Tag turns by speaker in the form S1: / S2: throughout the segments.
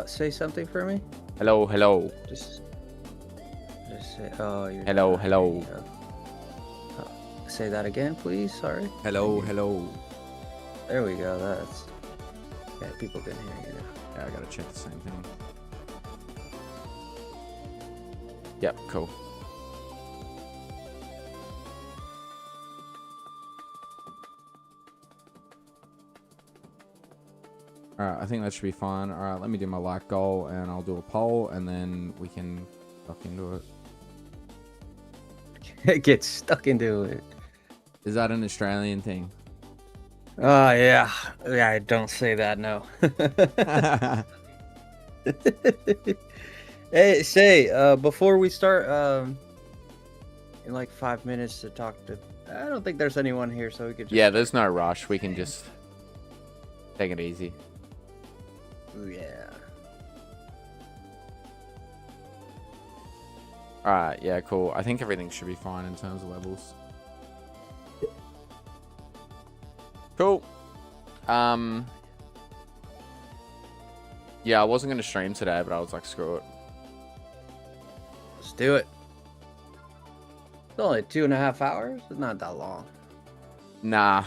S1: Say something for me.
S2: Hello, hello.
S1: Just say. Oh, you're.
S2: Hello, hello.
S1: Say that again, please. Sorry.
S2: Hello, hello.
S1: There we go. That's. Yeah, people can hear you now.
S2: Yeah, I gotta check the same thing. Yep, cool. Alright, I think that should be fine. Alright, let me do my like goal and I'll do a poll and then we can look into it.
S1: Get stuck into it.
S2: Is that an Australian thing?
S1: Oh, yeah. Yeah, don't say that, no. Hey, say, before we start, in like 5 minutes to talk to... I don't think there's anyone here, so we could just...
S2: Yeah, there's no rush. We can just take it easy.
S1: Ooh, yeah.
S2: Alright, yeah, cool. I think everything should be fine in terms of levels. Cool. Yeah, I wasn't going to stream today, but I was like, screw it.
S1: Let's do it. It's only 2.5 hours? It's not that long.
S2: Nah,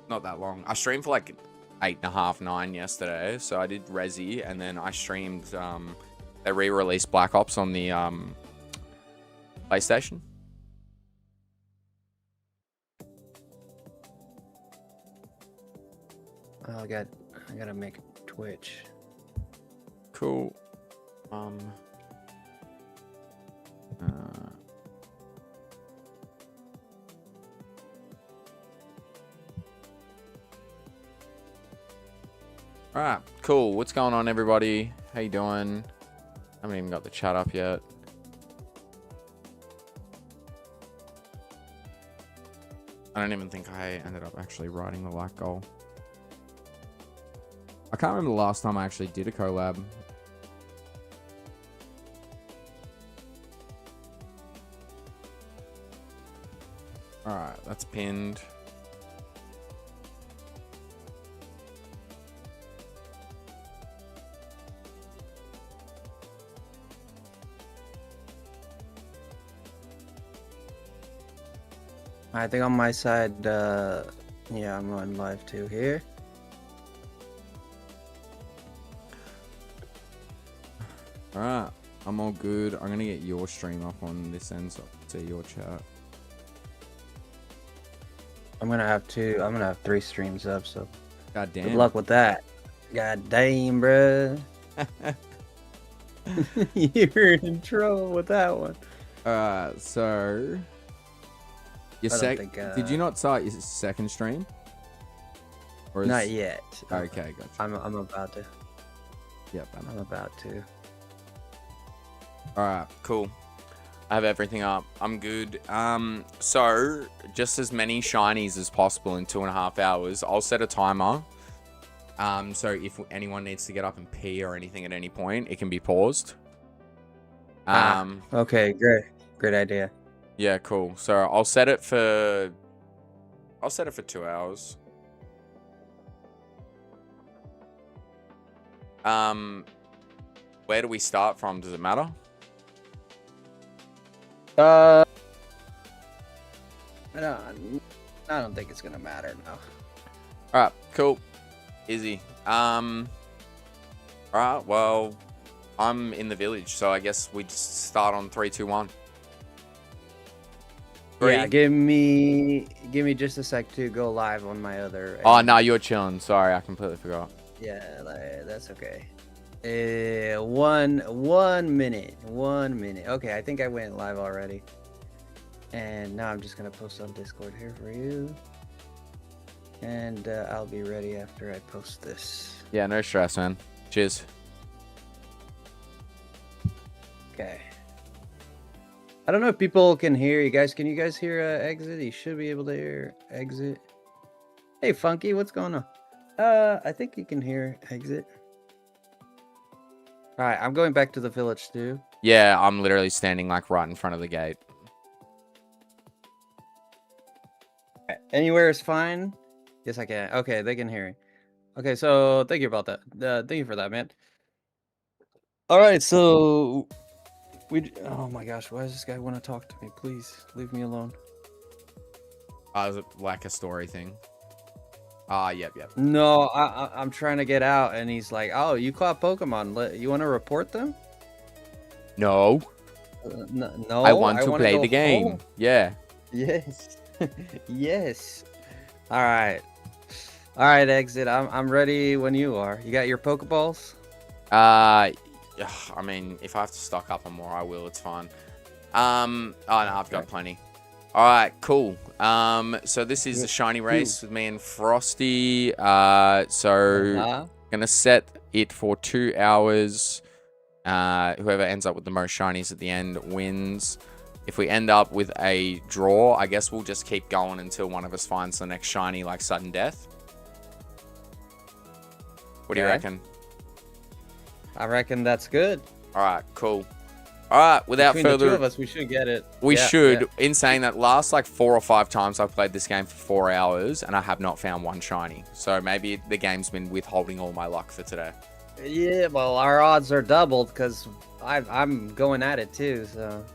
S2: not that long. I streamed for like 8.5, 9 yesterday. So I did Resi, and then I streamed, they re-released Black Ops on the PlayStation.
S1: Oh, I gotta make Twitch.
S2: Cool. Alright, cool. What's going on, everybody? How you doing? I haven't even got the chat up yet. I don't even think I ended up actually writing the like goal. I can't remember the last time I actually did a collab. Alright, that's pinned.
S1: I think on my side, yeah, I'm on live too here.
S2: Alright, I'm all good. I'm gonna get your stream up on this end so I can see your chat.
S1: I'm gonna have 3 streams up, so
S2: God damn.
S1: good luck with that. God damn, bruh. You're in trouble with that one.
S2: So your did you not start your second stream? Or
S1: not yet.
S2: Okay, gotcha.
S1: I'm about to.
S2: Yep,
S1: I'm about to.
S2: Alright, cool. I have everything up. I'm good. So just as many shinies as possible in 2.5 hours. I'll set a timer. So if anyone needs to get up and pee or anything at any point, it can be paused.
S1: Okay, great idea.
S2: Yeah, cool. So I'll set it for 2 hours. Where do we start from? Does it matter?
S1: I don't think it's gonna matter now.
S2: Alright, cool. Easy. Alright, well, I'm in the village, so I guess we just start on 3, 2, 1.
S1: Yeah, give me just a sec to go live on my other.
S2: Oh no, you're chilling. Sorry, I completely forgot.
S1: Yeah, that's okay. 1 minute. 1 minute. Okay, I think I went live already. And now I'm just gonna post on Discord here for you. And I'll be ready after I post this.
S2: Yeah, no stress, man. Cheers.
S1: Okay. I don't know if people can hear you guys. Can you guys hear Exit? You should be able to hear Exit. Hey, Funky, what's going on? I think you can hear Exit. All right, I'm going back to the village too.
S2: Yeah, I'm literally standing like right in front of the gate.
S1: Anywhere is fine. Yes, I can. Okay, they can hear me. Okay, so thank you about that. Thank you for that, man. All right, so oh my gosh, why does this guy want to talk to me? Please leave me alone.
S2: Is it like a story thing? Ah, yep.
S1: No, I'm trying to get out, and he's like, "Oh, you caught Pokemon. You want to report them?"
S2: No.
S1: No,
S2: I want to
S1: wanna
S2: play
S1: go
S2: the game.
S1: home.
S2: Yeah.
S1: Yes, yes. All right, Exit. I'm ready when you are. You got your Pokeballs?
S2: I mean, if I have to stock up on more, I will. It's fine. Oh no, I've got plenty. All right, cool. So this is the shiny race with me and Frosty. So gonna set it for 2 hours. Whoever ends up with the most shinies at the end wins. If we end up with a draw, I guess we'll just keep going until one of us finds the next shiny, like sudden death. What do you reckon?
S1: I reckon that's good.
S2: All right, cool. All right, without
S1: Between
S2: further,
S1: the two of us, we should get it.
S2: we should. In saying that, last like 4 or 5 times I've played this game for 4 hours and I have not found one shiny. So maybe the game's been withholding all my luck for today.
S1: Yeah, well, our odds are doubled because I'm going at it too. So.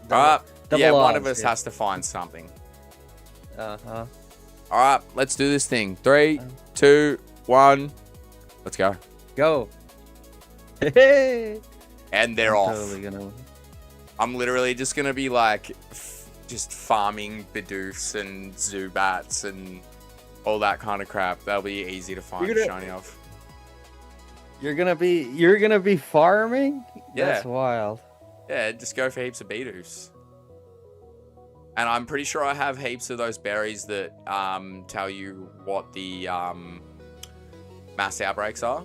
S2: Yeah, one of us has to find something.
S1: Uh-huh.
S2: All right, let's do this thing. 3, 2, 1, let's go.
S1: Go. Hey.
S2: And they're off.
S1: Totally gonna...
S2: I'm literally just gonna be like, just farming Bidoofs and Zubats and all that kind of crap. That'll be easy to find shiny of.
S1: You're gonna be farming?
S2: Yeah.
S1: That's wild.
S2: Yeah, just go for heaps of Bidoofs. And I'm pretty sure I have heaps of those berries that tell you what the mass outbreaks are.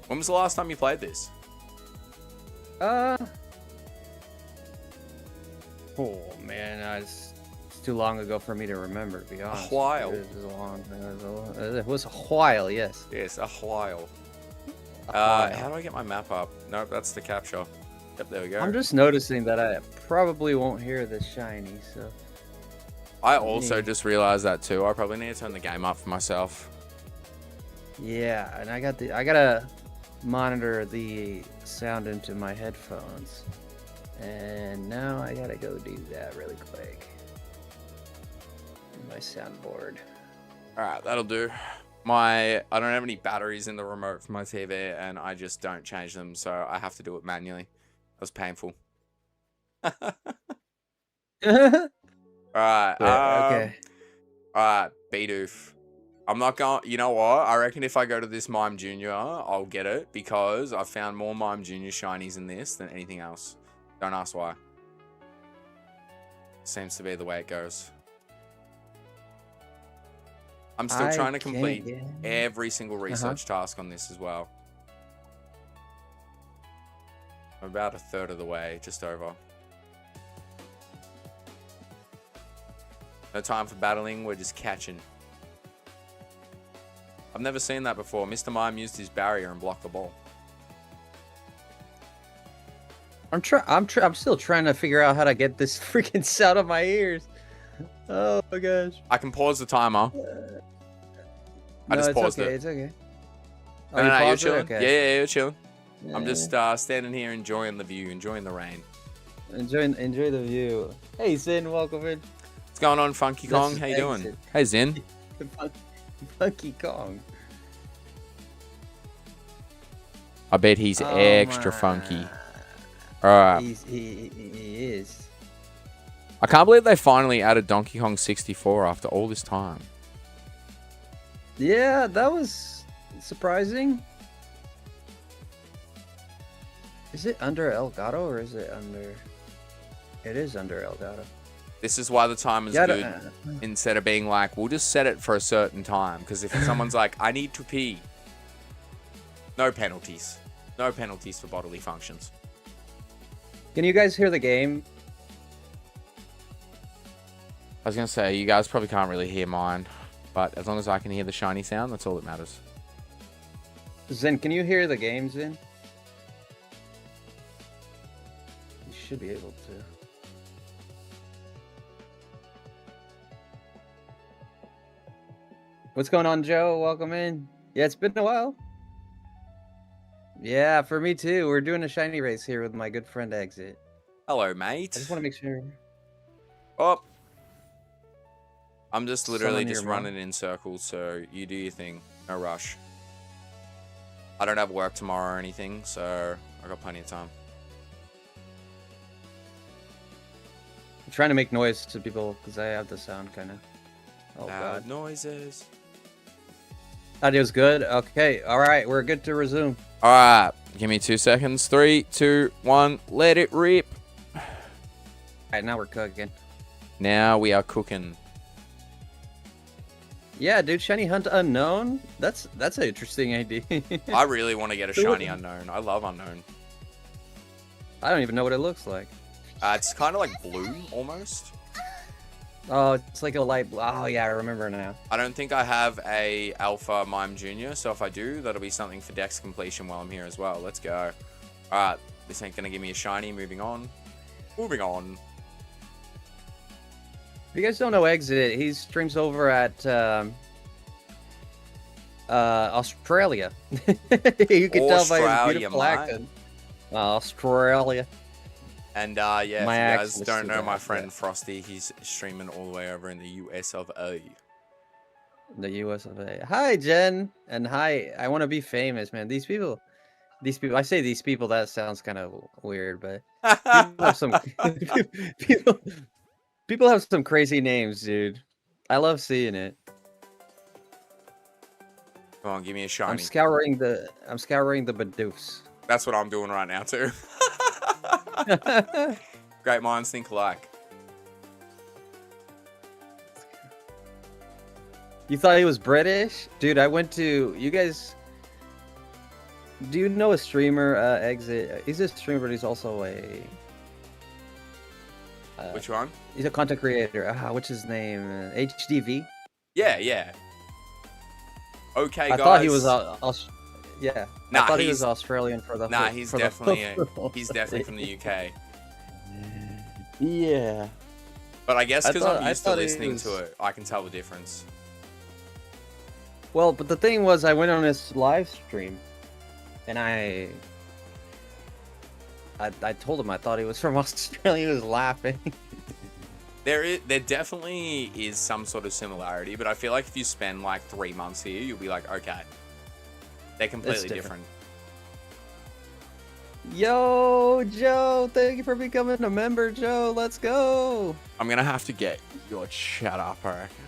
S2: When was the last time you played this?
S1: Oh man, it's too long ago for me to remember, to be honest.
S2: A while.
S1: It was a long thing. It was a while, yes.
S2: Yes, a while.
S1: How
S2: do I get my map up? Nope, that's the capture. Yep, there we go.
S1: I'm just noticing that I probably won't hear the shiny, so.
S2: I also just realized that too. I probably need to turn the game up for myself.
S1: Yeah, and I gotta monitor the sound into my headphones. And now I gotta go do that really quick. My soundboard.
S2: Alright, that'll do. I don't have any batteries in the remote for my TV, and I just don't change them, so I have to do it manually. That was painful. Alright,
S1: okay.
S2: Alright, Bidoof. I'm not going... You know what? I reckon if I go to this Mime Junior, I'll get it, because I found more Mime Junior shinies in this than anything else. Don't ask why. Seems to be the way it goes. I'm still trying to complete every single research task on this as well. I'm about 1/3 of the way, just over. No time for battling, we're just catching. I've never seen that before. Mr. Mime used his barrier and blocked the ball.
S1: I'm still trying to figure out how to get this freaking sound of my ears. Oh my gosh.
S2: I can pause the timer. I just paused it.
S1: It's okay.
S2: Oh, no, you're chilling.
S1: Okay.
S2: Yeah, you're chilling. Yeah. I'm just standing here enjoying the view, enjoying the rain.
S1: Enjoy the view. Hey, Zin, welcome in.
S2: What's going on, Funky Kong? How you doing? Hey, Zin.
S1: Funky Kong.
S2: I bet he's extra funky. Alright.
S1: He is.
S2: I can't believe they finally added Donkey Kong 64 after all this time.
S1: Yeah, that was surprising. Is it under Elgato or is it under... It is under Elgato.
S2: This is why the time is good. Instead of being like, we'll just set it for a certain time. Because if someone's like, I need to pee. No penalties. No penalties for bodily functions.
S1: Can you guys hear the game?
S2: I was going to say, you guys probably can't really hear mine. But as long as I can hear the shiny sound, that's all that matters.
S1: Zen, can you hear the game, Zen? You should be able to. What's going on, Joe? Welcome in. Yeah, it's been a while. Yeah, for me too. We're doing a shiny race here with my good friend Exit.
S2: Hello, mate.
S1: I just want to make sure.
S2: Oh. I'm just literally
S1: Someone
S2: just
S1: near
S2: running
S1: mom.
S2: in circles, so you do your thing. No rush. I don't have work tomorrow or anything, so I got plenty of time.
S1: I'm trying to make noise to people because I have the sound kind of. Oh
S2: Loud
S1: god.
S2: noises.
S1: Audio's good. Okay. All right. We're good to resume.
S2: All right. Give me 2 seconds. 3, 2, 1. Let it rip.
S1: All right. Now we're cooking.
S2: Now we are cooking.
S1: Yeah, dude. Shiny Hunt Unknown. That's an interesting idea.
S2: I really want to get a shiny unknown. I love unknown.
S1: I don't even know what it looks like.
S2: It's kind of like blue almost.
S1: Oh, it's like a light blue. Oh yeah, I remember now.
S2: I don't think I have a Alpha Mime Junior, so if I do, that'll be something for Dex completion while I'm here as well. Let's go. Alright, this ain't gonna give me a shiny. Moving on. Moving on.
S1: If you guys don't know Exit, he streams over at Australia. You can tell by his
S2: Australia,
S1: beautiful
S2: mate.
S1: accent. Australia.
S2: And yeah, if
S1: My
S2: you guys
S1: accent is
S2: don't
S1: too
S2: know my
S1: bad,
S2: friend
S1: yeah.
S2: Frosty, he's streaming all the way over in the US of A.
S1: The US of A. Hi, Jen, and hi. I want to be famous, man. These people. I say these people. That sounds kind of weird, but people have some people. People have some crazy names, dude. I love seeing it.
S2: Come on, give me a
S1: I'm
S2: shiny.
S1: scouring the Badoofs.
S2: That's what I'm doing right now too. Great minds think alike.
S1: You thought he was British? Dude, I went to... You guys... Do you know a streamer, Exit? He's a streamer, but he's also a...
S2: Which one?
S1: He's a content creator. What's his name? HDV?
S2: Yeah. Okay,
S1: I
S2: guys.
S1: thought he was... yeah.
S2: Nah,
S1: I thought he was Australian for the...
S2: Nah,
S1: whole-
S2: he's
S1: for the
S2: definitely
S1: whole
S2: he's definitely from the UK.
S1: Yeah.
S2: But I guess because I'm used to
S1: thought he
S2: listening
S1: was-
S2: to it, I can tell the difference.
S1: Well, but the thing was, I went on his live stream, and I told him I thought he was from Australia. He was laughing.
S2: There definitely is some sort of similarity, but I feel like if you spend like 3 months here, you'll be like, okay, they're completely different.
S1: Yo, Joe, thank you for becoming a member, Joe. Let's go.
S2: I'm gonna have to get your shut up, I reckon,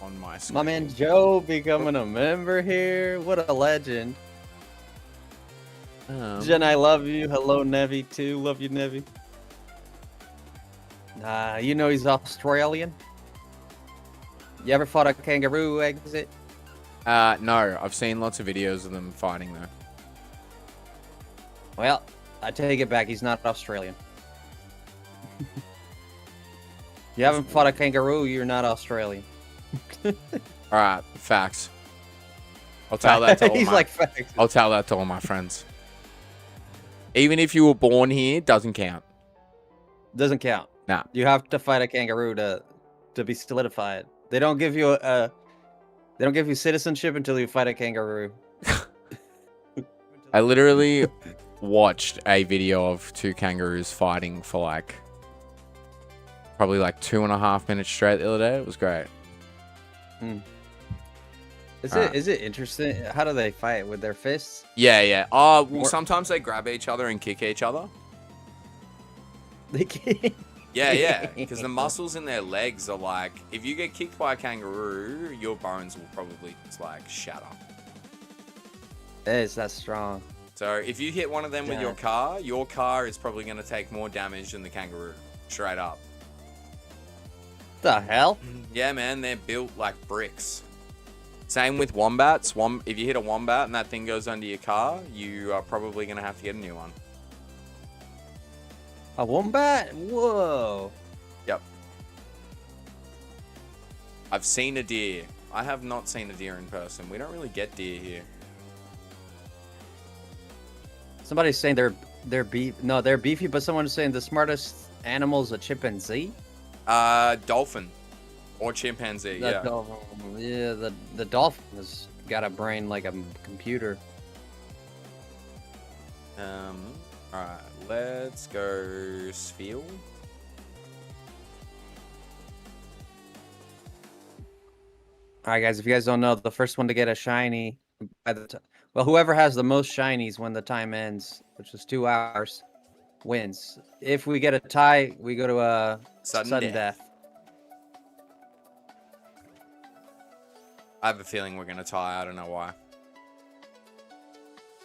S2: on my screen.
S1: My man Joe becoming a member here. What a legend. Jen, I love you. Hello, Nevi, too. Love you, Nevi. You know he's Australian? You ever fought a kangaroo, Exit?
S2: No, I've seen lots of videos of them fighting though.
S1: Well, I take it back. He's not Australian. You haven't fought a kangaroo, you're not Australian.
S2: Alright, facts. I'll tell that to all
S1: He's
S2: my,
S1: like facts.
S2: I'll tell that to all my friends. Even if you were born here, doesn't count.
S1: Doesn't count.
S2: Nah.
S1: You have to fight a kangaroo to be solidified. They don't give you they don't give you citizenship until you fight a kangaroo.
S2: I literally watched a video of 2 kangaroos fighting for like probably like 2.5 minutes straight the other day. It was great.
S1: Is it interesting? How do they fight? With their fists?
S2: Yeah. Oh, well, sometimes they grab each other and kick each other.
S1: They can't.
S2: Yeah, because the muscles in their legs are like, if you get kicked by a kangaroo, your bones will probably just like shatter.
S1: Is that strong?
S2: So if you hit one of them with your car is probably going to take more damage than the kangaroo. Straight up.
S1: The hell?
S2: Yeah, man, they're built like bricks. Same with wombats. If you hit a wombat and that thing goes under your car, you are probably going to have to get a new one.
S1: A wombat? Whoa.
S2: Yep. I've seen a deer. I have not seen a deer in person. We don't really get deer here.
S1: Somebody's saying they're beefy, but someone's saying the smartest animal is a chimpanzee.
S2: Dolphin or chimpanzee. Yeah.
S1: The dolphin has got a brain like a computer.
S2: All right, let's go Sphere.
S1: All right, guys. If you guys don't know, the first one to get a shiny by the well, whoever has the most shinies when the time ends, which is 2 hours, wins. If we get a tie, we go to a sudden death.
S2: I have a feeling we're gonna tie. I don't know why.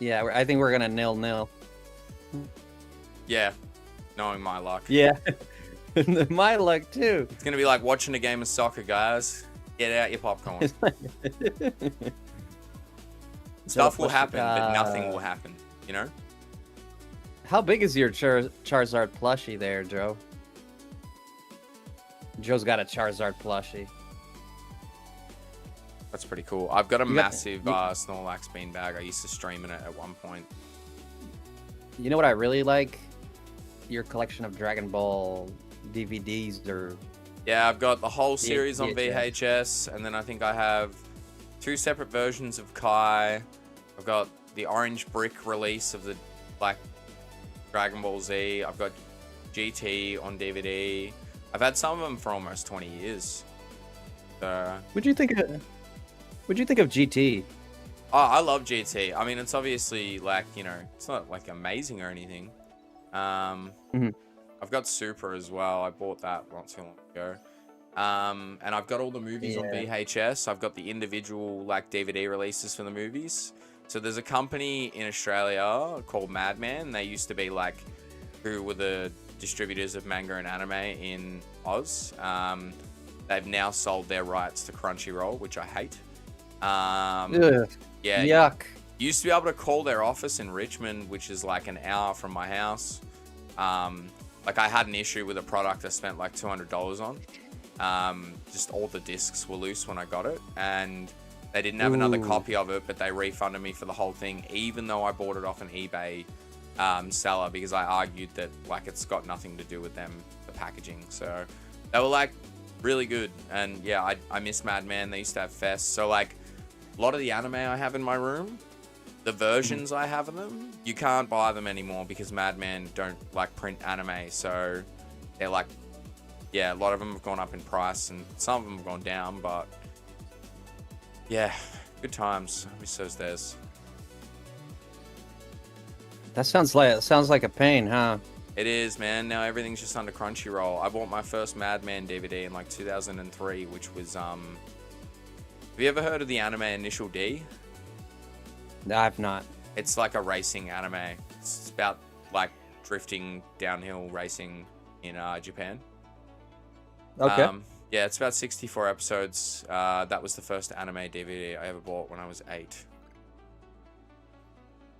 S1: Yeah, I think we're gonna 0-0.
S2: Yeah, knowing my luck.
S1: Yeah, my luck too.
S2: It's gonna be like watching a game of soccer, guys. Get out your popcorn. Stuff will happen, but nothing will happen. You know.
S1: How big is your Charizard plushie there, Joe? Joe's got a Charizard plushie.
S2: That's pretty cool. I've got a massive Snorlax beanbag. I used to stream in it at one point.
S1: You know what I really like? Your collection of Dragon Ball DVDs or...
S2: Yeah, I've got the whole series on VHS, and then I think I have 2 separate versions of Kai. I've got the orange brick release of the Black Dragon Ball Z. I've got GT on DVD. I've had some of them for almost 20 years. So...
S1: What'd you think of GT?
S2: Oh, I love GT. I mean, it's obviously like, you know, it's not like amazing or anything. I've got Super as well. I bought that not too long ago. And I've got all the movies on VHS. I've got the individual like DVD releases for the movies. So there's a company in Australia called Madman. They used to be like who were the distributors of manga and anime in Oz. They've now sold their rights to Crunchyroll, which I hate. Yeah,
S1: yuck.
S2: Used to be able to call their office in Richmond, which is like an hour from my house. Like I had an issue with a product I spent like $200 on. Just all the discs were loose when I got it, and they didn't have another copy of it, but they refunded me for the whole thing, even though I bought it off an eBay seller, because I argued that like it's got nothing to do with them, the packaging. So they were like really good, and yeah, I miss Madman. They used to have fests. So like a lot of the anime I have in my room, the versions I have of them, you can't buy them anymore because Madman don't like print anime. So they're like, yeah, a lot of them have gone up in price, and some of them have gone down, but yeah, good times. I miss those days.
S1: That sounds like a pain, huh?
S2: It is, man. Now everything's just under Crunchyroll. I bought my first Madman DVD in like 2003, which was have you ever heard of the anime Initial D?
S1: No, I've not.
S2: It's like a racing anime. It's about like drifting downhill racing in Japan.
S1: Okay.
S2: Yeah, it's about 64 episodes. That was the first anime DVD I ever bought when I was 8.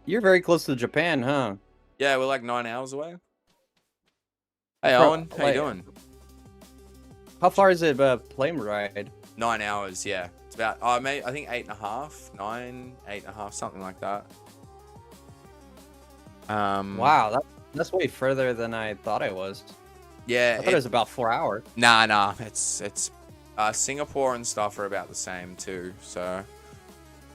S1: You're very close to Japan, huh?
S2: Yeah, we're like 9 hours away. Hey, Owen, how you doing?
S1: How far is it plane ride?
S2: 9 hours, yeah. It's about, I think 8.5, 9, 8.5, something like that.
S1: Wow, that's way further than I thought it was.
S2: Yeah,
S1: I thought it was about 4 hours.
S2: Nah. It's Singapore and stuff are about the same too. So,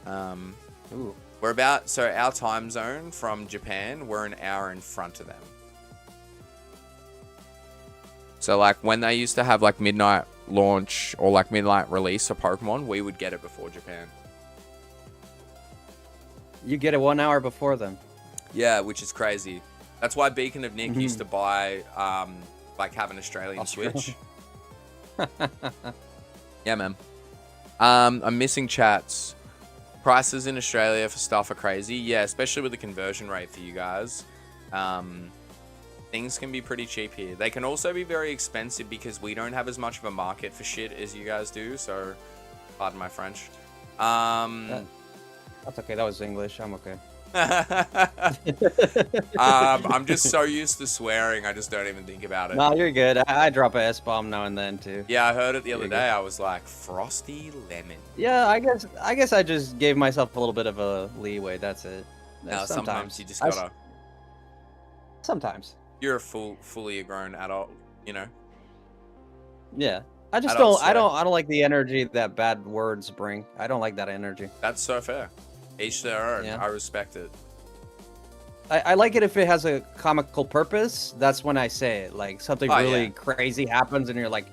S1: Ooh.
S2: we're about, so our time zone from Japan, we're an hour in front of them. So like when they used to have like midnight launch or like midnight release of Pokemon, we would get it before Japan.
S1: You get it 1 hour before them.
S2: Yeah, which is crazy. That's why Beacon of Nick used to buy, like have an Australian Switch. Yeah, man. I'm missing chats. Prices in Australia for stuff are crazy. Yeah, especially with the conversion rate for you guys. Things can be pretty cheap here. They can also be very expensive because we don't have as much of a market for shit as you guys do. So, pardon my French.
S1: That's okay. That was English. I'm okay.
S2: I'm just so used to swearing, I just don't even think about it.
S1: No, you're good. I drop a S-bomb now and then too.
S2: Yeah, I heard it the other day. I was like, frosty lemon.
S1: Yeah, I guess I just gave myself a little bit of a leeway. That's it.
S2: No, sometimes you just gotta.
S1: Sometimes.
S2: You're a fully grown adult, you know.
S1: Yeah, I just
S2: Adult
S1: don't. I don't like the energy that bad words bring. I don't like that energy.
S2: That's so fair. Each their own.
S1: Yeah.
S2: I respect it.
S1: I like it if it has a comical purpose. That's when I say it. Like something really crazy happens and you're like,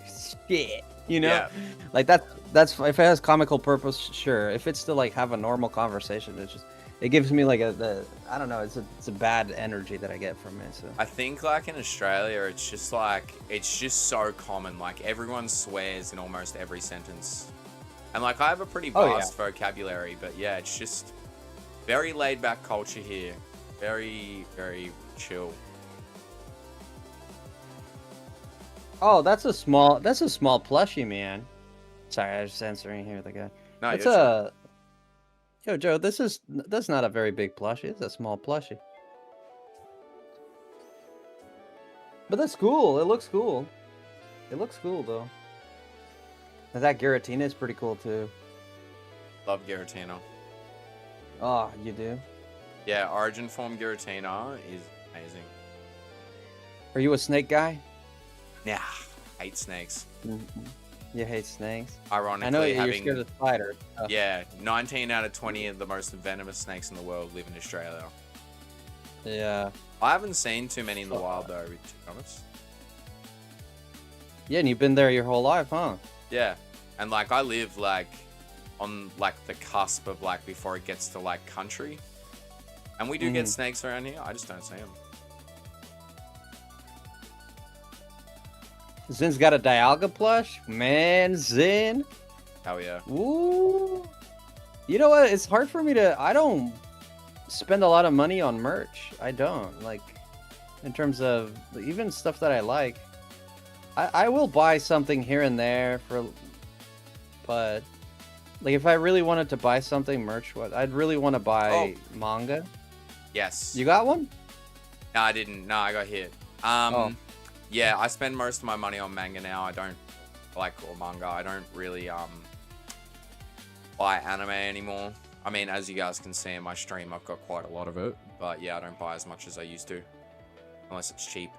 S1: shit, you know?
S2: Yeah.
S1: Like that's if it has comical purpose, sure. If it's to like have a normal conversation, it gives me like I don't know, it's a bad energy that I get from it. So
S2: I think like in Australia, it's just so common. Like everyone swears in almost every sentence. And like I have a pretty vast vocabulary, but yeah, it's just very laid back culture here. Very, very chill.
S1: Oh, that's a small plushie, man. Sorry, I was just answering here with the guy.
S2: No,
S1: it's a Yo, Joe, that's not a very big plushie. It's a small plushie. But that's cool. It looks cool. It looks cool though. And that Giratina is pretty cool too.
S2: Love Giratina.
S1: Oh, you do?
S2: Yeah, Origin Form Giratina is amazing.
S1: Are you a snake guy?
S2: Nah, hate snakes.
S1: You hate snakes?
S2: Ironically,
S1: I know you're scared of spiders. Oh.
S2: Yeah, 19 out of 20 of the most venomous snakes in the world live in Australia.
S1: Yeah.
S2: I haven't seen too many in the wild though, to be honest.
S1: Yeah, and you've been there your whole life, huh?
S2: Yeah, and like I live like on like the cusp of like before it gets to like country, and we do get snakes around here. I just don't see them.
S1: Zin's got a Dialga plush, man. Zin.
S2: Hell yeah.
S1: Ooh. You know what? It's hard for me to. I don't spend a lot of money on merch. I don't like, in terms of even stuff that I like. I will buy something here and there for, but like if I really wanted to buy something merch, I'd really want to buy manga.
S2: Yes.
S1: You got one?
S2: No, I didn't. No, I got hit. Yeah, I spend most of my money on manga now. I don't like or manga. I don't really buy anime anymore. I mean, as you guys can see in my stream, I've got quite a lot of it. But yeah, I don't buy as much as I used to, unless it's cheap.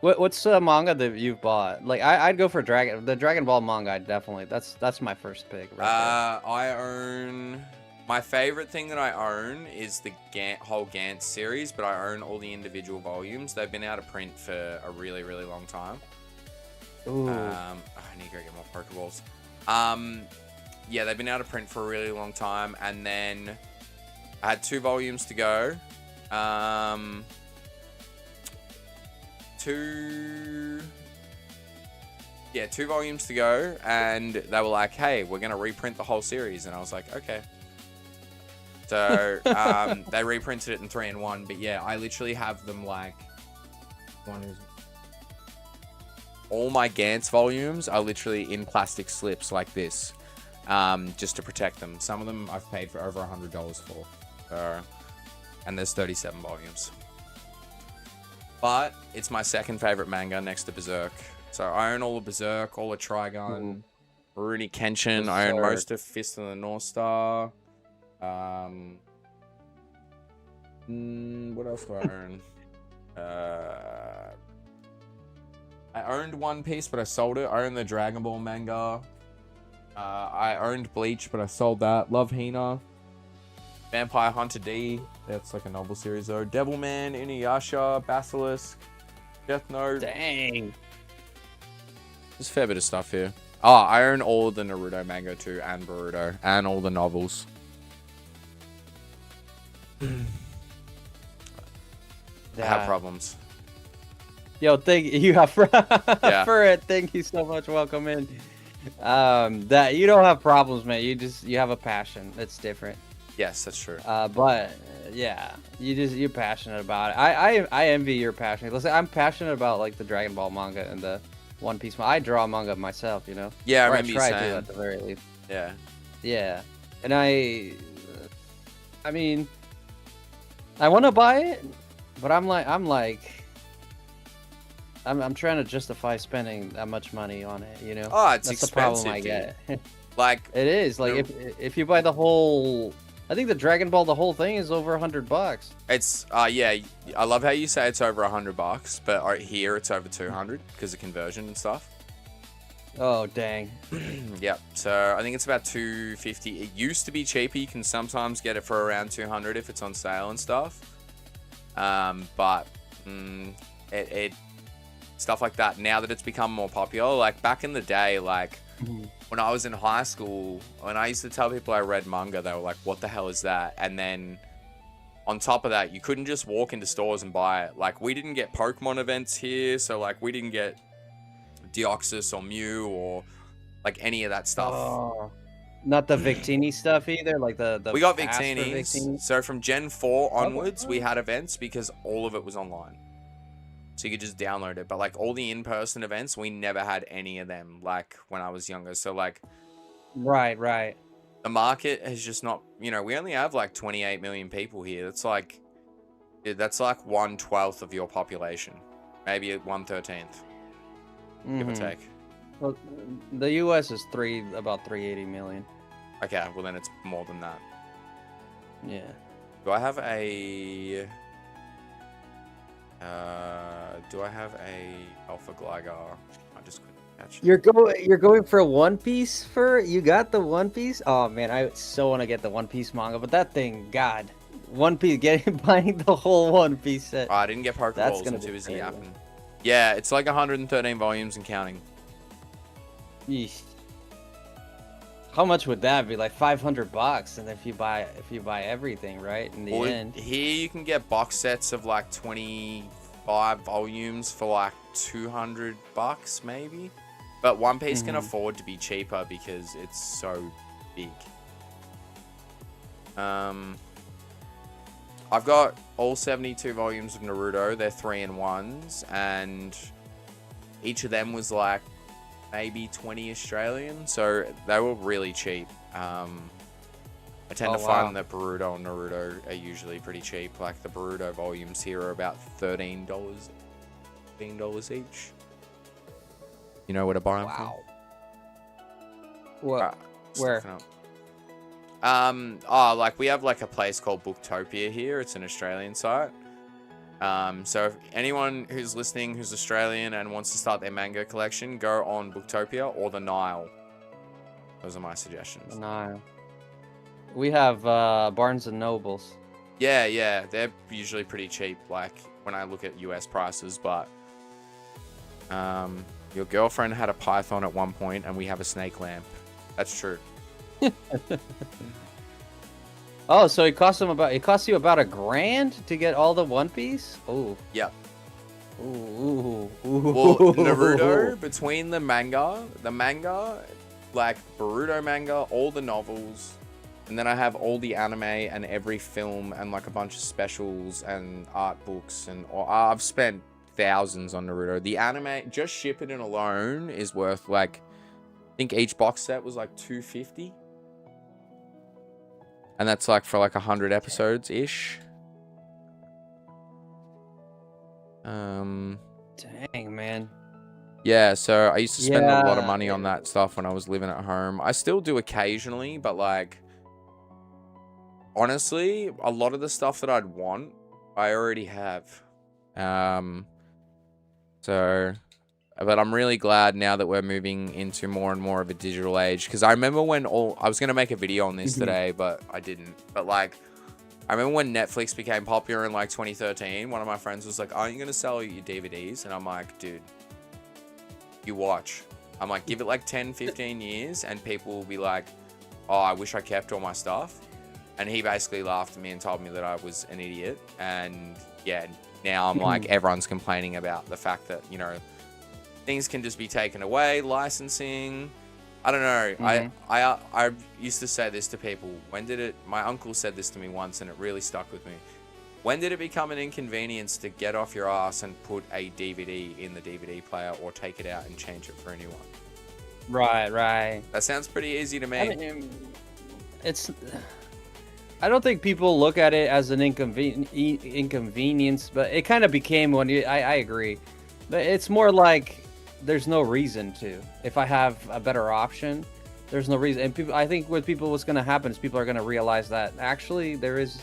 S1: What's the manga that you've bought? Like I'd go for the Dragon Ball manga. I'd definitely that's my first pick. Right
S2: I own. My favorite thing that I own is the whole Gantz series, but I own all the individual volumes. They've been out of print for a really, really long time.
S1: Ooh.
S2: I need to go get more Pokeballs. Yeah, they've been out of print for a really long time, and then I had 2 volumes to go. 2 volumes to go, and they were like, "Hey, we're gonna reprint the whole series," and I was like, "Okay." So they reprinted it in 3-in-1, but yeah, I literally have them like all my Gantz volumes are literally in plastic slips like this, just to protect them. Some of them I've paid for over $100 for, and there's 37 volumes. But it's my second favorite manga next to Berserk. So I own all of Berserk, all of Trigun, Rurouni Kenshin. Berserk. I own most of Fist of the North Star. What else do I own? I owned One Piece, but I sold it. I own the Dragon Ball manga. I owned Bleach, but I sold that. Love Hina. Vampire Hunter D. That's like a novel series though. Devilman, Inuyasha, Basilisk, Death Note.
S1: Dang.
S2: There's a fair bit of stuff here. Oh, I own all of the Naruto manga too, and Boruto, and all the novels. I have problems.
S1: Yo, thank you for
S2: Yeah.
S1: for it. Thank you so much. Welcome in. That you don't have problems, man. You have a passion. That's different.
S2: Yes, that's true.
S1: But yeah, you're passionate about it. I envy your passion. Listen, I'm passionate about like the Dragon Ball manga and the One Piece. I draw manga myself, you know.
S2: Yeah, I
S1: or
S2: remember you
S1: try
S2: saying.
S1: to at the very least.
S2: Yeah.
S1: Yeah, and I mean, I want to buy it, but I'm trying to justify spending that much money on it, you know.
S2: Oh, it's
S1: That's
S2: expensive,
S1: the problem I get.
S2: Like
S1: it is like if you buy the whole. I think the Dragon Ball, the whole thing is over $100.
S2: It's yeah, I love how you say it's over $100, but here it's over 200 because of conversion and stuff.
S1: Oh dang.
S2: Yep. So I think it's about 250. It used to be cheaper. You can sometimes get it for around 200 if it's on sale and stuff. But it stuff like that, now that it's become more popular, like back in the day, like when I was in high school, when I used to tell people I read manga, they were like, what the hell is that? And then on top of that, you couldn't just walk into stores and buy it. Like, we didn't get Pokemon events here, so like we didn't get Deoxys or Mew or like any of that stuff.
S1: Oh, not the Victini stuff either, like the
S2: we got
S1: faster
S2: Victinis. So from Gen 4 onwards, we had events because all of it was online. So you could just download it. But like all the in-person events, we never had any of them like when I was younger. So like,
S1: right.
S2: the market has just not, you know, we only have like 28 million people here. That's like 1/12 of your population, maybe 1/13, give or take.
S1: Well, the U.S. is about 380 million.
S2: Okay, well then it's more than that.
S1: Yeah.
S2: Do I have a Alpha Gligar? I just couldn't catch it.
S1: You're going for a One Piece fur? You got the One Piece? Oh man, I so want to get the One Piece manga, but that thing, God, One Piece, buying the whole One Piece set.
S2: Oh, I didn't get Pokeballs. I'm too busy yapping. Yeah, it's like 113 volumes and counting.
S1: Yeesh. How much would that be? Like $500, and if you buy everything, right? In the end,
S2: here you can get box sets of like 25 volumes for like $200 maybe. But One Piece can afford to be cheaper because it's so big. I've got all 72 volumes of Naruto. They're 3-in-1s, and each of them was like maybe 20 Australian, so they were really cheap. I tend to find that Boruto and Naruto are usually pretty cheap. Like the Boruto volumes here are about $13 each. You know where to buy them from?
S1: What? Where?
S2: Like we have like a place called Booktopia here. It's an Australian site. So if anyone who's listening who's Australian and wants to start their manga collection, go on Booktopia or the Nile. Those are my suggestions.
S1: The Nile. We have Barnes and Nobles.
S2: Yeah, they're usually pretty cheap, like when I look at US prices, but your girlfriend had a python at one point and we have a snake lamp. That's true.
S1: Oh, so it costs you about $1,000 to get all the One Piece? Oh.
S2: Yep.
S1: Ooh.
S2: Well, Naruto, between the manga, like Boruto manga, all the novels, and then I have all the anime and every film and like a bunch of specials and art books, and I've spent thousands on Naruto. The anime, just shipping it alone is worth like, I think each box set was like $250. And that's like for like 100 episodes ish.
S1: Dang, man.
S2: Yeah, so I used to spend a lot of money on that stuff when I was living at home. I still do occasionally, but like, honestly, a lot of the stuff that I'd want, I already have. But I'm really glad now that we're moving into more and more of a digital age. Because I remember when I was going to make a video on this today, but I didn't. But like, I remember when Netflix became popular in like 2013, one of my friends was like, aren't you going to sell your DVDs? And I'm like, dude, you watch. I'm like, give it like 10, 15 years and people will be like, oh, I wish I kept all my stuff. And he basically laughed at me and told me that I was an idiot. And yeah, now I'm like, everyone's complaining about the fact that, you know, things can just be taken away, licensing. I don't know. I used to say this to people. My uncle said this to me once and it really stuck with me. When did it become an inconvenience to get off your ass and put a DVD in the DVD player or take it out and change it for a new one?
S1: Right.
S2: That sounds pretty easy to me.
S1: I mean, I don't think people look at it as an inconvenience, but it kind of became one. I agree. But it's more like, there's no reason to. If I have a better option, there's no reason. And people, I think what's going to happen is people are going to realize that actually there is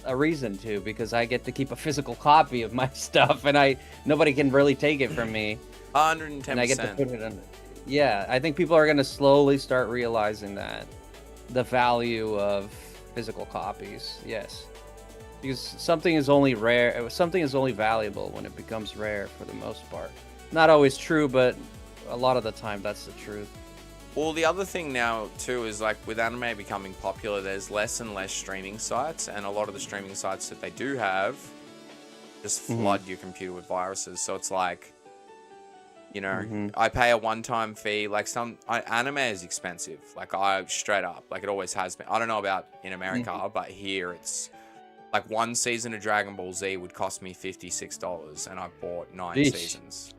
S1: a reason to, because I get to keep a physical copy of my stuff, and nobody can really take it from me.
S2: 110%.
S1: And I get to put it on. Yeah, I think people are going to slowly start realizing that the value of physical copies. Yes. because something is only rare. Something is only valuable when it becomes rare, for the most part. Not always true, but a lot of the time that's the truth.
S2: Well, the other thing now too is like with anime becoming popular, there's less and less streaming sites, and a lot of the streaming sites that they do have just flood your computer with viruses. So it's like, you know, I pay a one-time fee. Like anime is expensive. Like I straight up, like it always has been. I don't know about in America, but here it's like one season of Dragon Ball Z would cost me $56, and I bought 9 seasons.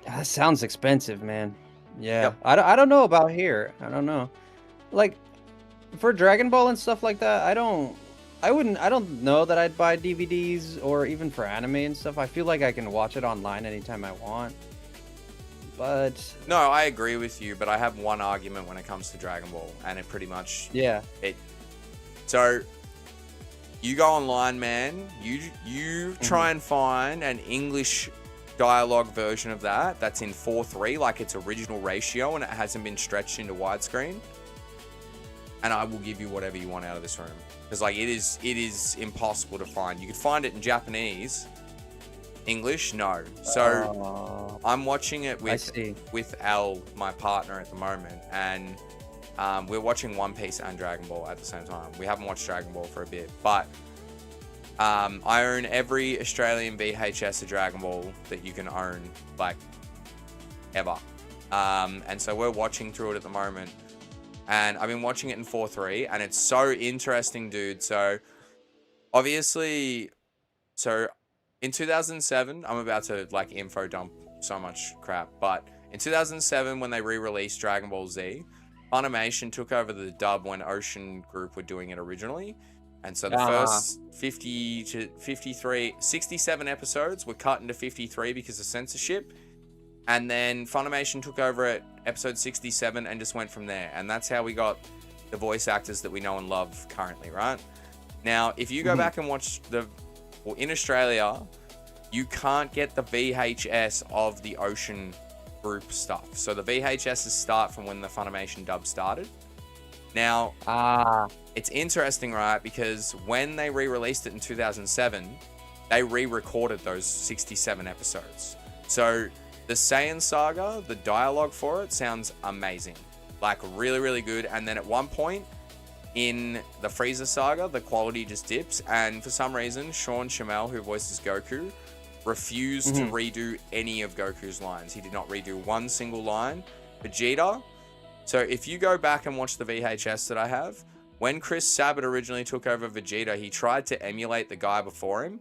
S1: That sounds expensive, man. Yeah, I don't know about here. I don't know. Like for Dragon Ball and stuff like that, I don't know that I'd buy DVDs, or even for anime and stuff. I feel like I can watch it online anytime I want. But
S2: no, I agree with you, but I have one argument when it comes to Dragon Ball, and it pretty much so you go online, man, you try and find an English dialogue version of that's in 4:3, like its original ratio, and it hasn't been stretched into widescreen, and I will give you whatever you want out of this room, because like it is impossible to find. You could find it in Japanese. English, no. So I'm watching it with Al, my partner at the moment, and we're watching One Piece and Dragon Ball at the same time. We haven't watched Dragon Ball for a bit, but I own every Australian VHS of Dragon Ball that you can own, like, ever. And so we're watching through it at the moment. And I've been watching it in 4:3, and it's so interesting, dude. So, obviously, in 2007, I'm about to, like, info dump so much crap. But in 2007, when they re-released Dragon Ball Z, Funimation took over the dub when Ocean Group were doing it originally. And so the first 50 to 53, 67 episodes were cut into 53 because of censorship. And then Funimation took over at episode 67 and just went from there. And that's how we got the voice actors that we know and love currently, right? Now, if you go back and watch in Australia, you can't get the VHS of the Ocean Group stuff. So the VHSs start from when the Funimation dub started. Now, it's interesting, right? Because when they re-released it in 2007, they re-recorded those 67 episodes. So the Saiyan Saga, the dialogue for it sounds amazing. Like really, really good. And then at one point in the Frieza Saga, the quality just dips. And for some reason, Sean Schemmel, who voices Goku, refused to redo any of Goku's lines. He did not redo one single line. Vegeta. So if you go back and watch the VHS that I have, when Chris Sabat originally took over Vegeta, he tried to emulate the guy before him,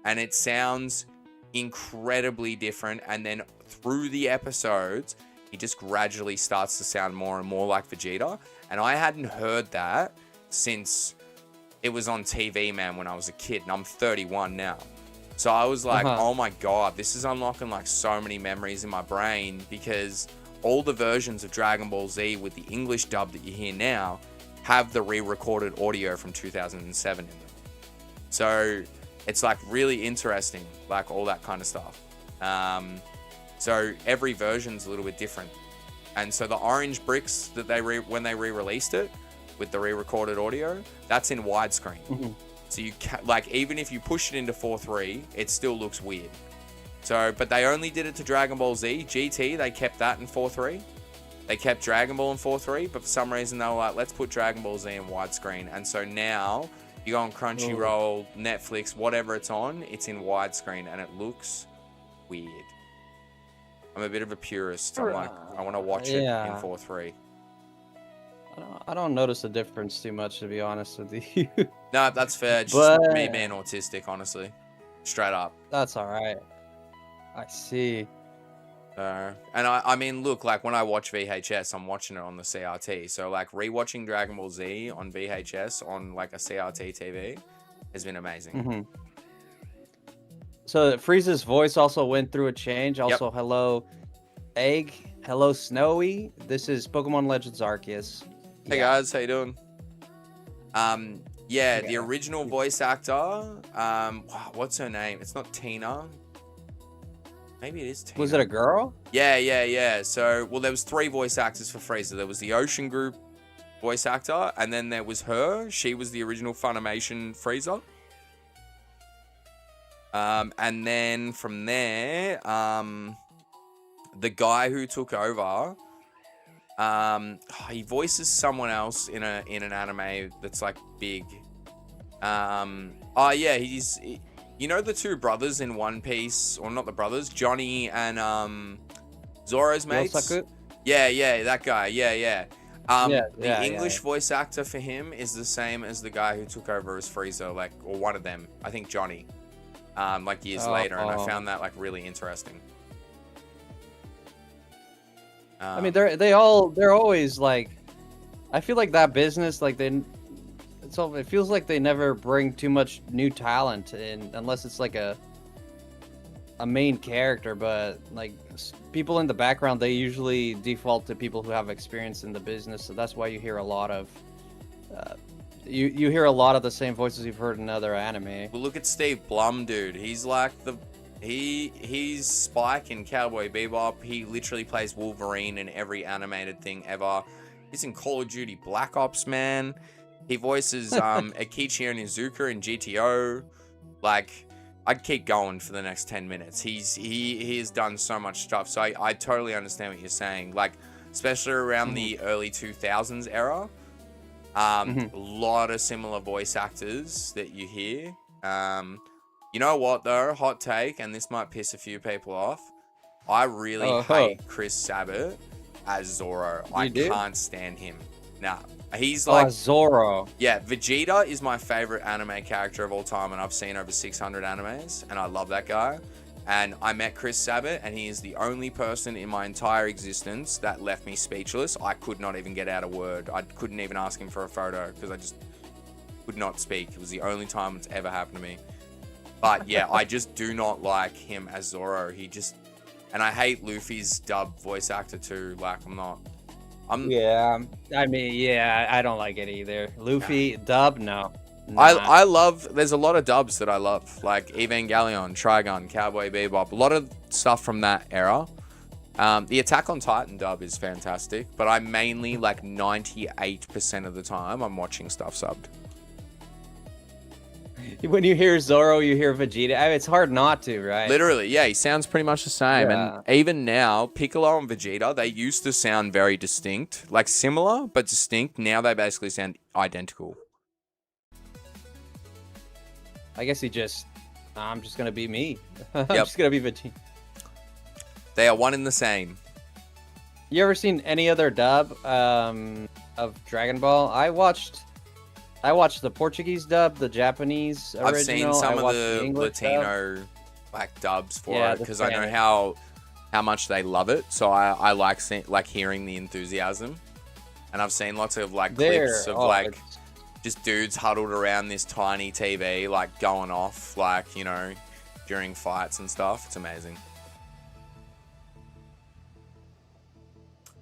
S2: and it sounds incredibly different. And then through the episodes, he just gradually starts to sound more and more like Vegeta. And I hadn't heard that since it was on TV, man, when I was a kid, and I'm 31 now. So I was like, oh my God, this is unlocking like so many memories in my brain, because all the versions of Dragon Ball Z with the English dub that you hear now have the re-recorded audio from 2007 in them. So it's like really interesting, like all that kind of stuff. So every version's a little bit different. And so the orange bricks that when they re-released it with the re-recorded audio, that's in widescreen. So you like, even if you push it into 4:3, it still looks weird. So, but they only did it to Dragon Ball Z. GT, they kept that in 4:3. They kept Dragon Ball in 4:3, but for some reason they were like, let's put Dragon Ball Z in widescreen. And so now you go on Crunchyroll, Netflix, whatever it's on, it's in widescreen, and it looks weird. I'm a bit of a purist. I'm like, I want to watch it in 4:3.
S1: I don't notice a difference too much, to be honest with you.
S2: No, that's fair. Just me being autistic, honestly. Straight up.
S1: That's all right. I see.
S2: And I mean, look, like when I watch VHS, I'm watching it on the CRT. So like rewatching Dragon Ball Z on VHS on like a CRT TV has been amazing.
S1: So Frieza's voice also went through a change. Also, hello, Egg. Hello, Snowy. This is Pokemon Legends Arceus.
S2: Hey guys, how you doing? The original voice actor. What's her name? It's not Tina. Maybe it is Tina.
S1: Was it a girl?
S2: Yeah. So, well, there was 3 voice actors for Frieza. There was the Ocean Group voice actor, and then there was her. She was the original Funimation Frieza. And then from there, the guy who took over, he voices someone else in an anime that's like big. Oh yeah, you know the two brothers in One Piece, or not the brothers, Johnny and Zoro's mates.
S1: Yosaku?
S2: Yeah, that guy. Yeah. The English
S1: yeah.
S2: voice actor for him is the same as the guy who took over as Frieza, like, or one of them. I think Johnny. Like years later, and I found that like really interesting.
S1: I mean, they're always like, I feel like that business, like it feels like they never bring too much new talent in, unless it's like a main character. But like people in the background, they usually default to people who have experience in the business. So that's why you hear a lot of you hear a lot of the same voices you've heard in other anime.
S2: Well, look at Steve Blum, dude. He's like he's Spike in Cowboy Bebop. He literally plays Wolverine in every animated thing ever. He's in Call of Duty Black Ops, man. He voices Akichi Onizuka in GTO. Like, I'd keep going for the next 10 minutes. He has done so much stuff. So I totally understand what you're saying. Like, especially around the early 2000s era. A lot of similar voice actors that you hear. You know what though? Hot take, and this might piss a few people off. I really hate Chris Sabat as Zoro. I can't stand him. Nah. He's like
S1: Zoro.
S2: Yeah, Vegeta is my favorite anime character of all time, and I've seen over 600 animes, and I love that guy. And I met Chris Sabat, and he is the only person in my entire existence that left me speechless. I could not even get out a word. I couldn't even ask him for a photo because I just could not speak. It was the only time it's ever happened to me. But yeah, I just do not like him as Zoro. And I hate Luffy's dub voice actor too. Like,
S1: Yeah, I mean, yeah, I don't like it either. Luffy dub, no.
S2: I love, there's a lot of dubs that I love, like Evangelion, Trigun, Cowboy Bebop, a lot of stuff from that era. The Attack on Titan dub is fantastic, but I mainly, like 98% of the time, I'm watching stuff subbed.
S1: When you hear Zoro, you hear Vegeta. I mean, it's hard not to, right?
S2: Literally, yeah, he sounds pretty much the same.
S1: Yeah.
S2: And even now, Piccolo and Vegeta, they used to sound very distinct, like similar, but distinct. Now they basically sound identical.
S1: I guess I'm just gonna be me. I'm just gonna be Vegeta.
S2: They are one and the same.
S1: You ever seen any other dub of Dragon Ball? I watched the Portuguese dub, the Japanese original.
S2: I've seen some of the Latino
S1: dub.
S2: like dubs for it because I know how much they love it. So I like hearing the enthusiasm, and I've seen lots of like clips of just dudes huddled around this tiny TV, like going off, like, you know, during fights and stuff. It's amazing.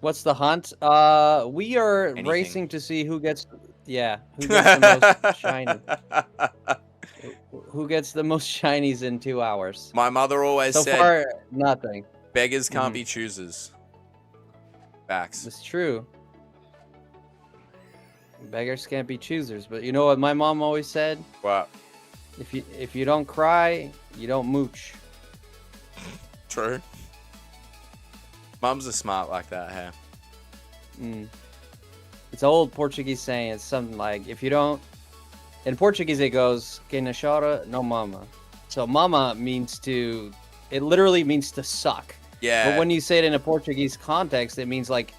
S1: What's the hunt? We are racing to see who gets the most shiny. Who gets the most shinies in 2 hours?
S2: My mother always said,
S1: so far, nothing.
S2: Beggars can't be choosers. Facts.
S1: It's true. Beggars can't be choosers, but you know what my mom always said?
S2: What?
S1: If you don't cry, you don't mooch.
S2: True. Mums are smart like that, huh?
S1: It's an old Portuguese saying. It's something like, if you don't... In Portuguese, it goes, "Quem não chora, não mama." So mama means to... It literally means to suck.
S2: Yeah.
S1: But when you say it in a Portuguese context, it means like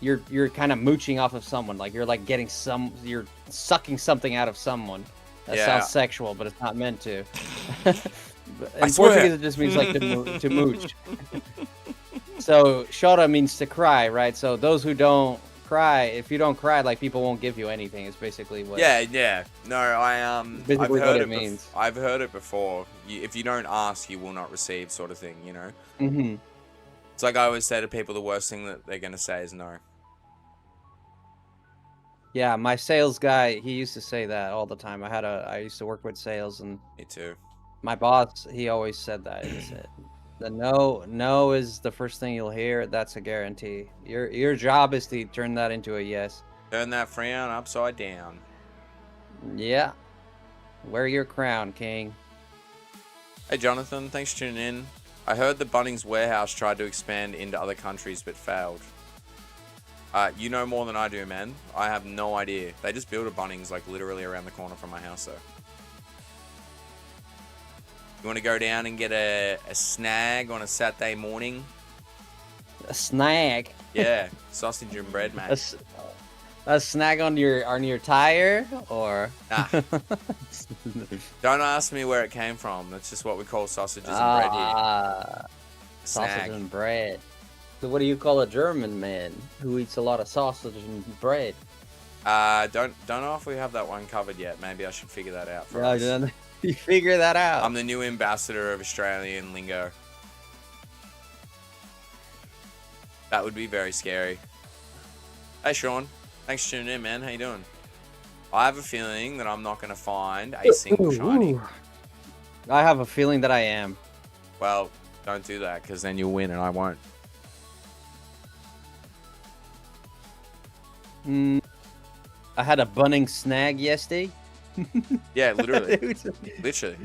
S1: you're kind of mooching off of someone. Like you're like you're sucking something out of someone. That sounds sexual, but it's not meant to. In Portuguese, it just means like to mooch. So chora means to cry, right? So those who don't cry, if you don't cry, like people won't give you anything. It's basically what.
S2: Yeah. No,
S1: basically what it means.
S2: I've heard it before. If you don't ask, you will not receive, sort of thing. You know. It's like I always say to people, the worst thing that they're gonna say is no.
S1: Yeah, my sales guy, he used to say that all the time. I used to work with sales, and
S2: me too.
S1: My boss, he always said that. He said, the no is the first thing you'll hear. That's a guarantee. Your job is to turn that into a yes.
S2: Turn that frown upside down.
S1: Yeah. Wear your crown, King.
S2: Hey, Jonathan. Thanks for tuning in. I heard the Bunnings warehouse tried to expand into other countries but failed. You know more than I do, man. I have no idea. They just built a Bunnings like literally around the corner from my house, though. You want to go down and get a snag on a Saturday morning?
S1: A snag?
S2: Yeah, sausage and bread, mate.
S1: A snag on your tire, or?
S2: Nah. Don't ask me where it came from. That's just what we call sausages and bread here.
S1: Sausage and bread. So what do you call a German man who eats a lot of sausage and bread?
S2: Don't know if we have that one covered yet. Maybe I should figure that out for us.
S1: You figure that out.
S2: I'm the new ambassador of Australian lingo. That would be very scary. Hey, Sean. Thanks for tuning in, man. How you doing? I have a feeling that I'm not going to find a single shiny.
S1: I have a feeling that I am.
S2: Well, don't do that, because then you'll win and I won't.
S1: I had a bunning snag yesterday.
S2: Yeah, literally. Literally.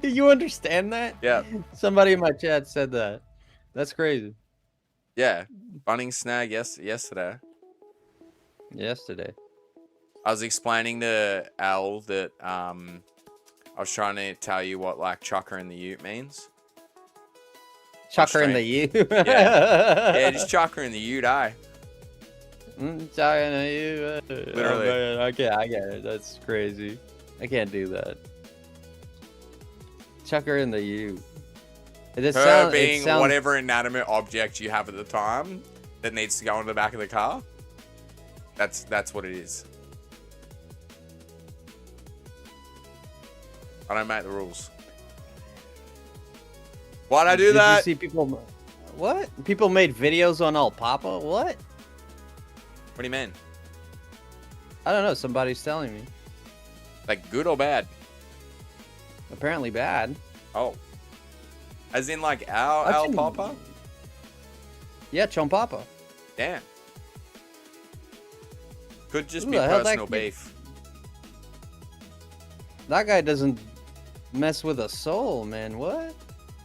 S1: You understand that?
S2: Yeah.
S1: Somebody in my chat said that. That's crazy.
S2: Yeah. Bunning snag yesterday.
S1: Yesterday.
S2: I was explaining to Al that I was trying to tell you what like chucker in the ute means.
S1: Chucker in the ute?
S2: Yeah, just chucker in the ute, eh?
S1: Chucker in the ute.
S2: Literally.
S1: Oh, man, I get it. That's crazy. I can't do that. Chucker in the ute.
S2: Her being whatever inanimate object you have at the time that needs to go in the back of the car. That's what it is. I don't make the rules. Why'd I do that?
S1: Did you see people? What? People made videos on Alpapa? What?
S2: What do you mean?
S1: I don't know. Somebody's telling me.
S2: Like good or bad?
S1: Apparently bad.
S2: Oh. As in like our Alpapa?
S1: Yeah, Chompapa.
S2: Damn. Could just be personal beef.
S1: That guy doesn't mess with a soul, man. What?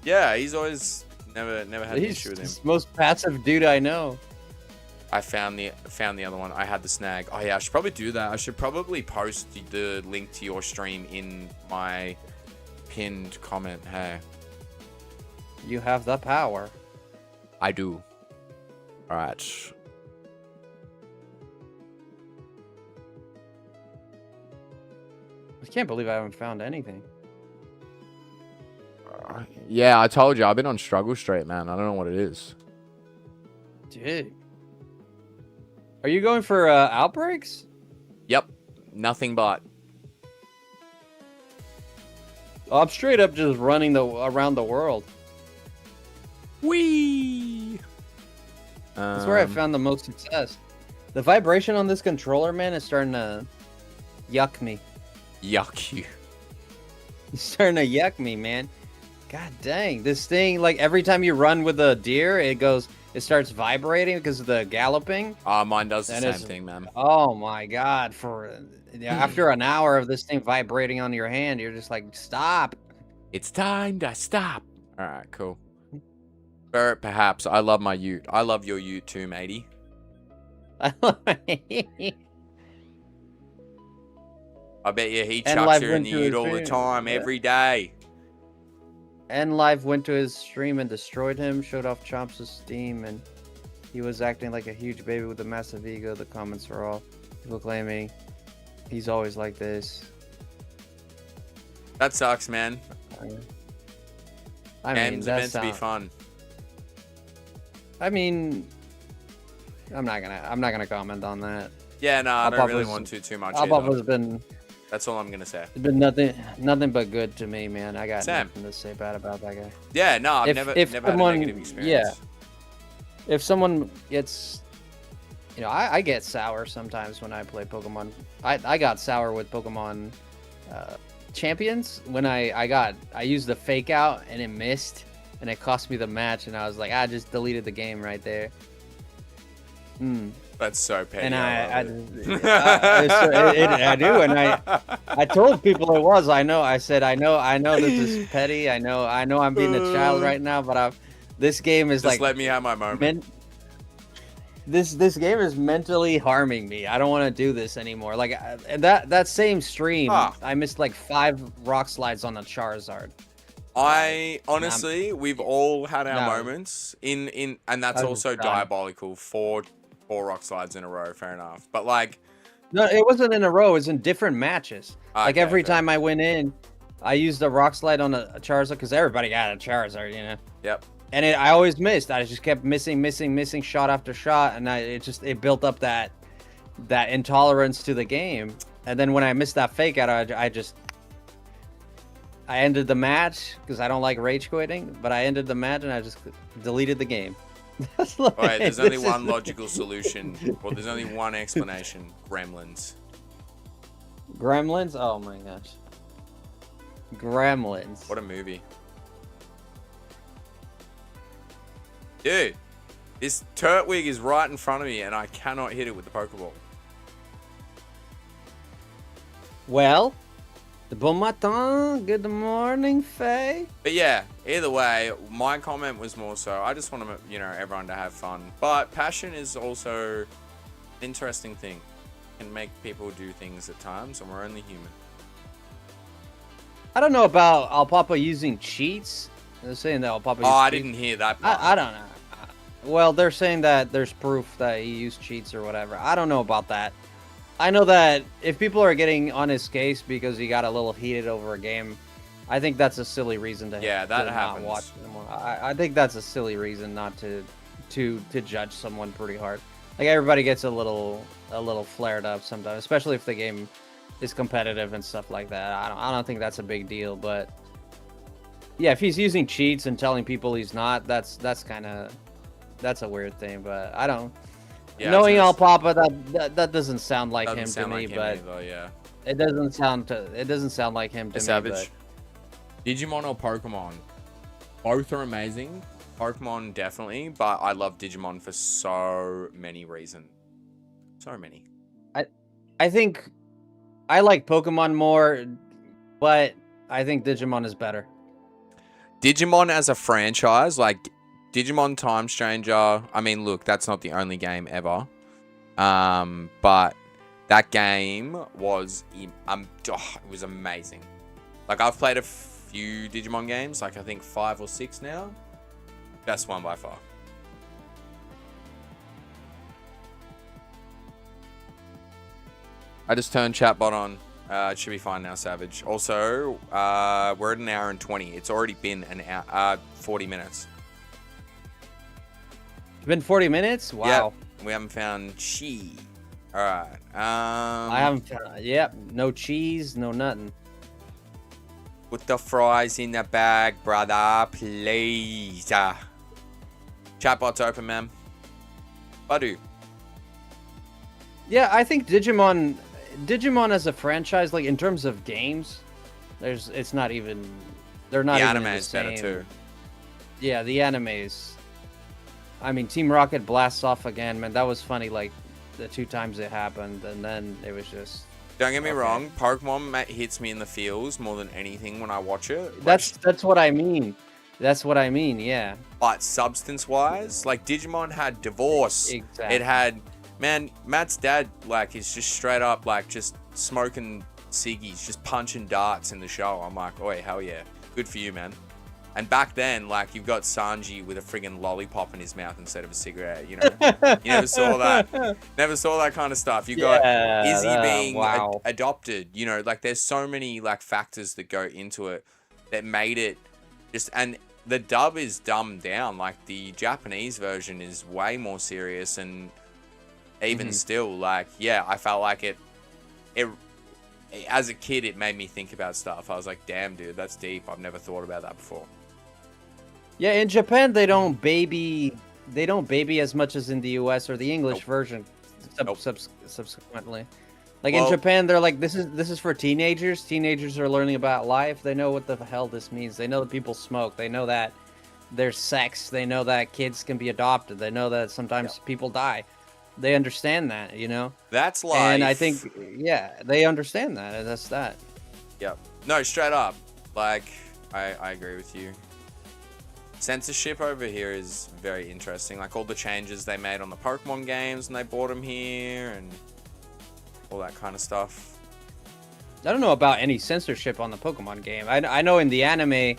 S2: Yeah, he's always never had an issue with him.
S1: He's the most passive dude I know.
S2: I found the other one. I had the snag. Oh yeah, I should probably do that. I should probably post the link to your stream in my pinned comment. Hey.
S1: You have the power.
S2: I do. All right.
S1: I can't believe I haven't found anything.
S2: Yeah, I told you. I've been on Struggle Street, man. I don't know what it is.
S1: Dude. Are you going for outbreaks?
S2: Yep. Nothing but.
S1: I'm straight up just running around the world.
S2: Whee!
S1: That's where I found the most success. The vibration on this controller, man, is starting to yuck me.
S2: Yuck you.
S1: It's starting to yuck me, man. God dang. This thing, like, every time you run with a deer, it starts vibrating because of the galloping.
S2: Mine does the same thing, man.
S1: Oh, my God. After an hour of this thing vibrating on your hand, you're just like, stop.
S2: It's time to stop. All right, cool. Perhaps. I love my ute. I love your ute too, matey. I bet you he chucks her in the ute all the time, every day.
S1: And Live went to his stream and destroyed him, showed off Chomp's esteem, and he was acting like a huge baby with a massive ego. The comments are all people claiming he's always like this.
S2: That sucks, man.
S1: I mean,
S2: games are meant to be fun.
S1: I mean, I'm not gonna comment on that.
S2: Yeah, no, I don't really want to too much.
S1: Alpapa's been.
S2: That's all I'm gonna say.
S1: It's been nothing but good to me, man. I got nothing to say bad about that guy.
S2: Yeah, no, I've never had a negative experience.
S1: Yeah. If someone gets, I get sour sometimes when I play Pokemon. I got sour with Pokemon Champions when I used the fake out and it missed and it cost me the match and I was like, I just deleted the game right there.
S2: That's so petty.
S1: And
S2: I
S1: do, and I told people it was. I said I know this is petty. I know I'm being a child right now, but this game is
S2: just
S1: like,
S2: let me have my moment.
S1: This game is mentally harming me. I don't want to do this anymore. Like that same stream, I missed like 5 rock slides on a Charizard.
S2: I honestly, we've all had our moments and that's also diabolical. 4 rock slides in a row, fair enough. But like,
S1: no, it wasn't in a row. It was in different matches.
S2: Okay,
S1: like every time I went in, I used a rock slide on a Charizard because everybody got a Charizard, you know.
S2: Yep.
S1: And I always missed. I just kept missing shot after shot, and it built up that intolerance to the game. And then when I missed that fake out, I ended the match because I don't like rage quitting. But I ended the match and I just deleted the game.
S2: All right, there's only one logical solution. Well, there's only one explanation. Gremlins.
S1: Gremlins? Oh my gosh. Gremlins.
S2: What a movie. Dude, this Turtwig is right in front of me and I cannot hit it with the Pokeball.
S1: Well, bon matin, good morning, Faye.
S2: But yeah, either way, my comment was more so, I just want to, you know, everyone to have fun. But passion is also an interesting thing. It can make people do things at times, and we're only human.
S1: I don't know about Alpapa using cheats. They're saying that Alpapa used
S2: I
S1: cheats.
S2: didn't hear that part.
S1: I don't know. Well, they're saying that there's proof that he used cheats or whatever. I don't know about that. I know that if people are getting on his case because he got a little heated over a game, I think that's a silly reason to not watch anymore. I think that's a silly reason not to judge someone pretty hard. Like everybody gets a little flared up sometimes, especially if the game is competitive and stuff like that. I don't think that's a big deal, but yeah, if he's using cheats and telling people he's not, that's a weird thing. But I don't. Yeah, knowing Alpapa, that doesn't sound like him to me, but
S2: yeah.
S1: It doesn't sound like him to me.
S2: Savage. Digimon or Pokemon? Both are amazing. Pokemon definitely, but I love Digimon for so many reasons. So many.
S1: I think I like Pokemon more, but I think Digimon is better.
S2: Digimon as a franchise, like Digimon Time Stranger, I mean, look, that's not the only game ever. But that game was, it was amazing. Like, I've played a few Digimon games, like I think 5 or 6 now. Best one by far. I just turned chatbot on. It should be fine now, Savage. Also, we're at 1 hour and 20. It's already been an hour, 40 minutes.
S1: It's been 40 minutes? Wow.
S2: Yep. We haven't found cheese. All right.
S1: I haven't found. Yep. No cheese, no nothing.
S2: Put the fries in the bag, brother, please. Chatbot's open, man. Badu.
S1: Yeah, I think Digimon as a franchise, like in terms of games, it's not even. They're not.
S2: The
S1: even
S2: anime
S1: the
S2: is
S1: same.
S2: better too.
S1: Yeah, the animes. I mean, Team Rocket blasts off again, man. That was funny, like, the 2 times it happened, and then it was just...
S2: Don't get me wrong, Pokemon hits me in the feels more than anything when I watch it.
S1: That's what I mean. That's what I mean, yeah.
S2: But substance-wise, like, Digimon had divorce.
S1: Exactly.
S2: It had... Man, Matt's dad, like, is just straight up, like, just smoking ciggies, just punching darts in the show. I'm like, oi, hell yeah. Good for you, man. And back then, like, you've got Sanji with a friggin' lollipop in his mouth instead of a cigarette, you know? You never saw that. Never saw that kind of stuff. You got Izzy being adopted, you know? Like, there's so many, like, factors that go into it that made it just... And the dub is dumbed down. Like, the Japanese version is way more serious. And even still, like, yeah, I felt like it... As a kid, it made me think about stuff. I was like, damn, dude, that's deep. I've never thought about that before.
S1: Yeah, in Japan they don't baby as much as in the US or the English version subsequently. Like in Japan they're like, this is for teenagers. Teenagers are learning about life. They know what the hell this means. They know that people smoke. They know that there's sex. They know that kids can be adopted. They know that sometimes people die. They understand that, you know?
S2: That's life.
S1: And I think, yeah, they understand that, and that's that.
S2: Yep. No, straight up. Like, I agree with you. Censorship over here is very interesting. Like, all the changes they made on the Pokemon games, and they brought them here, and all that kind of stuff.
S1: I don't know about any censorship on the Pokemon game. I know in the anime,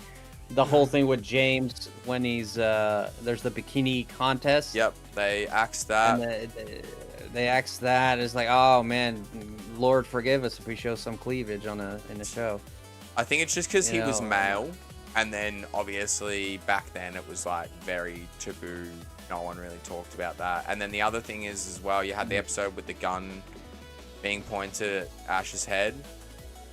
S1: the whole thing with James when he's there's the bikini contest.
S2: Yep, they axed that.
S1: And they axed that. It's like, oh man, Lord forgive us if we show some cleavage in the show.
S2: I think it's just because he was male, and then obviously back then it was like very taboo. No one really talked about that. And then the other thing is as well, you had the episode with the gun being pointed at Ash's head.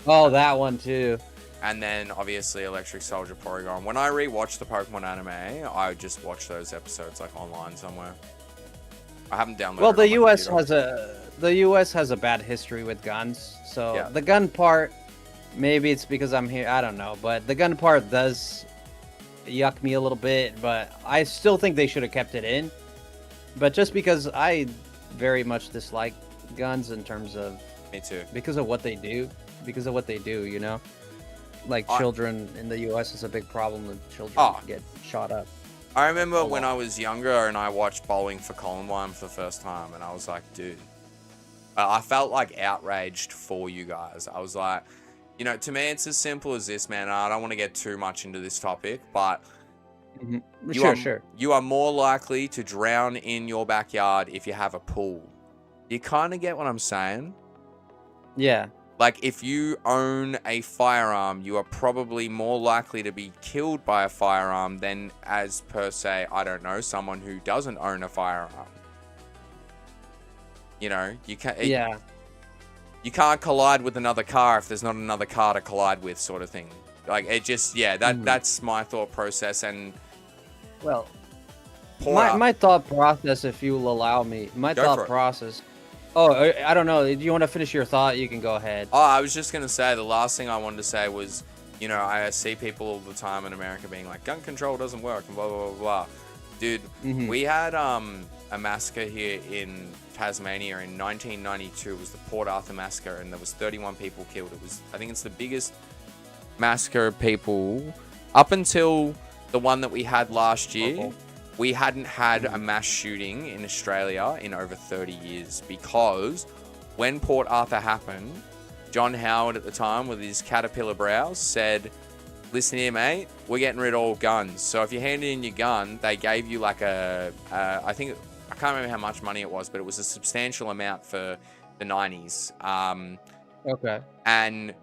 S1: Oh, that one too.
S2: And then obviously Electric Soldier Porygon. When I rewatch the Pokemon anime, I just watch those episodes like online somewhere. I haven't downloaded.
S1: Well, the US has a bad history with guns, so
S2: Yeah.
S1: the gun part, maybe it's because I'm here. I don't know, but the gun part does yuck me a little bit. But I still think they should have kept it in. But just because I very much dislike guns in terms of
S2: Me too.
S1: because of what they do, you know. Like children in the U.S. is a big problem with children get shot up.
S2: I remember when I was younger and I watched Bowling for Columbine for the first time, and I was like, dude, I felt like outraged for you guys. I was like, you know, to me, it's as simple as this, man. I don't want to get too much into this topic, but you are more likely to drown in your backyard if you have a pool. You kind of get what I'm saying?
S1: Yeah.
S2: Like, if you own a firearm, you are probably more likely to be killed by a firearm than as per se, I don't know, someone who doesn't own a firearm. You know, you can't. You can't collide with another car if there's not another car to collide with, sort of thing. Like, it just, that's my thought process. And
S1: well, my thought process, if you'll allow me, process. Oh, I don't know. Do you want to finish your thought? You can go ahead.
S2: Oh, I was just going to say, the last thing I wanted to say was, you know, I see people all the time in America being like, gun control doesn't work, and blah, blah, blah, blah. Dude, we had a massacre here in Tasmania in 1992. It was the Port Arthur massacre, and there was 31 people killed. It was, I think it's the biggest massacre of people up until the one that we had last year. We hadn't had a mass shooting in Australia in over 30 years, because when Port Arthur happened, John Howard at the time, with his caterpillar brows, said, listen here, mate, we're getting rid of all guns. So if you handed in your gun, they gave you like I can't remember how much money it was, but it was a substantial amount for the 90s.
S1: Okay.
S2: And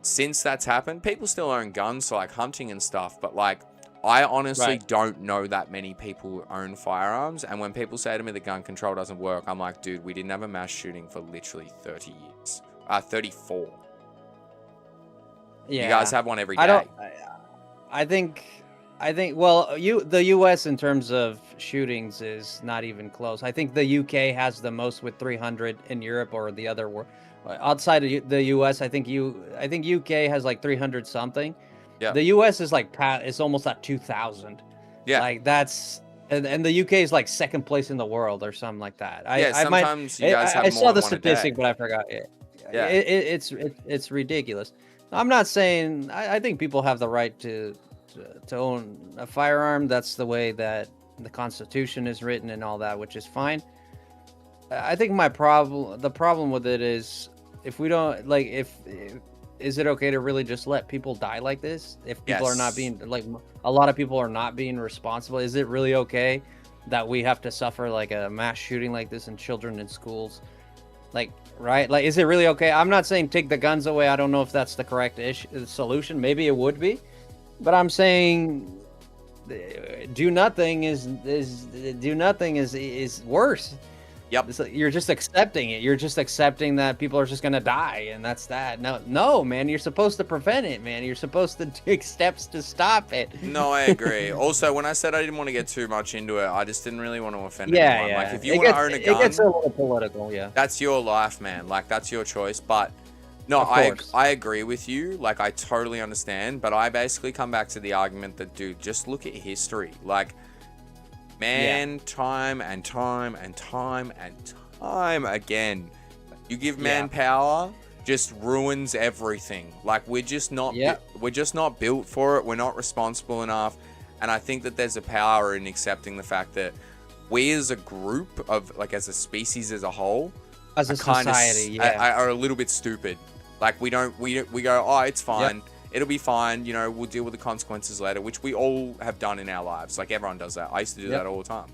S2: since that's happened, people still own guns, so like hunting and stuff, but like, I honestly don't know that many people who own firearms. And when people say to me the gun control doesn't work, I'm like, dude, we didn't have a mass shooting for literally 30 years. 34.
S1: Yeah.
S2: You guys have one every day.
S1: I think, well, the US in terms of shootings is not even close. I think the UK has the most with 300 in Europe or the other world. Outside of the US, I think UK has like 300 something.
S2: Yeah.
S1: The US is like it's almost at 2,000.
S2: Yeah.
S1: Like that's and the UK is like second place in the world or something like that.
S2: Sometimes you guys have more
S1: I saw the
S2: than one a
S1: statistic,
S2: day.
S1: but I forgot.
S2: Yeah.
S1: It's ridiculous. I'm not saying I think people have the right to own a firearm. That's the way that the Constitution is written and all that, which is fine. I think the problem with it is if we don't is it okay to really just let people die like this? If people are not being, like, a lot of people are not being responsible, is it really okay that we have to suffer like a mass shooting like this in children in schools? Like, right? Like, is it really okay? I'm not saying take the guns away. I don't know if that's the correct solution. Maybe it would be, but I'm saying do nothing is worse.
S2: Yep.
S1: It's like you're just accepting it. You're just accepting that people are just gonna die, and that's that. No, man. You're supposed to prevent it, man. You're supposed to take steps to stop it.
S2: No, I agree. Also, when I said I didn't want to get too much into it, I just didn't really want to offend anyone. Like, if you want to own a gun,
S1: it gets a little political. Yeah.
S2: That's your life, man. Like, that's your choice. But no, I agree with you. Like, I totally understand. But I basically come back to the argument that, dude, just look at history. Like, Man, time and time and time and time again. You give man power, just ruins everything. Like, we're just not we're just not built for it. We're not responsible enough. And I think that there's a power in accepting the fact that we as a group of, like, as a species as a whole,
S1: as a society,
S2: are a little bit stupid. Like, we go, oh, it's fine. It'll be fine. You know, we'll deal with the consequences later, which we all have done in our lives. Like, everyone does that. I used to do that all the time.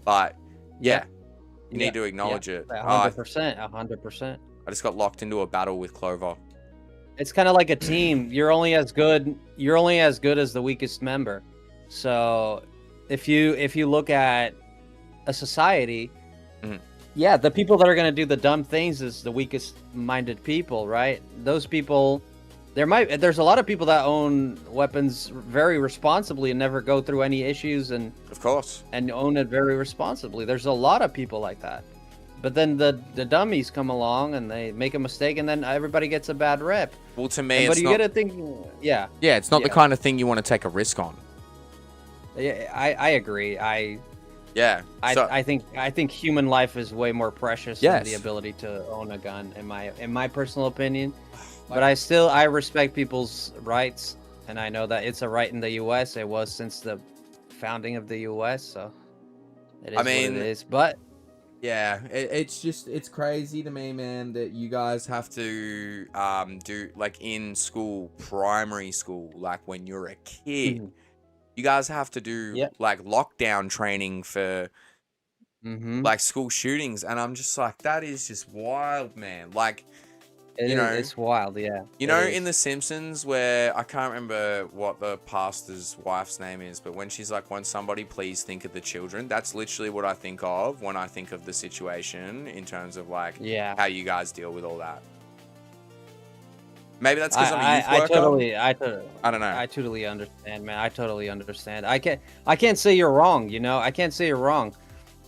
S2: But you need to acknowledge it.
S1: 100%. 100%.
S2: I just got locked into a battle with Clover.
S1: It's kind of like a team. You're only as good as the weakest member. So if you look at a society, the people that are going to do the dumb things is the weakest minded people, right? Those people, there's a lot of people that own weapons very responsibly and never go through any issues, and
S2: of course,
S1: and own it very responsibly. There's a lot of people like that. But then the dummies come along and they make a mistake, and then everybody gets a bad rep.
S2: Well, to me,
S1: but you gotta think,
S2: it's not the kind of thing you want to take a risk on.
S1: Yeah, I agree. I think human life is way more precious than the ability to own a gun, in my personal opinion. But I respect people's rights, and I know that it's a right in the U.S. It was since the founding of the U.S. So it is what it is. But
S2: yeah, it's crazy to me, man, that you guys have to do, like, in school, primary school, like when you're a kid, you guys have to do like lockdown training for like school shootings, and I'm just like, that is just wild, man. Like,
S1: it's wild,
S2: You know, in The Simpsons, where I can't remember what the pastor's wife's name is, but when she's like, "Won't somebody please think of the children?" That's literally what I think of when I think of the situation in terms of, like, how you guys deal with all that. Maybe that's because I'm a youth worker. I don't know.
S1: I totally understand, man. I totally understand. I can't say you're wrong. You know, I can't say you're wrong.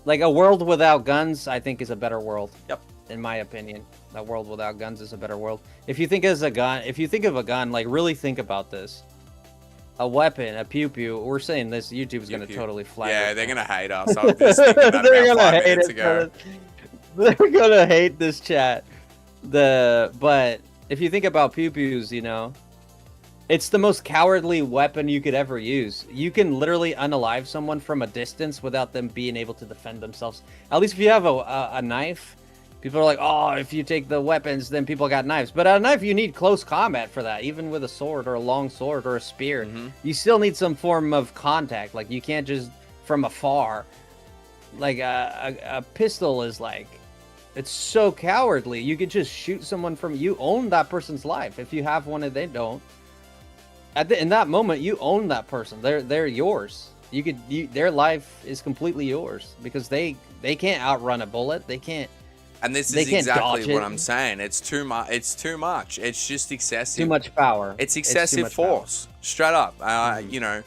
S1: Like, a world without guns, I think, is a better world.
S2: Yep.
S1: In my opinion, a world without guns is a better world. If you think of a gun, like, really think about this. A weapon, a pew pew. We're saying this. YouTube is gonna totally flag.
S2: Yeah, they're gonna hate us. I was just thinking that about 5 minutes ago.
S1: They're gonna hate this chat. But if you think about pew pews, you know, it's the most cowardly weapon you could ever use. You can literally unalive someone from a distance without them being able to defend themselves. At least if you have a knife. People are like, oh, if you take the weapons, then people got knives. But a knife, you need close combat for that. Even with a sword or a long sword or a spear, you still need some form of contact. Like, you can't just from afar. Like, a pistol is like, it's so cowardly. You could just shoot someone from, you own that person's life. If you have one and they don't, in that moment, you own that person. They're yours. Their life is completely yours because they can't outrun a bullet. They can't.
S2: And this is exactly what I'm saying. It's too much. It's too much. It's just excessive.
S1: Too much power.
S2: It's excessive force. Straight up. You know,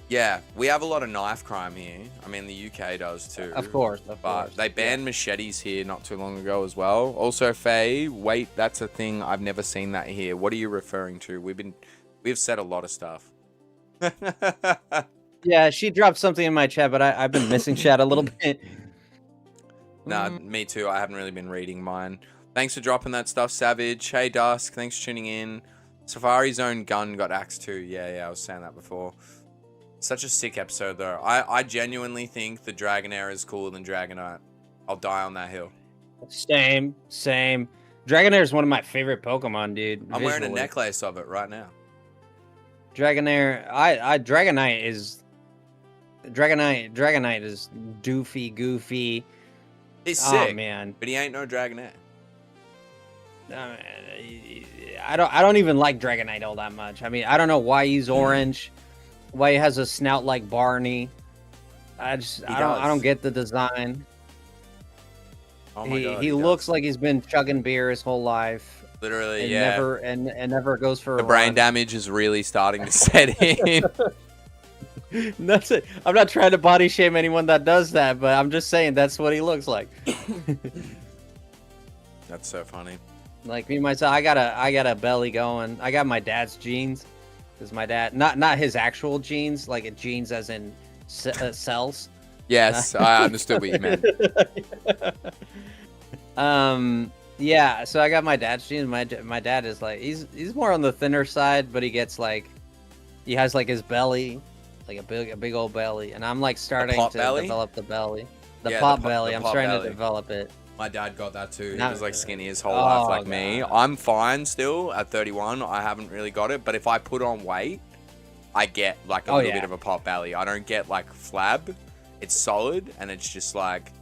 S2: yeah, we have a lot of knife crime here. I mean, the UK does too.
S1: Of course.
S2: But they banned machetes here not too long ago as well. Also, Faye, wait, that's a thing. I've never seen that here. What are you referring to? We've said a lot of stuff.
S1: Yeah, she dropped something in my chat, but I've been missing chat a little bit.
S2: Nah, me too. I haven't really been reading mine. Thanks for dropping that stuff, Savage. Hey, Dusk. Thanks for tuning in. Safari's own gun got axed too. Yeah, I was saying that before. Such a sick episode, though. I genuinely think the Dragonair is cooler than Dragonite. I'll die on that hill.
S1: Same. Dragonair is one of my favorite Pokemon, dude.
S2: I'm wearing a necklace of it right now.
S1: Dragonair, Dragonite is doofy, goofy.
S2: He's sick,
S1: oh, man.
S2: But he ain't no Dragonair.
S1: I don't even like Dragonite all that much. I mean, I don't know why he's orange, why he has a snout like Barney. I don't get the design.
S2: Oh my God,
S1: he looks like he's been chugging beer his whole life.
S2: Literally,
S1: and never goes for
S2: the brain damage is really starting to set in.
S1: That's it. I'm not trying to body shame anyone that does that, but I'm just saying that's what he looks like.
S2: That's so funny.
S1: Like me myself, I got a belly going. I got my dad's genes. because my dad, not his actual genes, like genes as in cells.
S2: Yes, I understood what you meant.
S1: Yeah, so I got my dad's genes. My dad is like he's more on the thinner side, but he gets like he has like his belly, like a big old belly, and I'm like starting to develop the belly, the pot belly. I'm starting to develop it.
S2: My dad got that too. He was like skinny his whole life like me. I'm fine still at 31. I haven't really got it, but if I put on weight, I get like a little bit of a pot belly. I don't get like flab. It's solid, and it's just like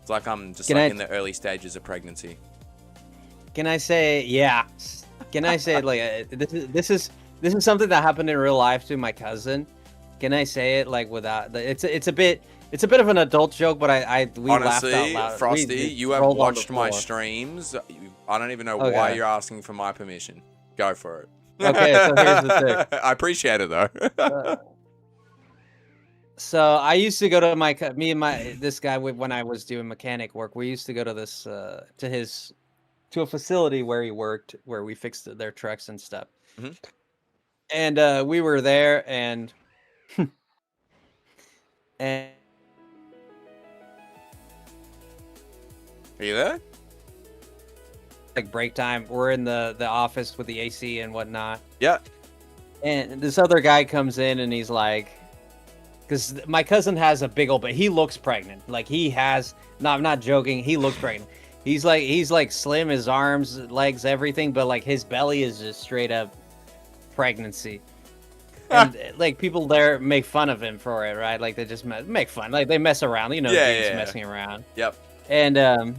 S2: it's like I'm just like in the early stages of pregnancy.
S1: Can I say Can I say like this is something that happened in real life to my cousin? Can I say it like without? It's a bit of an adult joke, but we
S2: honestly,
S1: laughed out loud.
S2: Frosty, you have watched my streams. I don't even know why you're asking for my permission. Go for it.
S1: Okay, so here's the thing.
S2: I appreciate it though.
S1: So I used to go to this guy when I was doing mechanic work. We used to go to this to a facility where he worked, where we fixed their trucks and stuff.
S2: Mm-hmm.
S1: And we were there, and and
S2: are you there?
S1: Like break time, we're in the office with the AC and whatnot.
S2: Yeah.
S1: And this other guy comes in, and he's like, because my cousin has a big old, but he looks pregnant. Like he has, no, I'm not joking. He looks pregnant. He's like slim, his arms, legs, everything, but like his belly is just straight up pregnancy. And like people there make fun of him for it, right? Like they just make fun, like they mess around, you know, messing around.
S2: Yep.
S1: And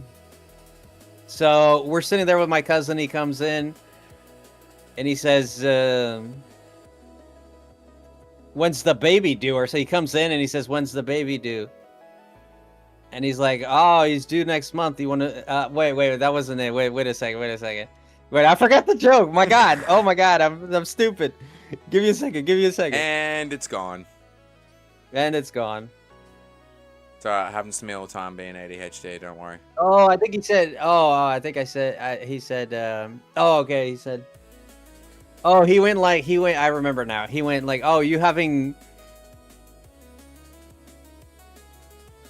S1: so we're sitting there with my cousin. He comes in, and he says, "When's the baby due?" Or so he comes in and he says, "When's the baby due?" And he's like, "Oh, he's due next month. You want to?" Wait, that wasn't it. Wait a second. Wait, I forgot the joke. My God. Oh my God, I'm stupid. Give me a second.
S2: And it's gone.
S1: It's gone.
S2: It's alright. Happens to me all the time being ADHD. Don't worry.
S1: Oh, I think he said. He said. Oh, okay. He said. Oh, he went. I remember now. He went like, "Oh, you having."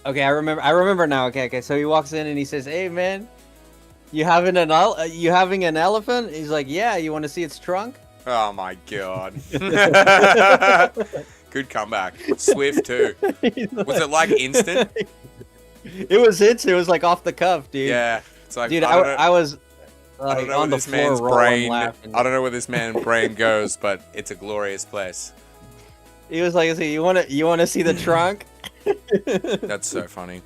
S1: Okay, I remember now. Okay. So he walks in and he says, "Hey, man, you having an elephant?" He's like, "Yeah. You want to see its trunk?"
S2: Oh my God. Good comeback. Swift too. Was it like instant?
S1: It was instant. It was like off the cuff, dude.
S2: Yeah. It's like,
S1: dude, I was like on the floor rolling, laughing.
S2: I don't know where this man's brain goes, but it's a glorious place.
S1: He was like, "You want to see the trunk?"
S2: That's so funny.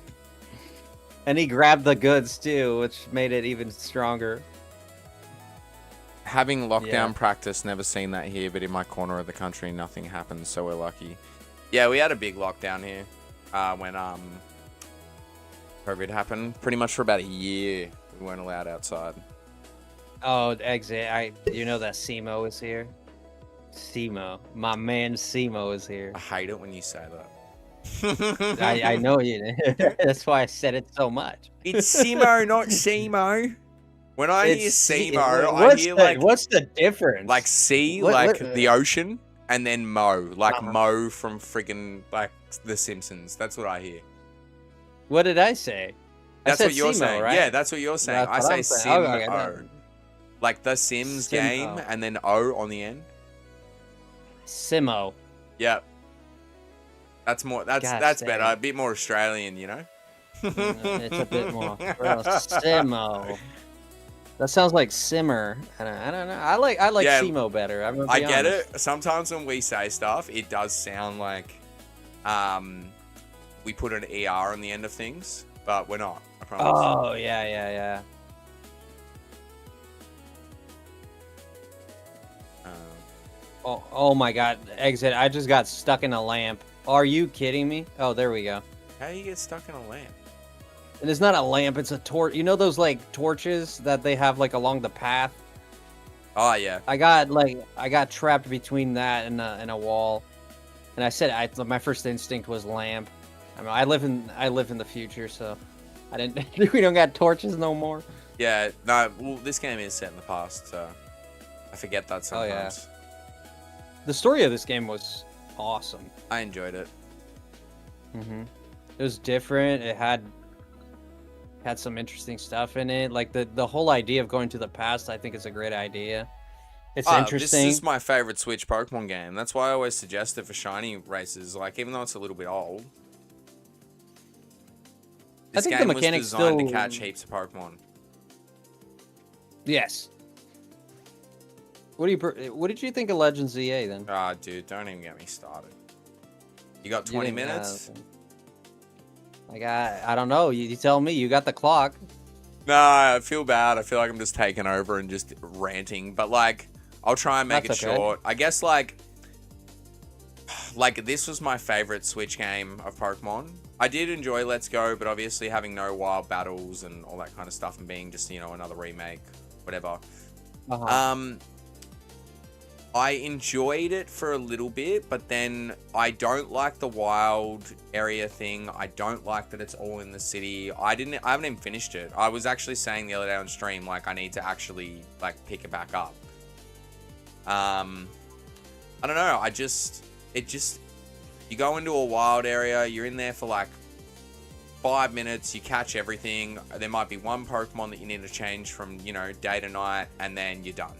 S1: And he grabbed the goods too, which made it even stronger.
S2: Having lockdown practice, never seen that here, but in my corner of the country, nothing happens, so we're lucky. Yeah, we had a big lockdown here when COVID happened. Pretty much for about a year, we weren't allowed outside.
S1: Oh, exit! You know that 𝑐𝑚𝑯 is here. 𝑐𝑚𝑯, my man 𝑐𝑚𝑯 is here.
S2: I hate it when you say that.
S1: I know you. That's why I said it so much.
S2: It's 𝑐𝑚𝑯, not 𝑐𝑚𝑯. When I hear 𝑐𝑚𝑯, I hear like...
S1: What's the difference?
S2: Like sea, like the ocean, and then Mo. Like Mo from friggin' like The Simpsons. That's what I hear.
S1: What did I say?
S2: That's what you're saying.
S1: Right?
S2: Yeah, that's what you're saying. I say 𝑠IM-O. Okay. Like the Sims game, and then O on the end.
S1: 𝑠IM-O.
S2: Yep. That's more. That's better. A bit more Australian, you know.
S1: It's a bit more. 𝑠IM-O. That sounds like simmer. I don't know. I like 𝑠IM-O better. I
S2: get it. Sometimes when we say stuff, it does sound like we put an ER on the end of things, but we're not. I promise.
S1: Oh yeah. Oh my God! Exit! I just got stuck in a lamp. Are you kidding me? Oh, there we go.
S2: How do you get stuck in a lamp?
S1: And it's not a lamp, it's a torch. You know those like torches that they have like along the path?
S2: Oh yeah.
S1: I got trapped between that and a wall. And I said my first instinct was lamp. I mean, I live in the future, so I didn't we don't got torches no more.
S2: Yeah, no, well, this game is set in the past, so I forget that sometimes.
S1: Oh The story of this game was awesome.
S2: I enjoyed it.
S1: It was different. It had some interesting stuff in it. Like the whole idea of going to the past, I think is a great idea. It's interesting.
S2: This is my favorite Switch Pokemon game. That's why I always suggest it for shiny races. Like, even though it's a little bit old, this game was designed to catch heaps of Pokemon.
S1: Yes. What did you think of Legends ZA then?
S2: Ah, dude, don't even get me started. You got 20 minutes?
S1: I don't know. You tell me. You got the clock.
S2: No, I feel bad. I feel like I'm just taking over and just ranting. But, like, I'll try and make it short. I guess, like, this was my favorite Switch game of Pokemon. I did enjoy Let's Go, but obviously having no wild battles and all that kind of stuff and being just, you know, another remake, whatever. I enjoyed it for a little bit, but then I don't like the wild area thing. I don't like that it's all in the city. I haven't even finished it. I was actually saying the other day on stream, like, I need to actually, like, pick it back up. I don't know. You go into a wild area, you're in there for like 5 minutes, you catch everything. There might be one Pokemon that you need to change from, you know, day to night, and then you're done.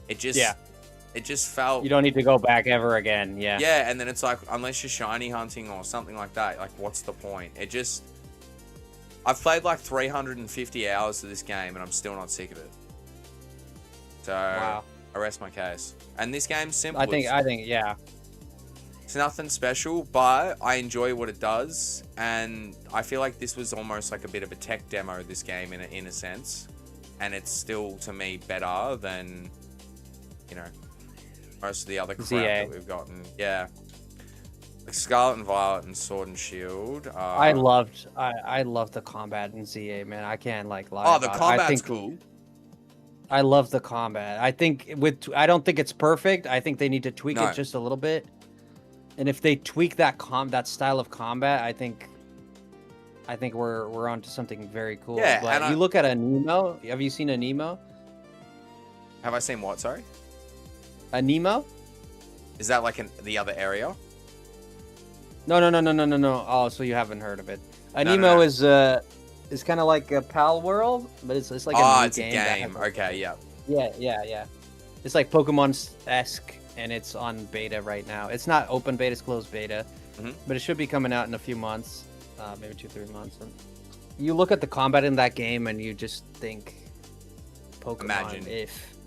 S2: It just felt...
S1: You don't need to go back ever again, yeah.
S2: Yeah, and then it's like, unless you're shiny hunting or something like that, like, what's the point? I've played like 350 hours of this game, and I'm still not sick of it. So, wow. I rest my case. And this game's simple.
S1: I think, yeah.
S2: It's nothing special, but I enjoy what it does, and I feel like this was almost like a bit of a tech demo, this game, in a sense. And it's still, to me, better than, you know, most of the other crap that we've gotten. Yeah. Like Scarlet and Violet and Sword and Shield.
S1: I loved the combat in ZA, man. I can't, like, lie
S2: about it. Oh, the combat's cool.
S1: I love the combat. I don't think it's perfect. I think they need to tweak it just a little bit. And if they tweak that style of combat, I think we're onto something very cool.
S2: Yeah,
S1: but you look at a Nemo. Have you seen a Nemo?
S2: Have I seen what? Sorry.
S1: A Nemo?
S2: Is that like the other area?
S1: No. Oh, so you haven't heard of it? A Nemo is kind of like a Pal World, but it's like a game.
S2: Okay, yeah.
S1: Yeah. It's like Pokemon-esque, and it's on beta right now. It's not open beta, it's closed beta, but it should be coming out in a few months, maybe 2-3 months. And you look at the combat in that game, and you just think, Pokemon.
S2: Imagine.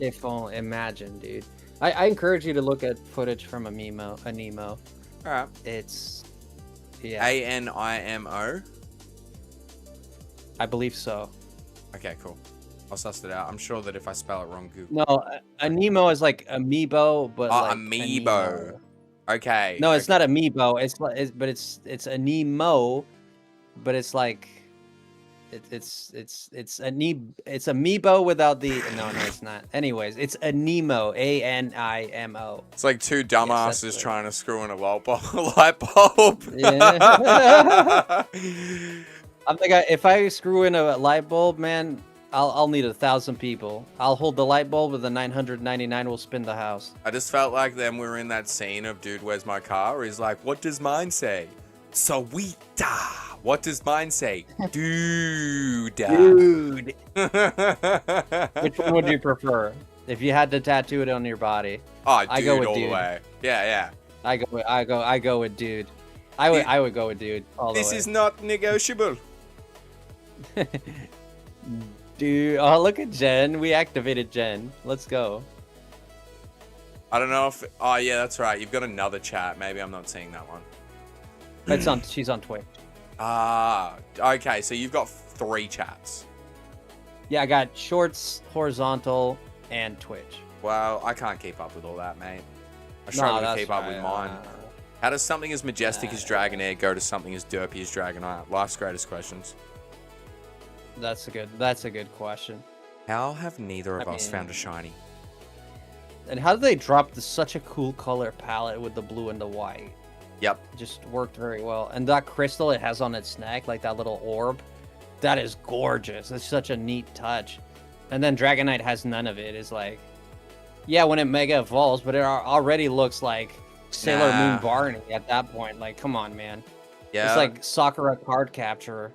S1: If only, imagine, dude. I encourage you to look at footage from a Nemo.
S2: All right.
S1: It's,
S2: ANIMO.
S1: I believe so.
S2: Okay, cool. I'll suss it out. I'm sure that if I spell it wrong, Google.
S1: No, a Nemo is like amiibo, but like
S2: amiibo. Okay.
S1: No, it's not amiibo. It's a Nemo, but it's like it's amiibo without the no, it's not. Anyways, it's a Nemo, ANIMO.
S2: It's like two dumbasses trying to screw in a light bulb.
S1: Yeah. I'm the guy. If I screw in a light bulb, man, I'll need 1,000 people. I'll hold the light bulb, and the 999 will spin the house.
S2: I just felt like then we were in that scene of Dude, Where's My Car? Where he's like, what does mine say? Sawita. What does mine say? Dude.
S1: Dude. Which one would you prefer? If you had to tattoo it on your body.
S2: Oh, dude, I go with all the way. Yeah.
S1: I go with dude. I would go with dude all the way.
S2: This is not negotiable.
S1: Dude, oh, look at Jen. We activated Jen. Let's go.
S2: I don't know if... Oh, yeah, that's right. You've got another chat. Maybe I'm not seeing that one.
S1: She's on Twitch.
S2: Ah, okay. So you've got 3 chats.
S1: Yeah, I got Shorts, Horizontal, and Twitch.
S2: Well, I can't keep up with all that, mate. I struggle to keep up with mine. How does something as majestic as Dragonair go to something as derpy as Dragonite? Life's greatest questions.
S1: That's a good question.
S2: How have neither of us found a shiny?
S1: And how did they drop such a cool color palette with the blue and the white?
S2: Yep.
S1: It just worked very well. And that crystal it has on its neck, like that little orb, that is gorgeous. It's such a neat touch. And then Dragonite has none of it. It's like, Yeah, when it mega evolves, but it already looks like Sailor Moon
S2: Nah.
S1: Barney at that point. Like, come on, man.
S2: Yeah.
S1: It's like Sakura card capture.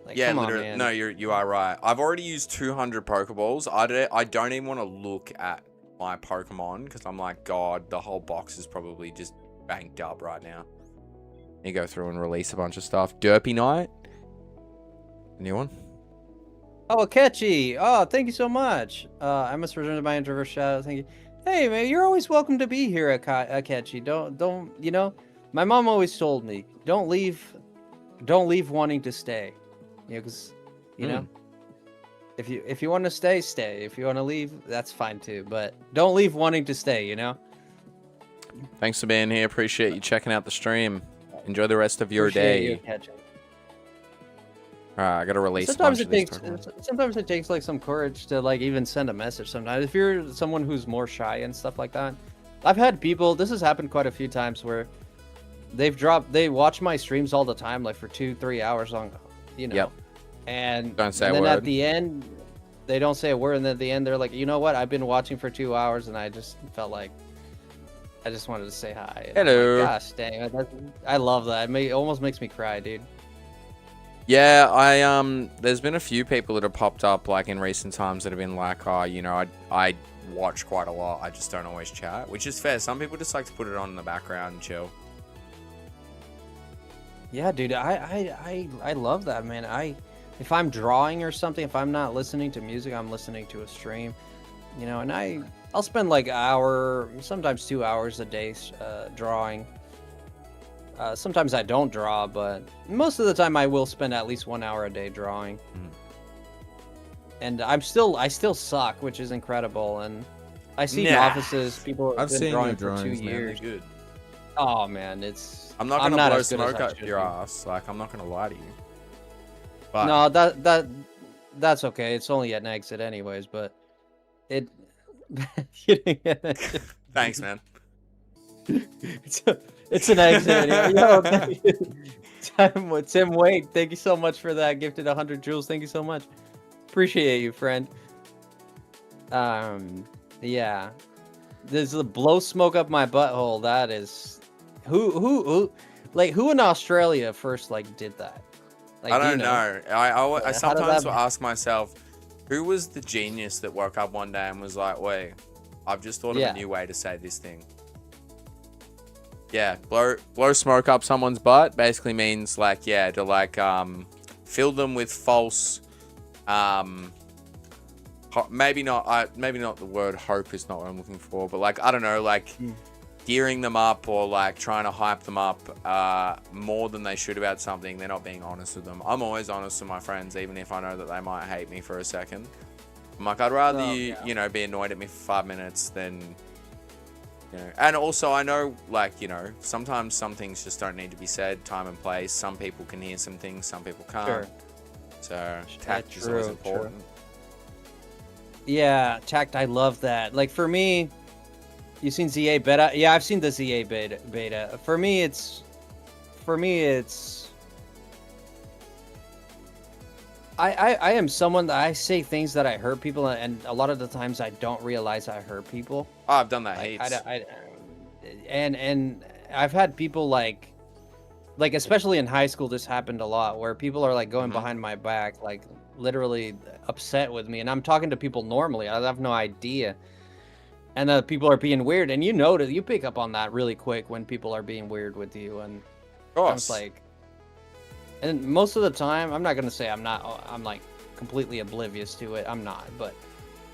S1: Like,
S2: Yeah,
S1: come on,
S2: literally.
S1: man.
S2: No, you are right. I've already used 200 Pokeballs. I don't even want to look at my Pokemon because I'm like, God, the whole box is probably just banked up right now. You go through and release a bunch of stuff. Derpy Knight. New one.
S1: Oh, Akechi. Oh, thank you so much. I must return to my introvert shadow. Thank you. Hey, man, you're always welcome to be here, Akechi. Don't, you know, my mom always told me, don't leave wanting to stay. You know, because, you know, if you want to stay, stay. If you want to leave, that's fine too. But don't leave wanting to stay, you know?
S2: Thanks for being here. Appreciate you checking out the stream. Enjoy the rest of your
S1: Appreciate
S2: day.
S1: you, Akechi.
S2: Alright, I gotta release
S1: Sometimes
S2: a bunch
S1: it
S2: of these
S1: takes
S2: Pokemon.
S1: sometimes it takes like some courage to like even send a message sometimes. If you're someone who's more shy and stuff like that. I've had people, this has happened quite a few times where they watch my streams all the time, like for 2-3 hours long, you know.
S2: Yep.
S1: And,
S2: Don't say
S1: and
S2: a
S1: then
S2: word.
S1: at the end they don't say a word, and then at the end they're like, you know what, I've been watching for 2 hours and I just felt like I just wanted to say hi. And I'm
S2: Hello.
S1: like, gosh dang, I love that. It almost makes me cry, dude.
S2: Yeah, there's been a few people that have popped up like in recent times that have been like, oh, you know, I watch quite a lot. I just don't always chat, which is fair. Some people just like to put it on in the background and chill.
S1: Yeah, dude, I love that, man. If I'm drawing or something, if I'm not listening to music, I'm listening to a stream, you know, and I'll spend like an hour, sometimes 2 hours a day drawing. Sometimes I don't draw, but most of the time I will spend at least 1 hour a day drawing. And I still suck, which is incredible. And I see offices, people have been drawing for 2 years.
S2: Good.
S1: Oh man,
S2: I'm not gonna blow
S1: as good as
S2: smoke
S1: I
S2: up
S1: should
S2: your
S1: be.
S2: ass. Like, I'm not gonna lie to you. But
S1: No, that's okay. It's only an exit anyways, but it
S2: thanks, man.
S1: it's an exit. Yo, Tim Wade, thank you so much for that. Gifted 100 jewels. Thank you so much. Appreciate you, friend. Yeah. There's a blow smoke up my butthole. That is who in Australia first like did that? Like,
S2: I don't know. I sometimes will
S1: that...
S2: ask myself, who was the genius that woke up one day and was like, wait, I've just thought of a new way to say this thing. Yeah, blow smoke up someone's butt basically means like, yeah, to like fill them with false maybe not the word hope is not what I'm looking for, but like, I don't know, like gearing them up or like trying to hype them up more than they should about something. They're not being honest with them. I'm always honest with my friends, even if I know that they might hate me for a second. I'm like, I'd rather you know, be annoyed at me for 5 minutes than, you know. And also I know, like, you know, sometimes some things just don't need to be said. Time and place. Some people can hear some things, some people can't.
S1: Sure.
S2: So tact is always important.
S1: Yeah, tact. I love that. Like for me, you've seen ZA beta. Yeah, I've seen the ZA beta. For me, it's. I am someone that I say things that I hurt people, and a lot of the times I don't realize I hurt people.
S2: Oh, I've done that
S1: Like,
S2: heaps.
S1: and I've had people like especially in high school, this happened a lot where people are like going behind my back, like literally upset with me, and I'm talking to people normally. I have no idea, and people are being weird, and you pick up on that really quick when people are being weird with you, and I was like, and most of the time, I'm not gonna say I'm like completely oblivious to it. I'm not, but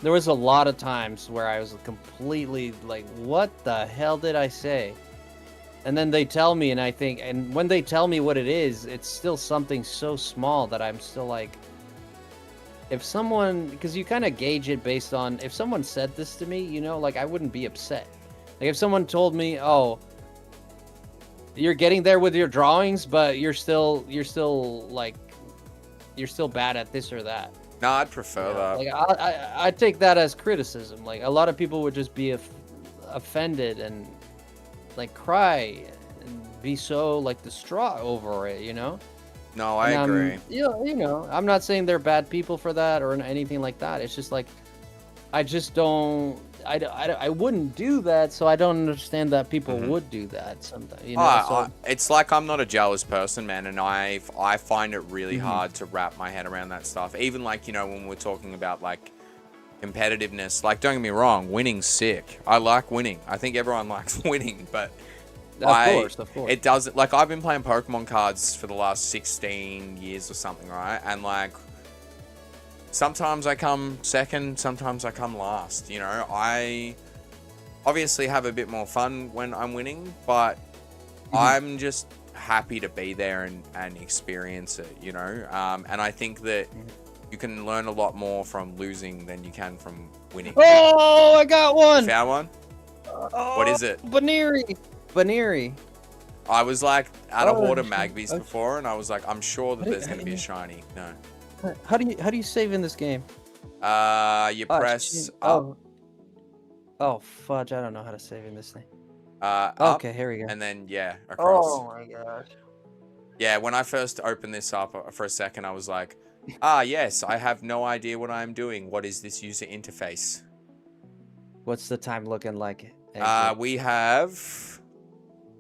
S1: there was a lot of times where I was completely like, what the hell did I say? And then they tell me, and when they tell me what it is, it's still something so small that I'm still like, if someone, because you kind of gauge it based on, if someone said this to me, you know, like I wouldn't be upset. Like if someone told me, oh, you're getting there with your drawings, but you're still bad at this or that.
S2: No, I'd prefer that.
S1: Like I take that as criticism. Like a lot of people would just be offended and like cry and be so like distraught over it, you know?
S2: No, I agree.
S1: You know, I'm not saying they're bad people for that or anything like that. It's just like I just don't. I wouldn't do that, so I don't understand that people would do that sometimes. You know, so
S2: it's like I'm not a jealous person, man, and I find it really hard to wrap my head around that stuff. Even like, you know, when we're talking about like competitiveness, like don't get me wrong, winning's sick. I like winning. I think everyone likes winning, but
S1: of course.
S2: It doesn't, like I've been playing Pokemon cards for the last 16 years or something, right? And like sometimes I come second, sometimes I come last, you know. I obviously have a bit more fun when I'm winning, but I'm just happy to be there and experience it, you know. And I think that you can learn a lot more from losing than you can from winning.
S1: Oh, I got one.
S2: You found one? What is it?
S1: Baneri.
S2: I was like at a horde of Magbies before, and I was like, I'm sure that there's gonna be a shiny. No.
S1: How do you save in this game?
S2: You press up.
S1: Oh fudge! I don't know how to save in this thing.
S2: Up,
S1: okay, here we go.
S2: And then yeah, across.
S1: Oh my gosh.
S2: Yeah, when I first opened this up for a second, I was like, yes, I have no idea what I'm doing. What is this user interface?
S1: What's the time looking like?
S2: We have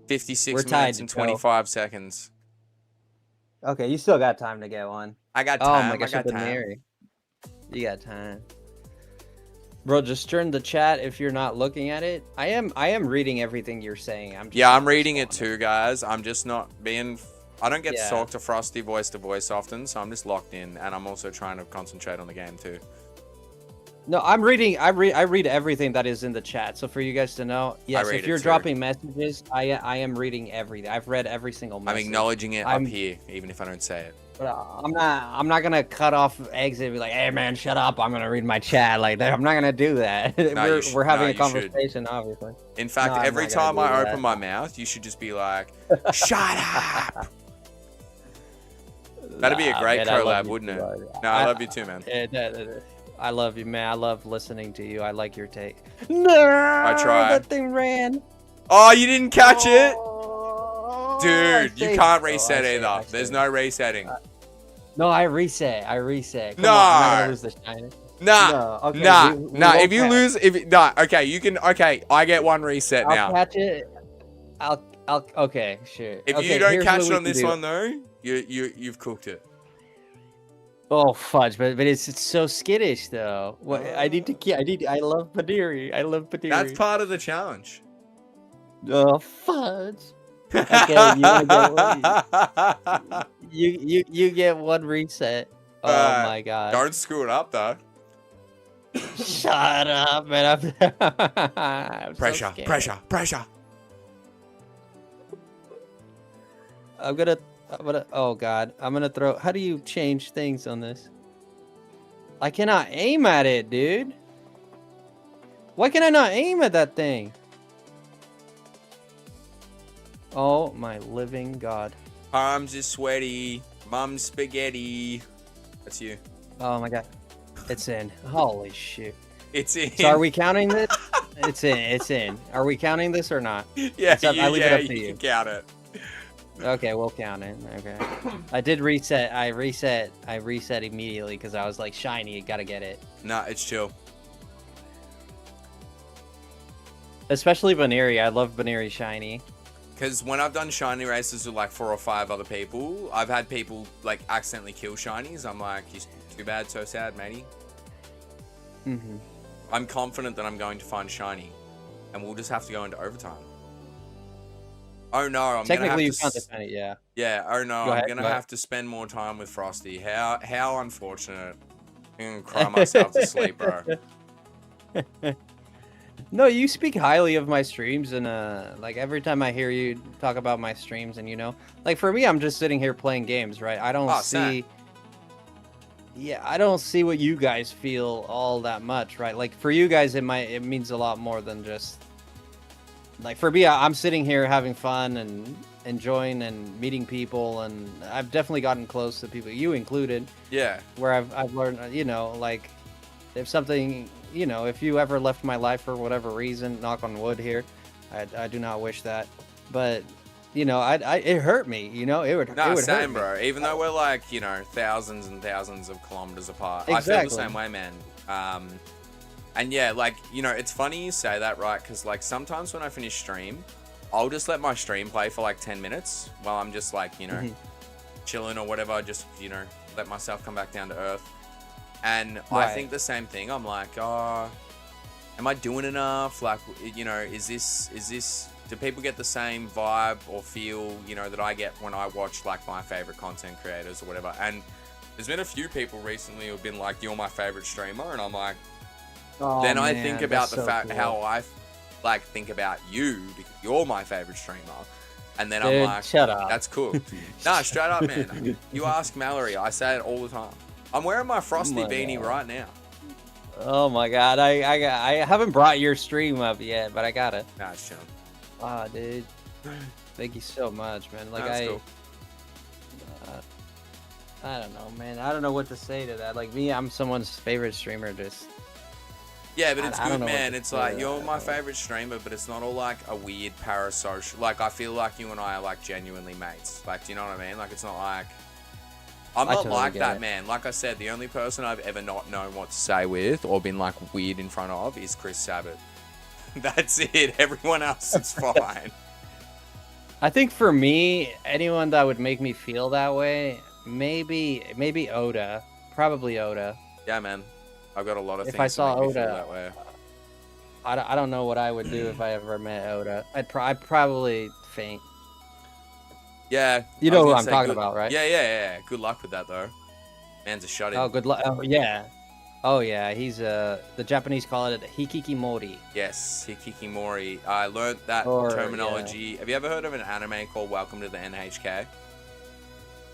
S2: 56 minutes and 25 seconds.
S1: Okay, you still got time to get one.
S2: I got time.
S1: Oh my gosh,
S2: I got time.
S1: You got time. Bro, just turn the chat if you're not looking at it. I am reading everything you're saying.
S2: I'm reading it too, guys. I'm just not being... I don't get to talk to Frosty voice to voice often, so I'm just locked in, and I'm also trying to concentrate on the game too.
S1: No, I'm reading. I read everything that is in the chat. So for you guys to know, yes, if you're dropping messages, I am reading everything. I've read every single message.
S2: I'm acknowledging it up here, even if I don't say it.
S1: But I'm not gonna cut off exit and be like, hey man, shut up. I'm gonna read my chat like that. I'm not gonna do that.
S2: No,
S1: we're having a conversation, obviously.
S2: In fact, every time I open my mouth, you should just be like, shut up. That'd be a great collab, wouldn't it? No, I love you too, man.
S1: I love you, man. I love listening to you. I like your take. No, I
S2: tried.
S1: That thing ran.
S2: Oh, you didn't catch it? Dude, you can't reset either. There's no resetting.
S1: No, I reset. Come
S2: no.
S1: on, I'm not gonna lose the shiny.
S2: Nah. No, okay, nah. If you lose, okay, you can. Okay, I get one reset now.
S1: I'll catch it. I'll. Okay, sure.
S2: If you don't catch it on this one though, you've cooked it.
S1: Oh fudge! But it's so skittish though. What I love Baneri. I love Baneri.
S2: That's part of the challenge.
S1: Oh fudge! Okay, you get one reset. Oh my god!
S2: Don't screw it up though.
S1: Shut up, man! I'm
S2: pressure.
S1: I'm gonna. Oh god! I'm gonna throw. How do you change things on this? I cannot aim at it, dude. Why can I not aim at that thing? Oh my living god!
S2: Arms is sweaty. Mum's spaghetti. That's you.
S1: Oh my god! It's in. Holy shit!
S2: It's in.
S1: So are we counting this? It's in. It's in. Are we counting this or not?
S2: Yeah, I leave it up to you. You can count it.
S1: Okay, we'll count it. Okay. I did reset. I reset immediately because I was like, shiny, you gotta get it.
S2: Nah, it's chill.
S1: Especially Baneri. I love Baneri shiny.
S2: Because when I've done shiny races with like 4 or 5 other people, I've had people like accidentally kill shinies. I'm like, too bad, so sad, matey. I'm confident that I'm going to find shiny, and we'll just have to go into overtime. Oh no, I'm
S1: technically you
S2: found
S1: the shiny, yeah.
S2: Yeah. Oh no, I'm gonna have to spend more time with Frosty. How unfortunate. I'm gonna cry myself to sleep, bro.
S1: No, you speak highly of my streams, and like every time I hear you talk about my streams, and you know, like for me, I'm just sitting here playing games, right? I don't see. Yeah, I don't see what you guys feel all that much, right? Like for you guys, it means a lot more than just. Like for me, I'm sitting here having fun and enjoying and meeting people, and I've definitely gotten close to people, you included.
S2: Yeah.
S1: Where I've learned, you know, like if something, you know, if you ever left my life for whatever reason, knock on wood here, I do not wish that, but you know, it hurt me, you know, it would hurt me.
S2: Bro. Even though we're like, you know, thousands and thousands of kilometers apart,
S1: exactly.
S2: I feel the same way, man. And yeah, like, you know, it's funny you say that, right? Because like sometimes when I finish stream, I'll just let my stream play for like 10 minutes while I'm just like, you know, chilling or whatever, just, you know, let myself come back down to earth. And I think the same thing. I'm like, oh, am I doing enough? Like, you know, is this, do people get the same vibe or feel, you know, that I get when I watch like my favorite content creators or whatever? And there's been a few people recently who've been like, you're my favorite streamer. And I'm like, then I think about the fact how I like think about you because you're my favorite streamer. And then I'm like,
S1: shut up.
S2: That's cool. Nah, straight up, man. You ask Mallory. I say it all the time. I'm wearing my Frosty beanie right now.
S1: Oh my god, I haven't brought your stream up yet, but I got it.
S2: Nah, it's chilling.
S1: Ah, dude. Thank you so much, man. Like,
S2: That's cool.
S1: I don't know, man. I don't know what to say to that. Like, me, I'm someone's favorite streamer, just...
S2: Yeah, but it's
S1: I
S2: good,
S1: don't know
S2: man. It's like, you're my favorite streamer, but it's not all like a weird parasocial. Like, I feel like you and I are like genuinely mates. Like, do you know what I mean? Like, it's not like... I'm not
S1: totally
S2: like
S1: get
S2: that,
S1: it.
S2: man. Like I said, the only person I've ever not known what to say with or been like weird in front of is Chris Sabat. That's it. Everyone else is fine.
S1: I think for me, anyone that would make me feel that way, maybe Oda. Probably Oda.
S2: Yeah, man. I've got a lot of
S1: If
S2: things
S1: I saw
S2: that make me feel
S1: Oda,
S2: that way.
S1: I don't know what I would do if I ever met Oda. I'd probably faint.
S2: Yeah.
S1: You know who I'm talking about, right?
S2: Yeah. Good luck with that, though. Man's a shut-in.
S1: Oh, good luck. Oh, yeah. Oh, yeah. He's, the Japanese call it hikikimori.
S2: Yes, hikikimori. I learned that terminology. Yeah. Have you ever heard of an anime called Welcome to the NHK?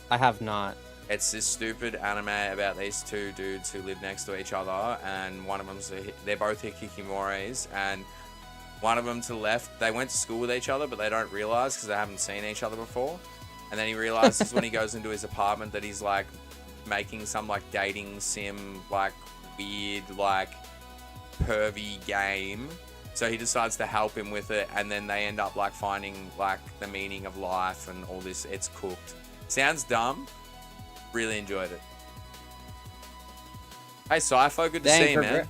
S1: I have not.
S2: It's this stupid anime about these two dudes who live next to each other, and one of them's they're both hikikimoris, and one of them to the left, they went to school with each other, but they don't realize because they haven't seen each other before. And then he realizes when he goes into his apartment that he's like making some like dating sim, like weird, like pervy game. So he decides to help him with it, and then they end up like finding like the meaning of life and all this. It's cooked. Sounds dumb. Really enjoyed it. Hey, Cypher, good to see you, man.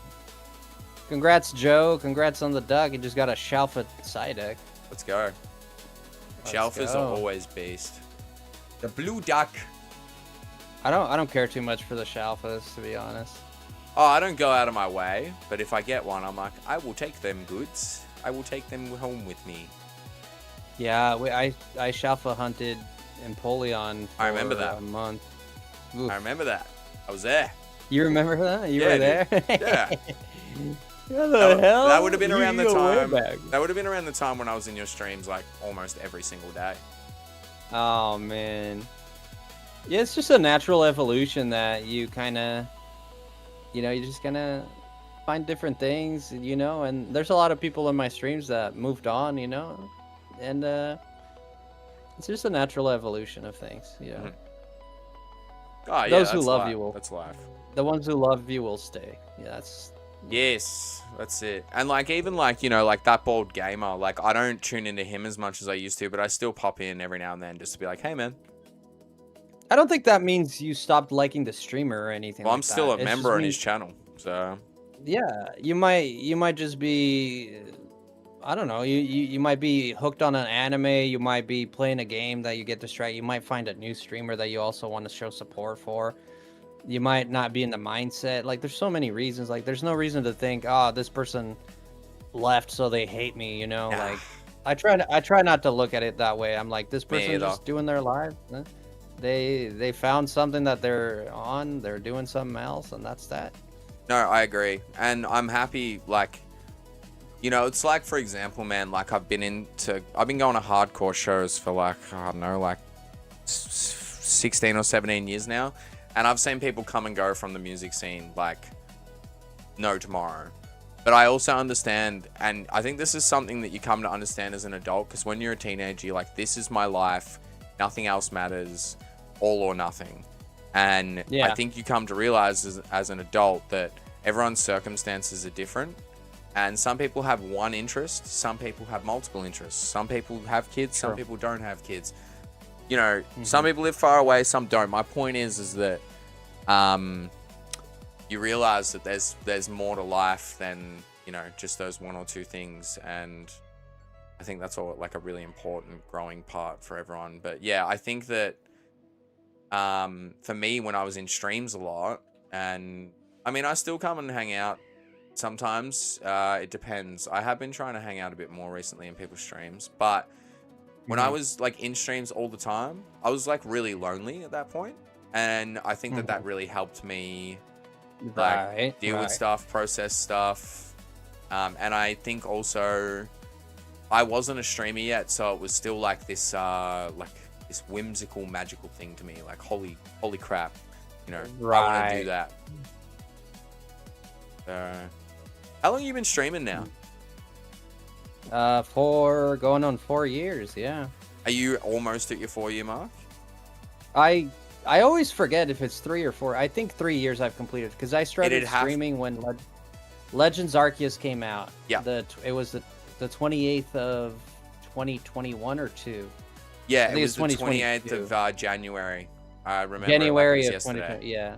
S1: Congrats, Joe. Congrats on the duck. You just got a Shalfa side deck.
S2: Let's go. Shalfers are always beast. The blue duck.
S1: I don't care too much for the Shalfas, to be honest.
S2: Oh, I don't go out of my way, but if I get one, I'm like, I will take them goods. I will take them home with me.
S1: Yeah, I Shalfa hunted Empoleon for
S2: I remember that.
S1: a month.
S2: Oof. I remember that. I was there.
S1: You remember that? You were there?
S2: Yeah.
S1: What the hell?
S2: That would have been around the time. That would have been around the time when I was in your streams like almost every single day.
S1: Oh man. Yeah, it's just a natural evolution that you kind of, you know, you just kind of find different things, you know. And there's a lot of people in my streams that moved on, you know, and it's just a natural evolution of things, you know.
S2: Oh, yeah,
S1: those who love
S2: life.
S1: you will.
S2: That's life.
S1: The ones who love you will stay. Yeah, that's.
S2: Yes, that's it. And like even like, you know, like that bald gamer, like I don't tune into him as much as I used to, but I still pop in every now and then just to be like, hey man.
S1: I don't think that means you stopped liking the streamer or anything.
S2: Well,
S1: like
S2: I'm still
S1: that.
S2: a member on his channel, so.
S1: Yeah, you might just be, I don't know, you might be hooked on an anime, you might be playing a game that you get distracted, you might find a new streamer that you also want to show support for. You might not be in the mindset. Like, there's so many reasons. Like, there's no reason to think, oh, this person left so they hate me, you know? Like, I try not to look at it that way. I'm like, this person just doing their life. They found something that they're on, they're doing something else, and that's that.
S2: No, I agree. And I'm happy, like, you know, it's like, for example, man, like I've been going to hardcore shows for like, I don't know, like 16 or 17 years now. And I've seen people come and go from the music scene like no tomorrow. But I also understand, and I think this is something that you come to understand as an adult, because when you're a teenager, you're like, this is my life, nothing else matters, all or nothing. And I think you come to realize as an adult that everyone's circumstances are different. And some people have one interest, some people have multiple interests. Some people have kids, some people don't have kids. You know, some people live far away, some don't. My point is that you realize that there's more to life than, you know, just those one or two things. And I think that's all like a really important growing part for everyone. But yeah, I think that for me, when I was in streams a lot, and I mean, I still come and hang out sometimes. It depends. I have been trying to hang out a bit more recently in people's streams, but when I was like in streams all the time, I was like really lonely at that point. And I think that really helped me like deal with stuff, process stuff. And I think also I wasn't a streamer yet, so it was still like this this whimsical, magical thing to me. Like holy crap, you know, I want to do that. How long have you been streaming now?
S1: For going on 4 years, yeah.
S2: Are you almost at your 4-year mark?
S1: I always forget if it's 3 or 4. I think 3 years I've completed because I started streaming when Legends Arceus came out.
S2: Yeah.
S1: It was the 28th of 2021 or 2.
S2: Yeah, it was the 28th of January. I remember
S1: January
S2: it like
S1: of 2020. Yeah.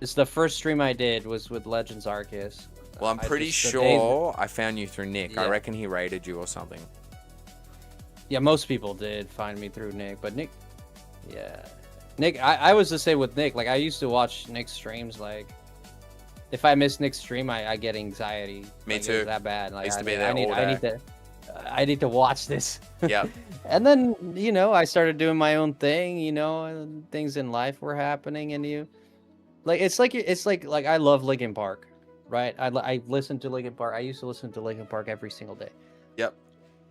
S1: It's the first stream I did was with Legends Arceus.
S2: Well, I'm pretty sure I found you through Nick. Yeah. I reckon he raided you or something.
S1: Yeah, most people did find me through Nick, but Nick, yeah. Nick, I was the same with Nick. Like, I used to watch Nick's streams. Like, if I miss Nick's stream, I get anxiety.
S2: Me
S1: like,
S2: too.
S1: It was that bad. Like,
S2: I used to be there all day.
S1: I need to watch this.
S2: Yeah.
S1: And then, you know, I started doing my own thing, you know, and things in life were happening, and it's like I love Linkin Park, right? I listen to Linkin Park. I used to listen to Linkin Park every single day.
S2: Yep.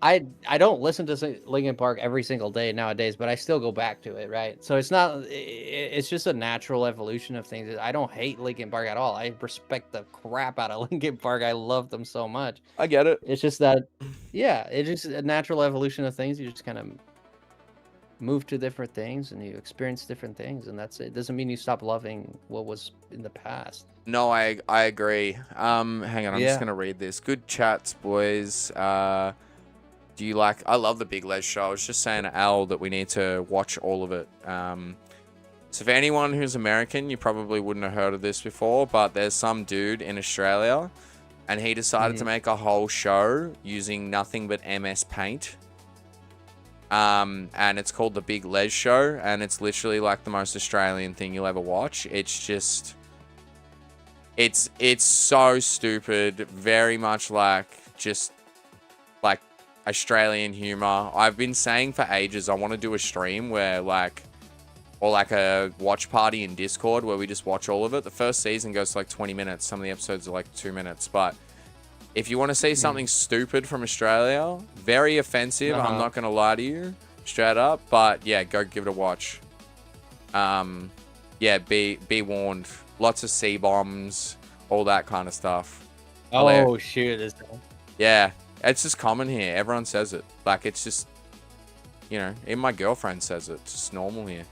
S1: I don't listen to Linkin Park every single day nowadays, but I still go back to it, right? So it's just a natural evolution of things. I don't hate Linkin Park at all. I respect the crap out of Linkin Park. I love them so much.
S2: I get it.
S1: It's just that, yeah, it's just a natural evolution of things. You just kind of move to different things and you experience different things, and that's it. It doesn't mean you stop loving what was in the past.
S2: No, I agree. Hang on, I'm just gonna read this. Good chats, boys. Do you like... I love the Big Les show. I was just saying to Al that we need to watch all of it. So for anyone who's American, you probably wouldn't have heard of this before, but there's some dude in Australia, and he decided to make a whole show using nothing but MS Paint. And it's called The Big Les Show, and it's literally like the most Australian thing you'll ever watch. It's just... It's so stupid. Very much like... Just... Like... Australian humor. I've been saying for ages I want to do a stream where like, or like a watch party in Discord where we just watch all of it. The first season goes to like 20 minutes. Some of the episodes are like 2 minutes. But if you want to see something stupid from Australia, very offensive, I'm not going to lie to you straight up, but yeah, go give it a watch. Yeah, be warned. Lots of C-bombs, all that kind of stuff.
S1: Oh, shoot.
S2: Yeah. It's just common here. Everyone says it. Like, it's just, you know, even my girlfriend says it. It's just normal here.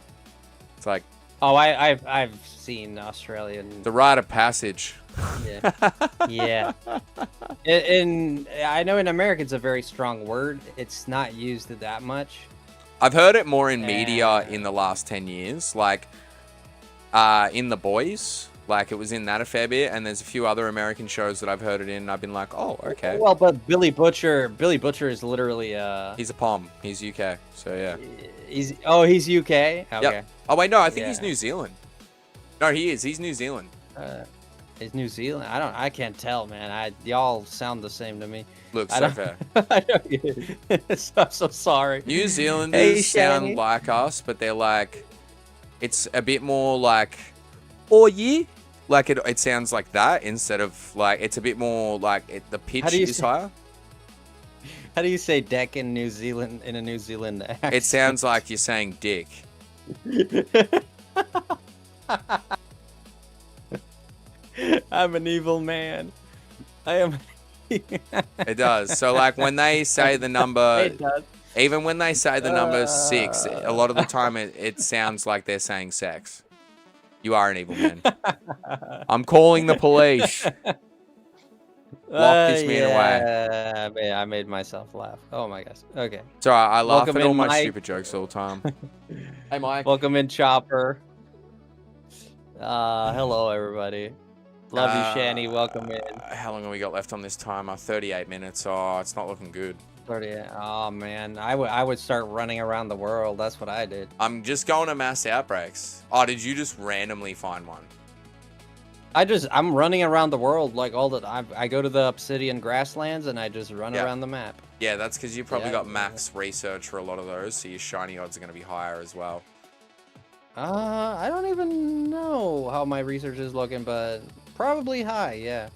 S2: It's like...
S1: Oh, I've seen Australian...
S2: The rite of passage.
S1: Yeah. Yeah. I know in America it's a very strong word. It's not used that much.
S2: I've heard it more in media in the last 10 years. Like, in The Boys... Like, it was in that a fair bit, and there's a few other American shows that I've heard it in, and I've been like, oh, okay.
S1: Well, but Billy Butcher is literally...
S2: He's a POM. He's UK, so yeah.
S1: He's UK? Okay.
S2: Yep. Oh, wait, no, I think he's New Zealand. No, he is. He's New Zealand.
S1: He's New Zealand? I can't tell, man. Y'all sound the same to me.
S2: Look, so fair.
S1: I don't get it. I'm so sorry.
S2: New Zealanders sound like us, but they're like... It's a bit more like... Oh, yeah? Like, it sounds like that instead of, like, it's a bit more, like, the pitch is higher.
S1: How do you say deck in New Zealand, in a New Zealand accent?
S2: It sounds like you're saying dick.
S1: I'm an evil man. I am...
S2: It does. So, like, when they say the number... It does. Even when they say the number 6, a lot of the time it sounds like they're saying sex. You are an evil man. I'm calling the police. Lock this man away.
S1: I made myself laugh. Oh my gosh. Okay.
S2: Sorry, I laugh at all my stupid jokes all the time. Hey, Mike.
S1: Welcome in, Chopper. Hello, everybody. Love you, Shani. Welcome in.
S2: How long have we got left on this timer? 38 minutes. Oh, it's not looking good.
S1: 30. Oh man, I would start running around the world. That's what I did.
S2: I'm just going to mass outbreaks. Oh, did you just randomly find one?
S1: I'm running around the world like all the time. I go to the Obsidian grasslands and I just run around the map.
S2: Yeah, that's because you probably got max research for a lot of those, so your shiny odds are going to be higher as well.
S1: I don't even know how my research is looking, but probably high, yeah.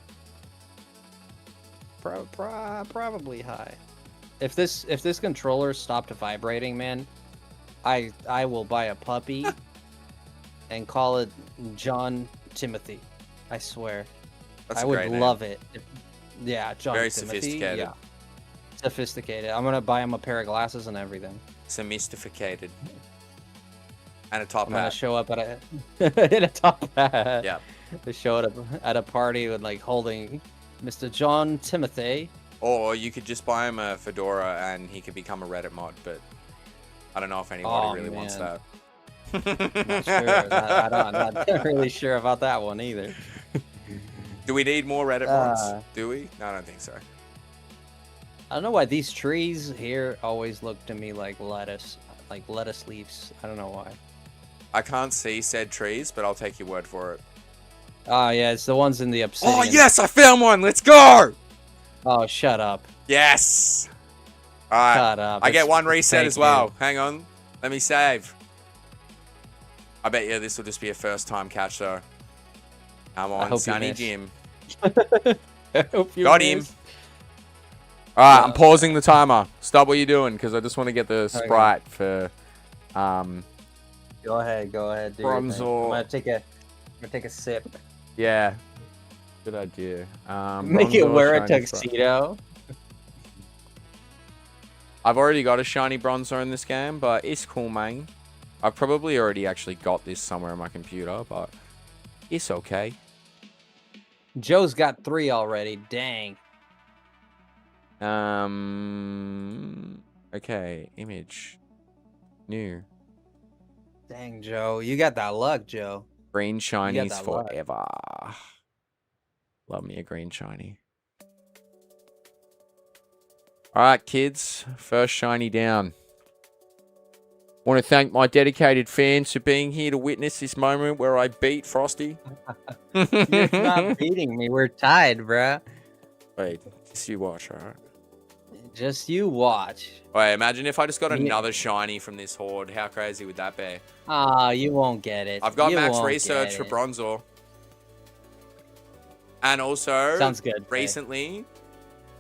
S1: Probably high. If this controller stopped vibrating, man, I will buy a puppy and call it John Timothy. I swear. I would love it. Yeah, John
S2: Very
S1: Timothy.
S2: sophisticated.
S1: Yeah. Sophisticated. I'm gonna buy him a pair of glasses and everything.
S2: Sophisticated. And a top
S1: I'm
S2: hat.
S1: gonna show up at a in a top hat.
S2: Yeah.
S1: To show up at a party with like holding Mr. John Timothy.
S2: Or you could just buy him a fedora and he could become a Reddit mod, but I don't know if anybody really wants that.
S1: Not sure. I'm not really sure about that one either.
S2: Do we need more Reddit mods? Do we? No, I don't think so.
S1: I don't know why these trees here always look to me like lettuce leaves. I don't know why.
S2: I can't see said trees, but I'll take your word for it.
S1: Oh, yeah, it's the ones in the Obsidian.
S2: Oh, yes, I found one. Let's go.
S1: Oh, shut up.
S2: Yes. All right.
S1: Shut up.
S2: I get one reset as well.
S1: You.
S2: Hang on. Let me save. I bet you this will just be a first time catch, though. Come on, Sunny Jim. Got him. All right, I'm pausing the timer. Stop what you're doing, because I just want to get the sprite for...
S1: Go ahead. Do
S2: Bronzor.
S1: I'm gonna take a sip.
S2: Yeah. Good idea.
S1: Make it wear a tuxedo.
S2: I've already got a shiny Bronzor in this game, but it's cool, man. I've probably already actually got this somewhere on my computer, but it's okay.
S1: Joe's got 3 already. Dang.
S2: Okay. Image. New.
S1: Dang, Joe. You got that luck, Joe.
S2: Green shinies forever. Love me a green shiny. Alright, kids. First shiny down. Want to thank my dedicated fans for being here to witness this moment where I beat Frosty.
S1: You're not beating me. We're tied, bruh.
S2: Wait, just you watch, alright?
S1: Just you watch.
S2: Wait, imagine if I just got another shiny from this horde. How crazy would that be?
S1: Ah, you won't get it.
S2: I've got max research for Bronzor. And also,
S1: sounds good.
S2: Recently,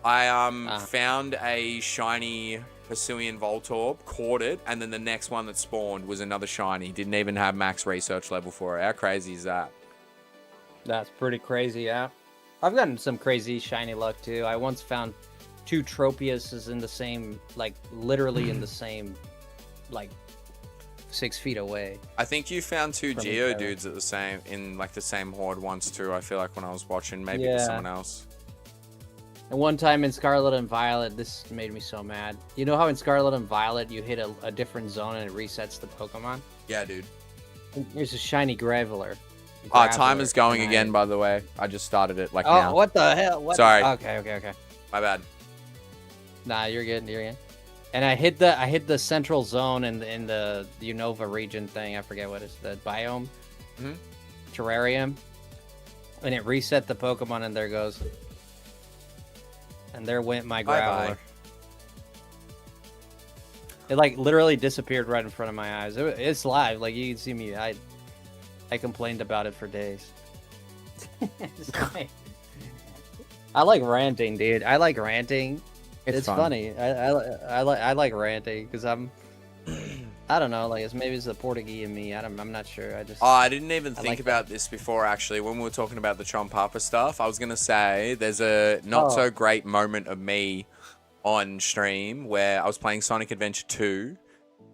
S2: I found a shiny Hisuian Voltorb, caught it, and then the next one that spawned was another shiny. Didn't even have max research level for it. How crazy is that?
S1: That's pretty crazy, yeah. I've gotten some crazy shiny luck too. I once found 2 Tropiuses in the same, like, literally in the same, like, 6 feet away.
S2: I think you found 2 Geodudes at the same, in, like, the same horde once, too. I feel like when I was watching, maybe it was someone else.
S1: And one time in Scarlet and Violet, this made me so mad. You know how in Scarlet and Violet, you hit a different zone and it resets the Pokemon?
S2: Yeah, dude.
S1: There's a shiny Graveler.
S2: Time is going again, by the way. I just started it, like, now.
S1: Oh, what the hell? What?
S2: Sorry.
S1: Okay.
S2: My bad.
S1: Nah, you're good. And I hit the central zone in the Unova region thing. I forget what it's the biome, terrarium, and it reset the Pokemon, and there goes, and there went my Graveler.
S2: Bye.
S1: It like literally disappeared right in front of my eyes. It's live, like you can see me. I complained about it for days. I like ranting, dude. I like ranting. It's funny. I like ranting because I don't know, like maybe it's the Portuguese in me. I'm not sure.
S2: I didn't even think about this before actually. When we were talking about the Chompapa stuff, I was gonna say there's a not so great moment of me on stream where I was playing Sonic Adventure 2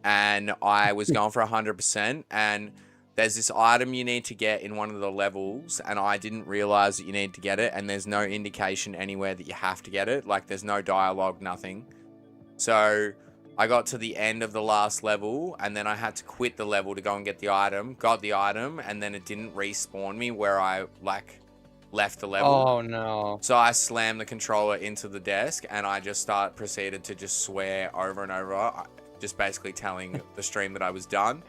S2: and I was going for 100% and there's this item you need to get in one of the levels, and I didn't realize that you need to get it, and there's no indication anywhere that you have to get it. Like, there's no dialogue, nothing. So, I got to the end of the last level, and then I had to quit the level to go and get the item. Got the item, and then it didn't respawn me where I, like, left the level.
S1: Oh no.
S2: So I slammed the controller into the desk, and I just proceeded to just swear over and over, just basically telling the stream that I was done.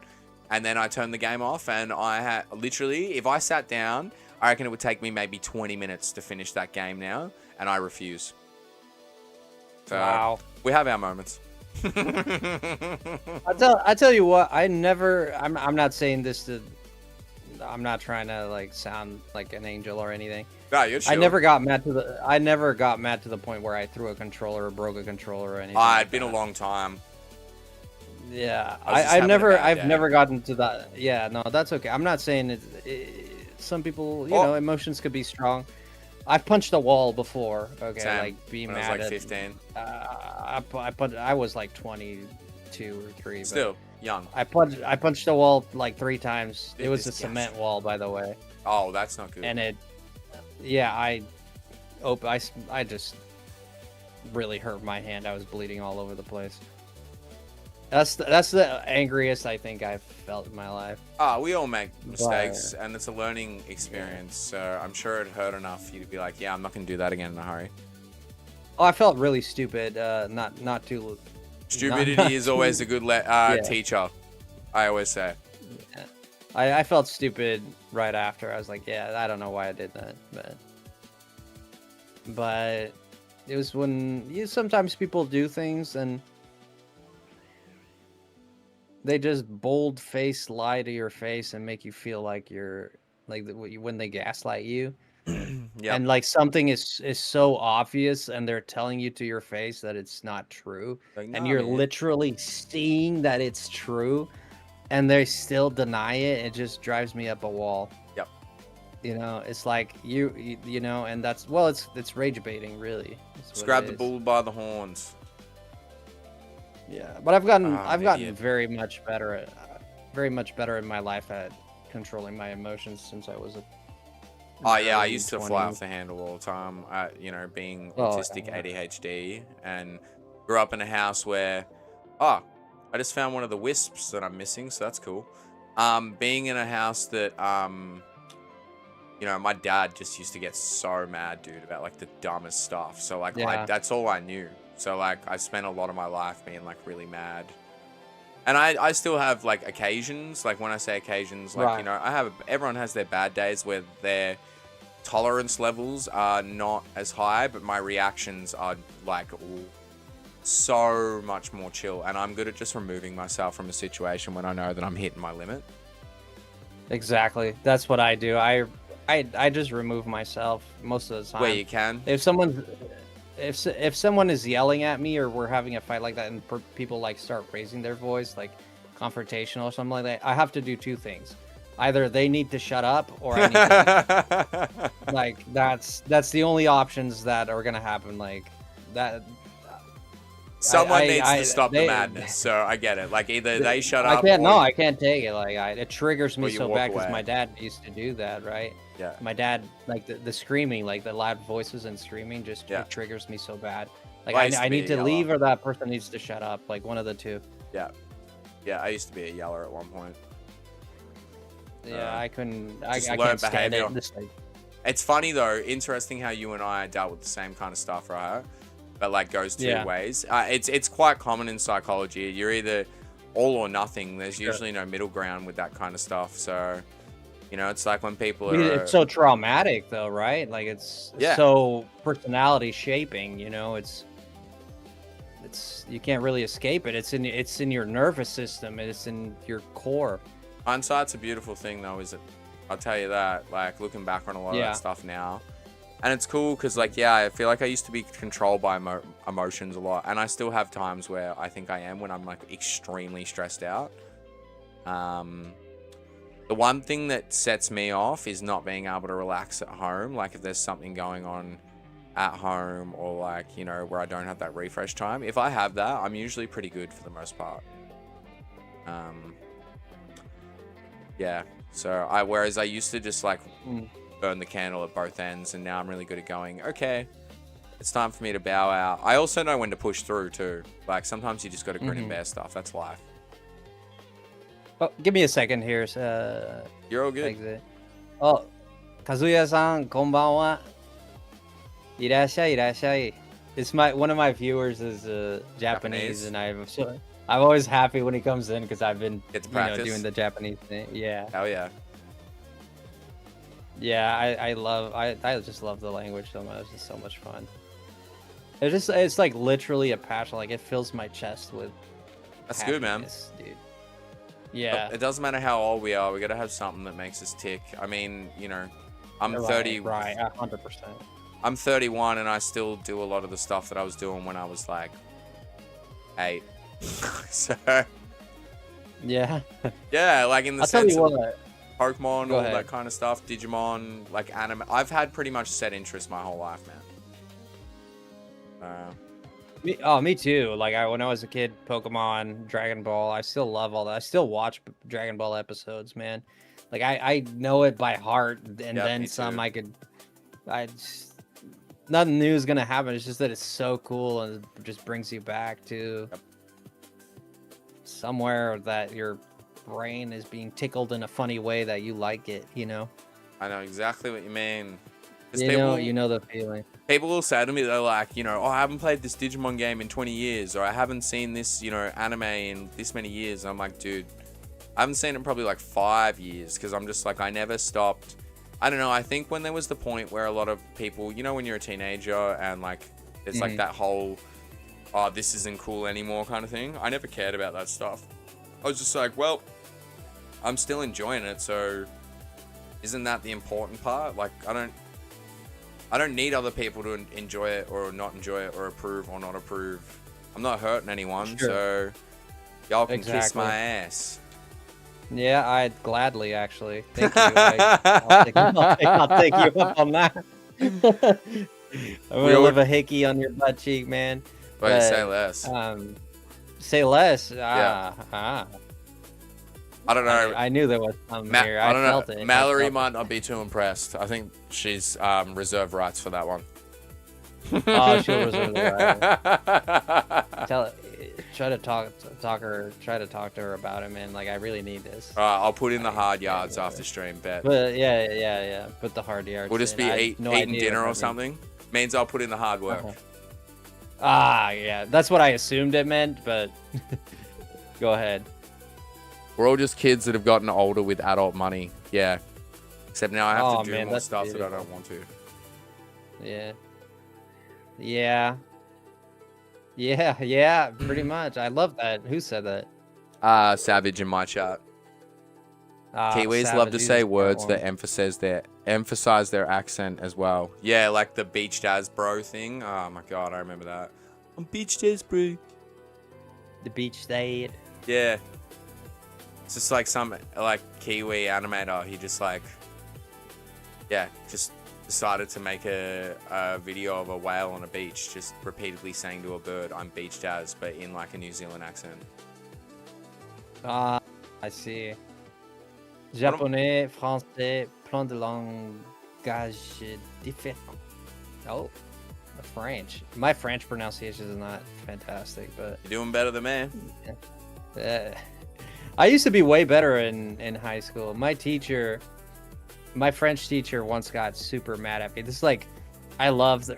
S2: And then I turned the game off, and I had literally, if I sat down, I reckon it would take me maybe 20 minutes to finish that game now, and I refuse. So
S1: Wow.
S2: we have our moments.
S1: I tell you what, I'm not saying this to, I'm not trying to like sound like an angel or anything.
S2: No, you're sure.
S1: I never got mad to the point where I threw a controller or broke a controller or anything.
S2: It'd been a long time.
S1: Yeah,
S2: I've
S1: I've never gotten to that. Yeah, no, that's okay. I'm not saying some people, you know, emotions could be strong. I've punched a wall before. Okay,
S2: Same.
S1: like being
S2: When
S1: mad
S2: I was like
S1: at
S2: 15.
S1: I was like 22 or 3.
S2: Still young.
S1: I punched the wall like 3 times. It was a
S2: Yes.
S1: cement wall, by the way.
S2: Oh, that's not good.
S1: And I just really hurt my hand. I was bleeding all over the place. That's the angriest I think I've felt in my life.
S2: We all make mistakes, and it's a learning experience. So I'm sure it hurt enough for you to be like, yeah, I'm not gonna do that again in a hurry.
S1: Oh, I felt really stupid. Not too.
S2: Stupidity is always a good teacher. I always say.
S1: Yeah. I felt stupid right after. I was like, yeah, I don't know why I did that, but it was when sometimes people do things and they just bold-faced lie to your face and make you feel like you're like when they gaslight you.
S2: Yeah.
S1: And like something is so obvious and they're telling you to your face that it's not true,
S2: Like,
S1: and
S2: nah,
S1: you're
S2: man.
S1: literally seeing that it's true and they still deny it. It just drives me up a wall.
S2: Yep.
S1: You know, it's like you know, and that's, well, it's rage baiting, really.
S2: Just grab the bull by the horns.
S1: Yeah, but I've gotten
S2: idiot.
S1: very much better in my life at controlling my emotions since I was a
S2: Oh yeah, I
S1: early
S2: used to fly
S1: 20s.
S2: off the handle all the time. You know, being
S1: Oh,
S2: autistic,
S1: yeah.
S2: ADHD, and grew up in a house where, I just found one of the wisps that I'm missing, so that's cool. Being in a house that, you know, my dad just used to get so mad, dude, about like the dumbest stuff. So like,
S1: Yeah.
S2: that's all I knew. So like, I spent a lot of my life being like really mad. And I still have like occasions, like when I say occasions, like, you know, everyone has their bad days where their tolerance levels are not as high, but my reactions are like so much more chill. And I'm good at just removing myself from a situation when I know that I'm hitting my limit.
S1: Exactly. That's what I do. I just remove myself most of the time.
S2: Where you can.
S1: If someone is yelling at me or we're having a fight like that and people like start raising their voice, like confrontational or something like that, I have to do 2 things. Either they need to shut up or I need to leave. Like that's the only options that are gonna happen. Like that.
S2: Someone needs to stop the madness, so I get it. Like either they shut up.
S1: I can't take it. Like it triggers me
S2: you
S1: so
S2: walk
S1: bad because
S2: away.
S1: my dad used to do that, right?
S2: Yeah.
S1: My dad, like the screaming, like the loud voices and screaming, just it triggers me so bad. Like
S2: Well, I used to
S1: I
S2: be
S1: need
S2: a
S1: to
S2: yeller.
S1: leave or that person needs to shut up. Like one of the 2.
S2: Yeah. Yeah, I used to be a yeller at one point.
S1: Yeah, I couldn't. I
S2: just
S1: can't
S2: learned
S1: stand
S2: behavior.
S1: it. Just like,
S2: It's funny though, interesting how you and I dealt with the same kind of stuff, right? But like goes 2 ways. It's quite common in psychology. You're either all or nothing. There's usually no middle ground with that kind of stuff. So, you know, it's like when people are.
S1: it's so traumatic, though, right? Like it's so personality shaping. You know, it's you can't really escape it. It's in your nervous system. It's in your core.
S2: Hindsight's a beautiful thing, though, is it? I'll tell you that. Like looking back on a lot of that stuff now, and it's cool because, like, I feel like I used to be controlled by emotions a lot, and I still have times where I think I am when I'm like extremely stressed out. The one thing that sets me off is not being able to relax at home. Like if there's something going on at home, or like, you know, where I don't have that refresh time. If I have that, I'm usually pretty good for the most part. Yeah. So whereas I used to just like burn the candle at both ends, and now I'm really good at going, okay, it's time for me to bow out. I also know when to push through too. Like sometimes you just got to grin and bear stuff. That's life.
S1: Oh, give me a second here.
S2: You're all good.
S1: Exit. Oh, Kazuya-san, konbanwa. Irashai, irashai. It's one of my viewers is Japanese, and I'm always happy when he comes in because I've been doing the Japanese thing. Yeah.
S2: Oh yeah.
S1: Yeah, I just love the language so much. It's so much fun. It's like literally a passion. Like it fills my chest with.
S2: That's good, man.
S1: Dude. Yeah.
S2: It doesn't matter how old we are. We gotta have something that makes us tick. I mean, I'm 30.
S1: Right, 100%.
S2: I'm 31 and I still do a lot of the stuff that I was doing when I was like 8. So
S1: yeah.
S2: Yeah, like in the
S1: I'll
S2: sense
S1: tell
S2: of
S1: you what.
S2: Pokemon, all that kind of stuff, Digimon, like anime. I've had pretty much set interest my whole life, man.
S1: Me too. Like when I was a kid, Pokemon, Dragon Ball, I still love all that. I still watch Dragon Ball episodes, man. Like I know it by heart, and then some. Nothing new is gonna happen. It's just that it's so cool and it just brings you back to somewhere that your brain is being tickled in a funny way that you like it.
S2: I know exactly what you mean.
S1: You know the feeling.
S2: People will say to me, they're like, oh, I haven't played this Digimon game in 20 years, or I haven't seen this, anime in this many years. And I'm like, dude, I haven't seen it in probably like 5 years, because I'm just like, I never stopped. I don't know. I think when there was the point where a lot of people, when you're a teenager and like, it's like that whole, oh, this isn't cool anymore kind of thing. I never cared about that stuff. I was just like, well, I'm still enjoying it. So isn't that the important part? Like, I don't need other people to enjoy it or not enjoy it or approve or not approve. I'm not hurting anyone, so y'all can kiss my ass.
S1: Yeah, I'd gladly, actually. Thank you. I'll take you up on that. I'm gonna leave a hickey on your butt cheek, man.
S2: Wait, say less.
S1: Say less.
S2: I don't know.
S1: I knew there was something here. I don't felt it.
S2: Mallory might not be too impressed. I think she's reserved rights for that one.
S1: Oh, she'll reserve the right. Try to talk to her about it, man. Like, I really need this.
S2: I'll put in the hard yards after stream, bet.
S1: But yeah. Put the hard yards.
S2: We'll just be eating dinner or something. Means I'll put in the hard work.
S1: Yeah. That's what I assumed it meant, but go ahead.
S2: We're all just kids that have gotten older with adult money. Yeah. Except now I have to do more stuff that I don't want to.
S1: Yeah, pretty much. I love that. Who said that?
S2: Savage in my chat. Kiwis love to say words that emphasize their accent as well. Yeah, like the beach daz bro thing. Oh my god, I remember that. I'm beach daz bro.
S1: The beach dad.
S2: Yeah. It's just like some Kiwi animator. He just just decided to make a video of a whale on a beach, just repeatedly saying to a bird, "I'm beach daz," but in like a New Zealand accent.
S1: I see. Japonais, français, plein de langages différents. Oh, the French. My French pronunciation is not fantastic, but
S2: you're doing better than me.
S1: I used to be way better in high school. My French teacher once got super mad at me. This is like, I loved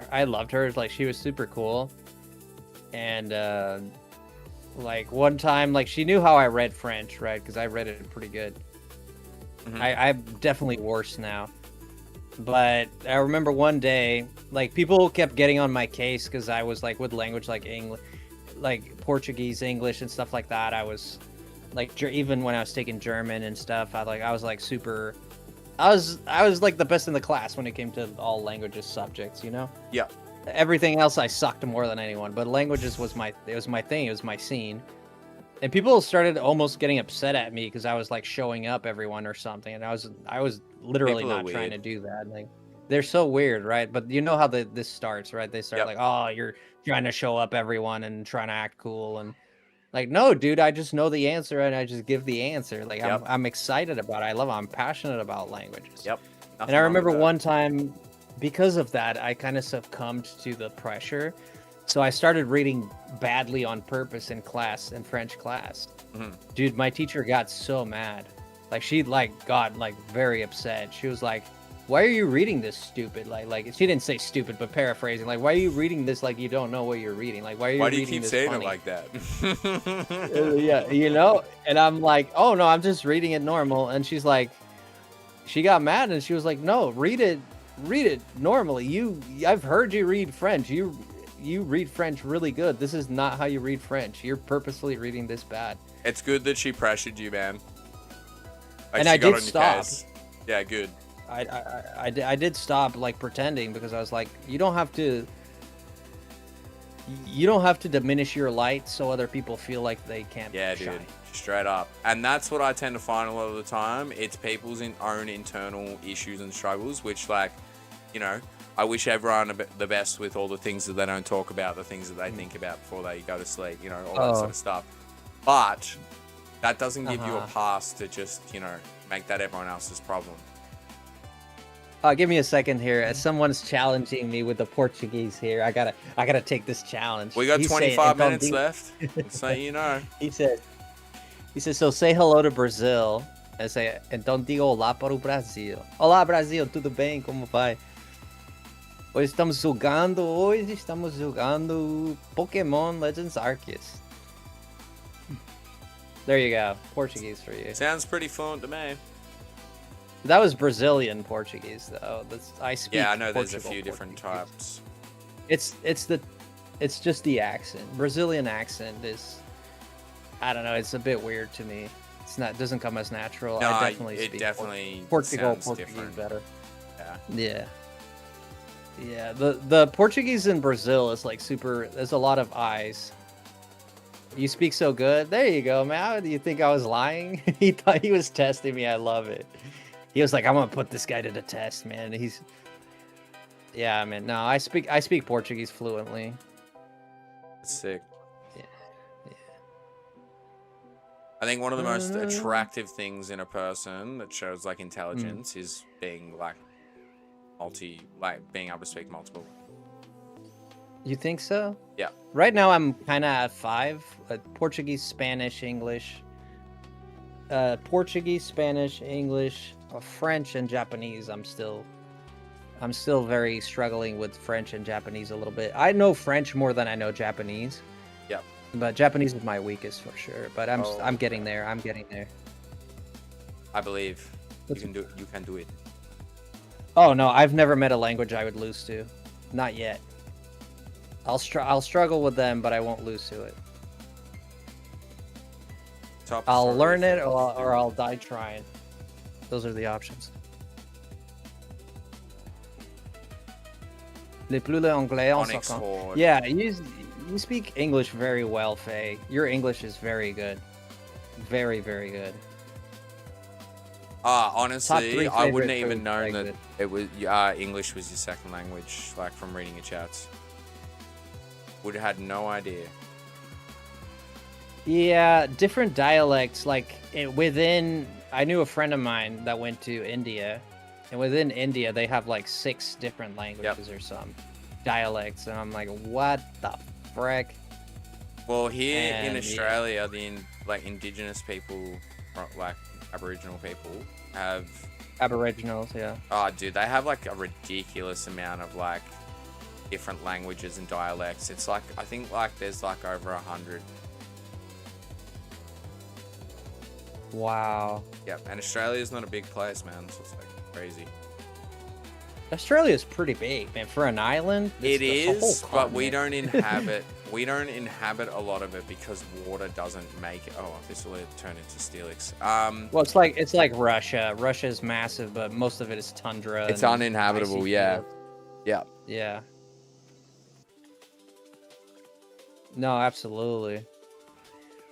S1: her. Like, she was super cool. And like one time, like, she knew how I read French, right? Because I read it pretty good. I'm definitely worse now. But I remember one day, like, people kept getting on my case because I was like with language like English, like Portuguese, English, and stuff like that. I was like, even when I was taking German and stuff, I was like super. I was like the best in the class when it came to all languages subjects,
S2: Yeah.
S1: Everything else I sucked more than anyone, but languages was my thing. It was my scene. And people started almost getting upset at me because I was like showing up everyone or something, and I was literally not trying to do that. Like, they're so weird, right? But you know how this starts, right? They start like, "Oh, you're trying to show up everyone and trying to act cool," and like, no, dude, I just know the answer and I just give the answer. Like, I'm excited about it. I'm passionate about languages.
S2: Yep.
S1: And I remember one time, because of that, I kind of succumbed to the pressure. So I started reading badly on purpose in French class. Dude, my teacher got so mad. Like, she got very upset. She was like, why are you reading this stupid? Like she didn't say stupid, but paraphrasing. Like, why are you reading this like you don't know what you're reading? Like, why are you reading
S2: keep
S1: this
S2: saying
S1: funny?
S2: it like that?
S1: Yeah, you know? And I'm like, oh no, I'm just reading it normal. And she's like, she got mad and she was like, no, read it normally. I've heard you read French. You read French really good. This is not how you read French. You're purposely reading this bad.
S2: It's good that she pressured you, man. Like,
S1: and I did stop.
S2: Case. Yeah, good.
S1: I did stop like pretending because I was like, you don't have to diminish your light so other people feel like they can't shine.
S2: Dude, straight up. And that's what I tend to find a lot of the time. It's people's own internal issues and struggles, which, like, you know, I wish everyone the best with all the things that they don't talk about, the things that they think about before they go to sleep, you know, all that sort of stuff. But that doesn't give you a pass to just, you know, make that everyone else's problem.
S1: Give me a second here. Someone's challenging me with the Portuguese here. I gotta take this challenge.
S2: We got 25 minutes left, so you know.
S1: He said, so say hello to Brazil. And say, então diga olá para o Brasil. Olá, Brasil, tudo bem? Como vai? Hoje estamos jogando Pokémon Legends Arceus. There you go. Portuguese for you.
S2: Sounds pretty fluent to me.
S1: That was Brazilian Portuguese, though. I speak.
S2: Yeah, I know
S1: Portugal
S2: there's a few different types.
S1: It's just the accent. Brazilian accent is, I don't know. It's a bit weird to me. Doesn't come as natural.
S2: No,
S1: I definitely
S2: it
S1: speak
S2: definitely
S1: Portuguese
S2: different.
S1: better.
S2: Yeah.
S1: Yeah. The Portuguese in Brazil is like super. There's a lot of I's. You speak so good. There you go, man. How do you think I was lying? He thought he was testing me. I love it. He was like, I'm gonna put this guy to the test, man. Yeah, man. No, I speak Portuguese fluently.
S2: That's sick.
S1: Yeah.
S2: I think one of the most attractive things in a person that shows like intelligence is being like being able to speak multiple.
S1: You think so?
S2: Yeah.
S1: Right now I'm kind of at 5. Portuguese, Spanish, English. Portuguese, Spanish, English, French, and Japanese. I'm still very struggling with French and Japanese a little bit. I know French more than I know Japanese.
S2: Yeah.
S1: But Japanese is my weakest for sure. But I'm getting there. I'm getting there.
S2: I believe you can do it.
S1: Oh no, I've never met a language I would lose to. Not yet. I'll struggle with them, but I won't lose to it. I'll learn it or I'll die trying. Those are the options. Le plus l'anglais en s'entend. Yeah, you speak English very well, Faye. Your English is very good. Very, very good.
S2: Honestly, I wouldn't even know that it was English was your second language, like from reading your chats. Would have had no idea.
S1: Yeah, different dialects. Like I knew a friend of mine that went to India, and within India they have like 6 different languages or some dialects, and I'm like, what the frick?
S2: Well, here in Australia, the indigenous people, like Aboriginal people, have
S1: Aboriginals, yeah.
S2: Oh, dude, they have like a ridiculous amount of like different languages and dialects. It's like I think like there's like over 100.
S1: Wow.
S2: Yep, and Australia's not a big place, man, so it's like crazy.
S1: Australia's pretty big, man. For an island,
S2: it is, but we don't inhabit a lot of it because water doesn't make it. Oh, this will turn into Steelix.
S1: Well, it's like Russia. Russia's massive, but most of it is tundra.
S2: It's uninhabitable, yeah. Yeah.
S1: Yeah. No, absolutely.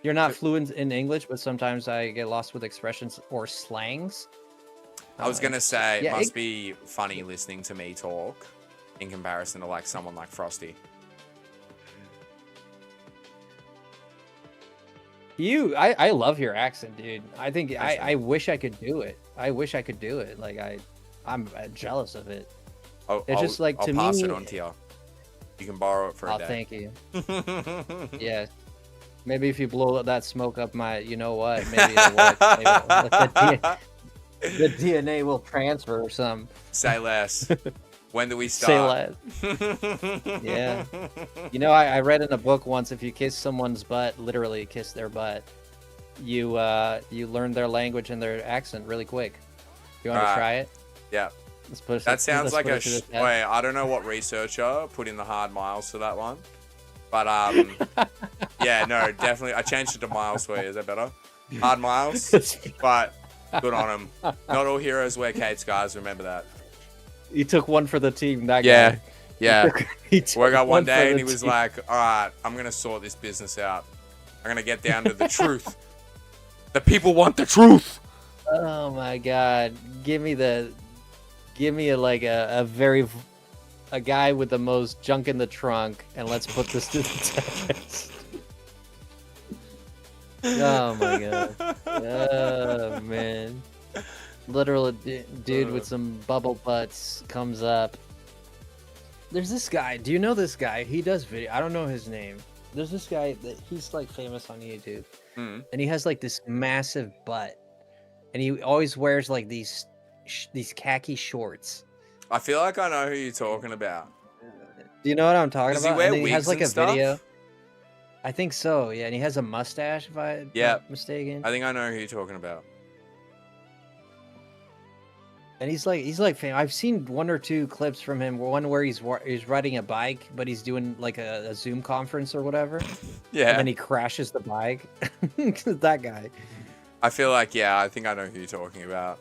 S1: You're not fluent in English, but sometimes I get lost with expressions or slangs.
S2: I was gonna say, it must be funny listening to me talk in comparison to like someone like Frosty.
S1: I love your accent, dude. I think I wish I could do it. I wish I could do it. Like I'm jealous of it. It's just like to me.
S2: I'll pass it on to you. You can borrow it for a day.
S1: Oh, thank you. Yeah. Maybe if you blow that smoke up my, you know what? Maybe it'll work. The DNA will transfer or something.
S2: Say less. When do we
S1: Say
S2: start?
S1: less. Yeah. You know, I read in a book once, if you kiss someone's butt, literally kiss their butt, you learn their language and their accent really quick. You want to try it?
S2: Yeah.
S1: Let's put it,
S2: That sounds like a...
S1: wait,
S2: I don't know what researcher put in the hard miles for that one. But, yeah, no, definitely. I changed it to miles for you. Is that better? Hard miles. But good on him. Not all heroes wear capes, guys. Remember that.
S1: You took one for the team, that
S2: Yeah.
S1: guy.
S2: Yeah.
S1: Woke
S2: Woke up one day and he was like, all right, I'm going to sort this business out. I'm going to get down to the truth. The people want the truth.
S1: Oh my god. Give me a guy with the most junk in the trunk, and let's put this to the test. Oh my god. Oh man. Literal dude with some bubble butts comes up. There's this guy. Do you know this guy? He does video. I don't know his name. There's this guy that he's like famous on YouTube. And he has like this massive butt. And he always wears like these khaki shorts.
S2: I feel like I know who you're talking about.
S1: Do you know what I'm talking
S2: Does
S1: about?
S2: he wear
S1: And then
S2: wigs
S1: he has like
S2: and
S1: a
S2: stuff?
S1: video. I think so, yeah. And he has a mustache, if I'm not mistaken.
S2: I think I know who you're talking about.
S1: And he's like famous. I've seen one or two clips from him. One where he's riding a bike, but he's doing like a Zoom conference or whatever.
S2: Yeah.
S1: And then he crashes the bike. That guy.
S2: I feel like, yeah, I think I know who you're talking about.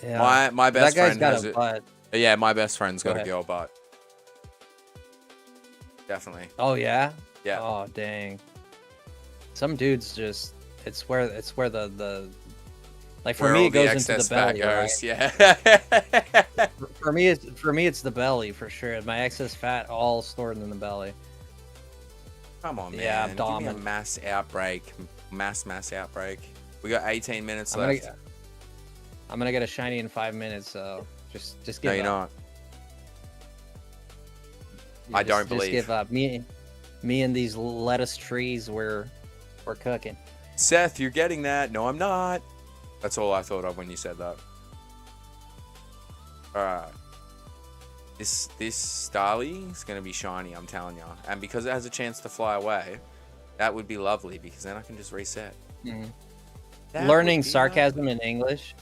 S1: Yeah.
S2: My best
S1: that guy's
S2: friend
S1: got
S2: has
S1: a butt.
S2: Yeah, my best friend's got
S1: Go
S2: a
S1: ahead.
S2: girl butt. Definitely.
S1: Oh yeah.
S2: Yeah.
S1: Oh dang. Some dudes just it's where the like for
S2: Where
S1: me
S2: all
S1: it goes into
S2: excess
S1: the belly.
S2: fat
S1: Right?
S2: goes, yeah.
S1: For me it's the belly for sure. My excess fat all stored in the belly.
S2: Come on, man.
S1: Yeah,
S2: Give me a
S1: abdomen.
S2: mass outbreak. Mass outbreak. We got 18 minutes
S1: I'm
S2: left.
S1: gonna get a shiny in 5 minutes, so just give
S2: No,
S1: up.
S2: you're not.
S1: Yeah,
S2: I don't
S1: just
S2: believe.
S1: give up. Me and these lettuce trees we're cooking.
S2: Seth, you're getting that. No, I'm not. That's all I thought of when you said that. Alright. This Starly is going to be shiny, I'm telling you. And because it has a chance to fly away, that would be lovely, because then I can just reset. That
S1: Learning
S2: would be
S1: sarcasm
S2: lovely.
S1: in English.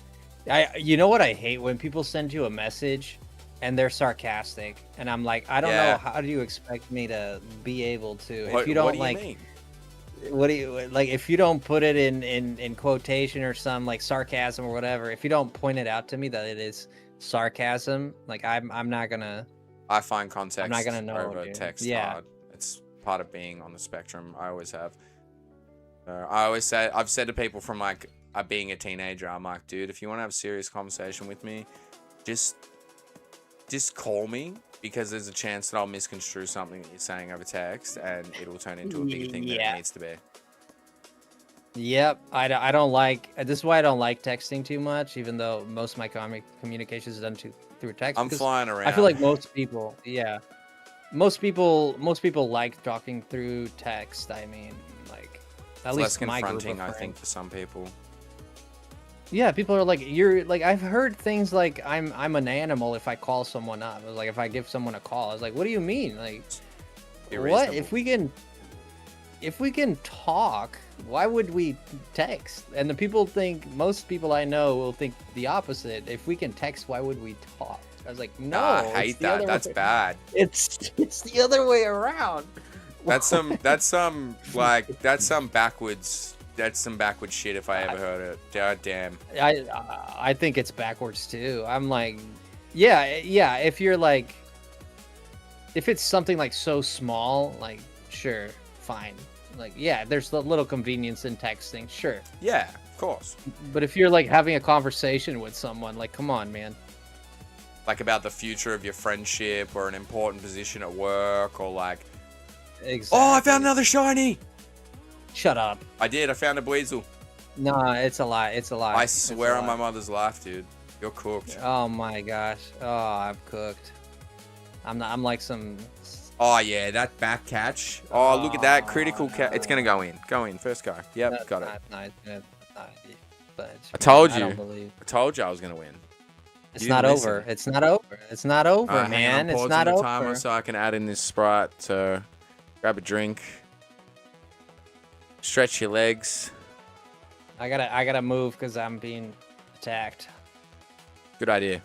S1: You know what I hate? When people send you a message and they're sarcastic, and I'm like, I don't know, how do you expect me to be able to if you don't
S2: what do you
S1: like
S2: mean?
S1: what do you like if you don't put it in quotation or some like sarcasm or whatever, if you don't point it out to me that it is sarcasm, like I'm not gonna
S2: I find context
S1: I'm not gonna know,
S2: over
S1: dude.
S2: text
S1: Yeah.
S2: hard. It's part of being on the spectrum. I always have. I always say, I've said to people from like being a teenager, I'm like, dude, if you want to have a serious conversation with me, just call me, because there's a chance that I'll misconstrue something that you're saying over text, and it'll turn into a bigger thing than it needs to be.
S1: Yep, I don't like. This is why I don't like texting too much, even though most of my communication is done through text.
S2: I'm
S1: because
S2: flying around.
S1: I feel like most people, most people like talking through text. I mean, like at
S2: It's
S1: least
S2: less
S1: my group
S2: confronting,
S1: of
S2: I think,
S1: friends.
S2: for some people.
S1: Yeah, people are like, you're like, I've heard things like I'm an animal if I call someone up. I was like, if I give someone a call, I was like, what do you mean? Like,
S2: Be
S1: what
S2: reasonable.
S1: if we can talk, why would we text? And the people think, most people I know will think the opposite. If we can text, why would we talk? I was like, no,
S2: Nah, I
S1: it's
S2: hate
S1: the
S2: that.
S1: other
S2: That's
S1: way-
S2: bad.
S1: It's the other way around.
S2: That's some backwards. That's some backwards shit if I ever heard it. God damn.
S1: I think it's backwards too. I'm like, yeah. If you're like, if it's something like so small, like sure, fine. Like yeah, there's a little convenience in texting, sure.
S2: Yeah, of course.
S1: But if you're like having a conversation with someone, like come on, man.
S2: Like about the future of your friendship, or an important position at work, or like,
S1: Exactly.
S2: oh, I found another shiny.
S1: Shut up.
S2: I did. I found a Weasel.
S1: Nah, it's a lie. It's a lie.
S2: I
S1: It's a
S2: swear on
S1: lie.
S2: my mother's life, dude. You're cooked.
S1: Oh my gosh. Oh, I'm cooked. I'm like some.
S2: Oh yeah, that back catch. Oh, look at that critical catch. It's gonna go in. Go in. First go. Yep, got it.
S1: Nice. but
S2: I told
S1: I
S2: you.
S1: don't believe.
S2: I told you I was gonna win.
S1: It's
S2: You
S1: not
S2: didn't listen.
S1: over. It's not over. It's not over,
S2: Hang on,
S1: man.
S2: I'm
S1: It's
S2: pausing
S1: not
S2: the
S1: over.
S2: timer so I can add in this Sprite. So, grab a drink. Stretch your legs.
S1: I gotta move because I'm being attacked.
S2: Good idea.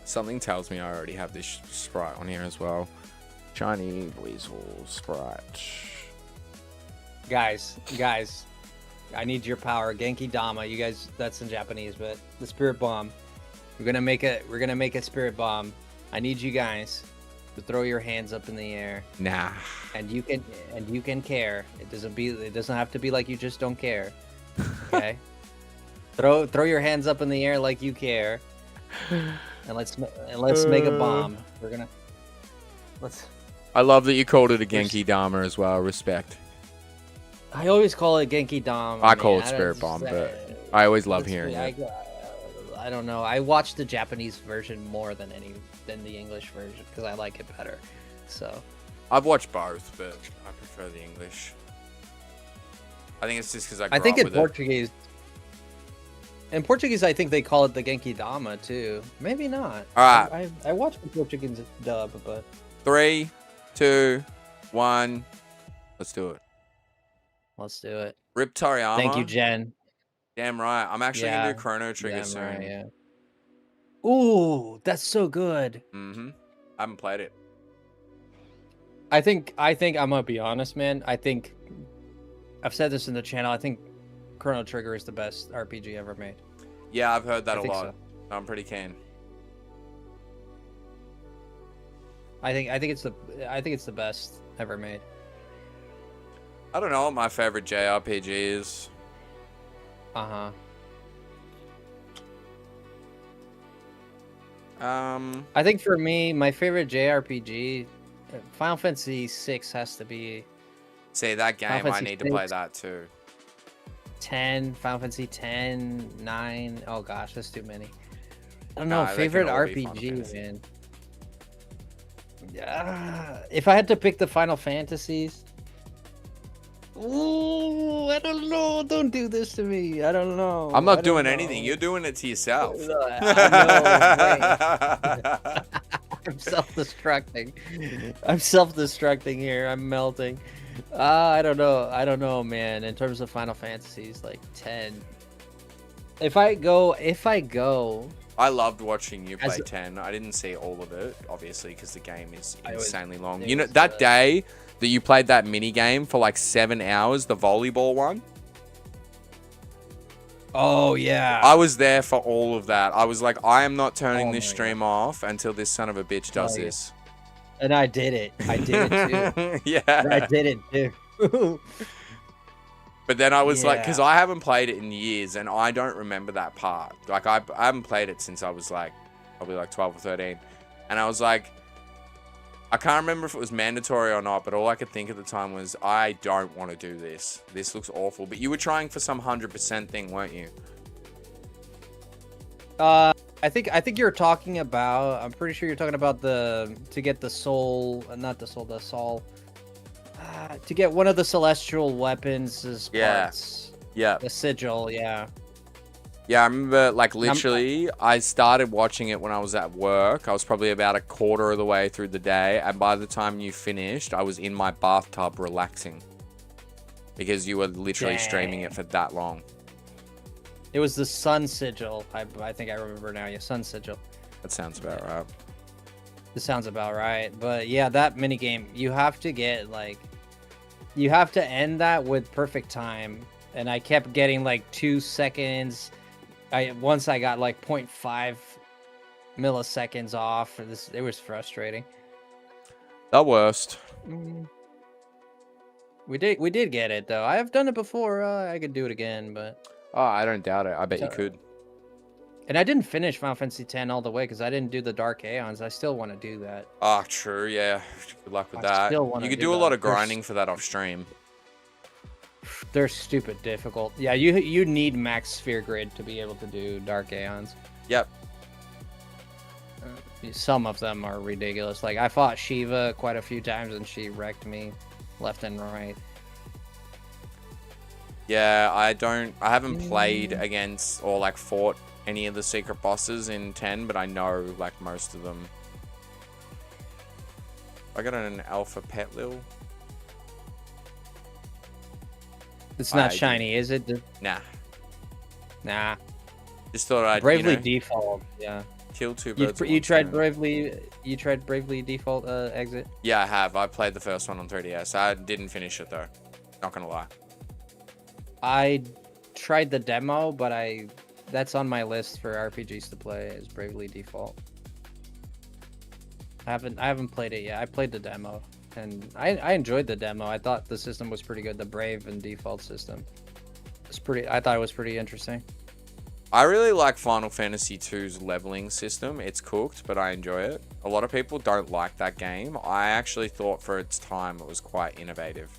S2: Something tells me I already have this Sprite on here as well. Shiny Weasel Sprite.
S1: Guys, I need your power. Genki Dama. You guys, that's in Japanese, but the spirit bomb. We're gonna make a spirit bomb. I need you guys to throw your hands up in the air.
S2: Nah.
S1: And you can care. It doesn't have to be like you just don't care. Okay? throw your hands up in the air like you care. And let's make a bomb.
S2: I love that you called it a Genki Dama as well. Respect.
S1: I always call it Genki Dama.
S2: I call it Spirit Bomb, but I always love hearing it.
S1: I don't know. I watch the Japanese version more than the English version because I like it better. So
S2: I've watched both, but I prefer the English. I think it's just because
S1: I think in Portuguese. In Portuguese, I think they call it the Genki Dama too. Maybe not.
S2: All right.
S1: I watched the Portuguese dub, but
S2: 3, 2, 1. Let's do it.
S1: Let's do it.
S2: Rip Toriyama.
S1: Thank you, Jen.
S2: Damn right. I'm actually gonna do Chrono Trigger
S1: Damn
S2: soon.
S1: right, yeah. Ooh, that's so good.
S2: I haven't played it.
S1: I think I'm gonna be honest, man. I think I've said this in the channel. I think Chrono Trigger is the best RPG ever made.
S2: Yeah, I've heard that a lot.
S1: So.
S2: I'm pretty keen.
S1: I think it's the best ever made.
S2: I don't know what my favorite JRPG is.
S1: Uh-huh. I think for me, my favorite JRPG, Final Fantasy VI has to be.
S2: See, that game, I need to play that too.
S1: 10, Final Fantasy 10, 9. Oh gosh, that's too many. I don't know,
S2: Nah,
S1: favorite RPG, man. If I had to pick the Final Fantasies. Ooh, I don't know. Don't do this to me. I don't know.
S2: I'm not doing anything. You're doing it to yourself.
S1: I know, I'm self-destructing. I'm self-destructing here. I'm melting. I don't know. I don't know, man. In terms of Final Fantasies, like 10. If I go.
S2: I loved watching you play 10. I didn't see all of it, obviously, because the game is insanely long. You know, that day that you played that mini game for like 7 hours, the volleyball one.
S1: Oh yeah.
S2: I was there for all of that. I was like, I am not turning this stream off until this son of a bitch does this.
S1: And I did it. I did it too.
S2: Yeah.
S1: I did it too.
S2: But then I was like, because I haven't played it in years, and I don't remember that part. Like, I haven't played it since I was like, probably like 12 or 13. And I was like, I can't remember if it was mandatory or not, but all I could think at the time was, I don't want to do this. This looks awful. But you were trying for some 100% thing, weren't you?
S1: I think you're talking about. I'm pretty sure you're talking about to get the soul, not the soul, the soul. To get one of the celestial weapons as parts.
S2: Yeah.
S1: The sigil, yeah.
S2: Yeah, I remember, like, literally, I started watching it when I was at work. I was probably about a quarter of the way through the day, and by the time you finished, I was in my bathtub relaxing. Because you were literally streaming it for that long.
S1: It was the sun sigil. I think I remember now. Yeah, sun sigil.
S2: That sounds about right.
S1: This sounds about right. But yeah, that minigame, you have to get, like... You have to end that with perfect time. And I kept getting, like, 2 seconds... Once I got like 0.5 milliseconds off, it was frustrating.
S2: The worst.
S1: We did get it though. I have done it before. I could do it again, but
S2: I don't doubt it. I bet you could.
S1: And I didn't finish Final Fantasy X all the way because I didn't do the Dark Aeons. I still want to do that.
S2: Oh, true. Yeah. Good luck with that. You could do a lot of grinding for that off stream.
S1: They're stupid difficult. Yeah, you need max sphere grid to be able to do Dark Aeons.
S2: Yep.
S1: Some of them are ridiculous. Like, I fought Shiva quite a few times and she wrecked me left and right.
S2: Yeah, I haven't played against or like fought any of the secret bosses in 10, but I know like most of them. I got an alpha pet lil.
S1: It's not shiny, is it?
S2: Nah.
S1: Nah.
S2: Just thought I'd
S1: Bravely Default, yeah.
S2: Kill two birds.
S1: You tried Bravely Default exit?
S2: Yeah, I have. I played the first one on 3DS. I didn't finish it though. Not gonna lie.
S1: I tried the demo, but that's on my list for RPGs to play is Bravely Default. I haven't played it yet. I played the demo and I enjoyed the demo. I thought the system was pretty good, the Brave and Default system. I thought it was pretty interesting.
S2: I really like Final Fantasy II's leveling system. It's cooked, but I enjoy it. A lot of people don't like that game. I actually thought for its time it was quite innovative.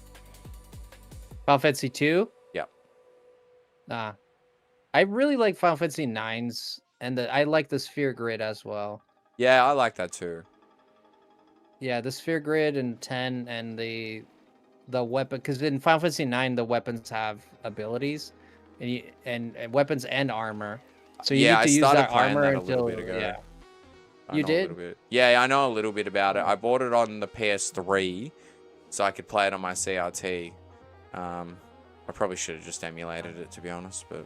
S1: Final Fantasy 2?
S2: Yep.
S1: Nah. I really like Final Fantasy 9's, and I like the sphere grid as well.
S2: Yeah, I like that too.
S1: Yeah, the sphere grid and 10 and the weapon, because in Final Fantasy 9 the weapons have abilities, and weapons and armor. So you get to use that armor until yeah. You did?
S2: Yeah, I know a little bit about it. I bought it on the PS3 so I could play it on my CRT. I probably should have just emulated it, to be honest, but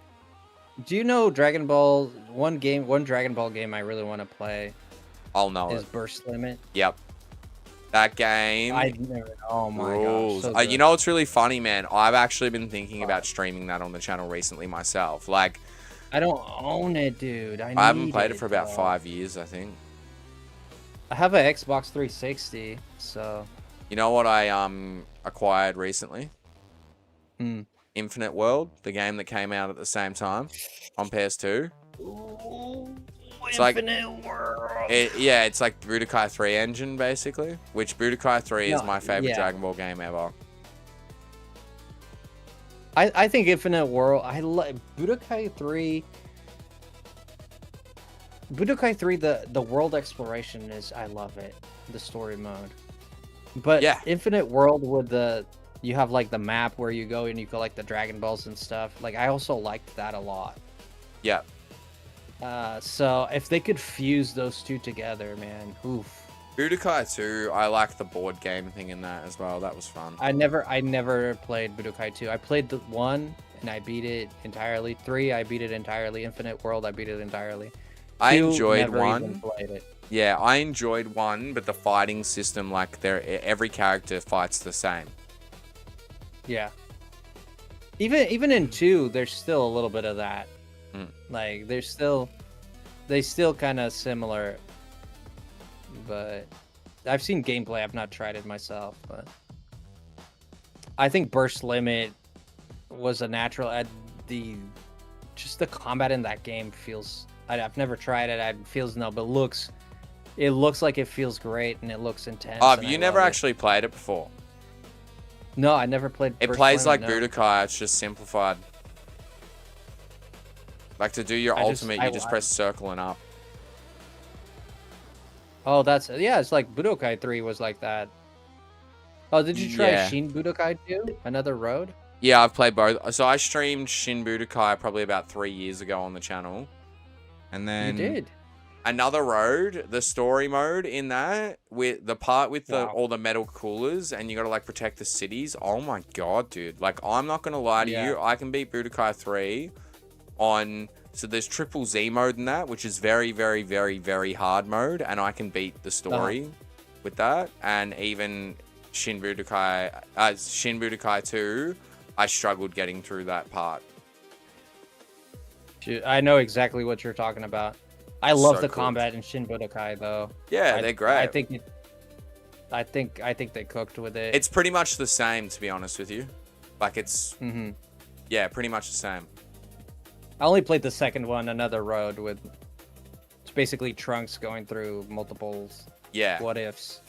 S1: do you know Dragon Ball? One Dragon Ball game I really want to play.
S2: I'll know
S1: is Burst Limit.
S2: Yep. That game.
S1: Oh my gosh. So
S2: you know what's really funny, man? I've actually been thinking about streaming that on the channel recently myself. Like,
S1: I don't own it, dude. I
S2: haven't played it for about 5 years, I think.
S1: I have an Xbox 360, so.
S2: You know what I acquired recently? Infinite World, the game that came out at the same time on PS2.
S1: Ooh,
S2: it's
S1: Infinite World.
S2: Yeah, it's like Budokai 3 engine, basically. Which Budokai 3 is my favorite Dragon Ball game ever.
S1: I think Infinite World. I like Budokai 3. Budokai 3, the world exploration I love it. The story mode. But yeah, Infinite World with you have like the map where you go and you collect the Dragon Balls and stuff. Like, I also liked that a lot.
S2: Yeah.
S1: So if they could fuse those two together, man, oof.
S2: Budokai 2, I like the board game thing in that as well. That was fun.
S1: I never played Budokai 2. I played the 1 and I beat it entirely. 3, I beat it entirely. Infinite World, I beat it entirely.
S2: I enjoyed 1. Yeah, I enjoyed 1, but the fighting system, like, every character fights the same.
S1: Yeah. Even in 2, there's still a little bit of that. Like, they still kind of similar. But I've seen gameplay. I've not tried it myself, but I think Burst Limit was a natural. Just the combat in that game feels. I've never tried it. But it looks like it feels great and it looks intense.
S2: Oh, have you never actually played it before?
S1: No, I never played.
S2: It plays like Budokai. It's just simplified. Like, to do your ultimate, you just press circle and up.
S1: Oh, it's like Budokai 3 was like that. Oh, did you try Shin Budokai 2? Another road?
S2: Yeah, I've played both. So I streamed Shin Budokai probably about 3 years ago on the channel. And then
S1: you did.
S2: Another road, the story mode in that, with the part with all the metal coolers, and you gotta like protect the cities. Oh my god, dude. Like, I'm not gonna lie to you, I can beat Budokai 3 on, so there's triple Z mode in that, which is very, very, very, very hard mode, and I can beat the story with that. And even Shin Budokai 2, I struggled getting through that part.
S1: I know exactly what you're talking about. I love the combat in Shin Budokai though.
S2: Yeah, they're great.
S1: I think they cooked with it.
S2: It's pretty much the same, to be honest with you. Like, it's yeah, pretty much the same.
S1: I only played the second one, Another Road, with it's basically Trunks going through multiple what ifs.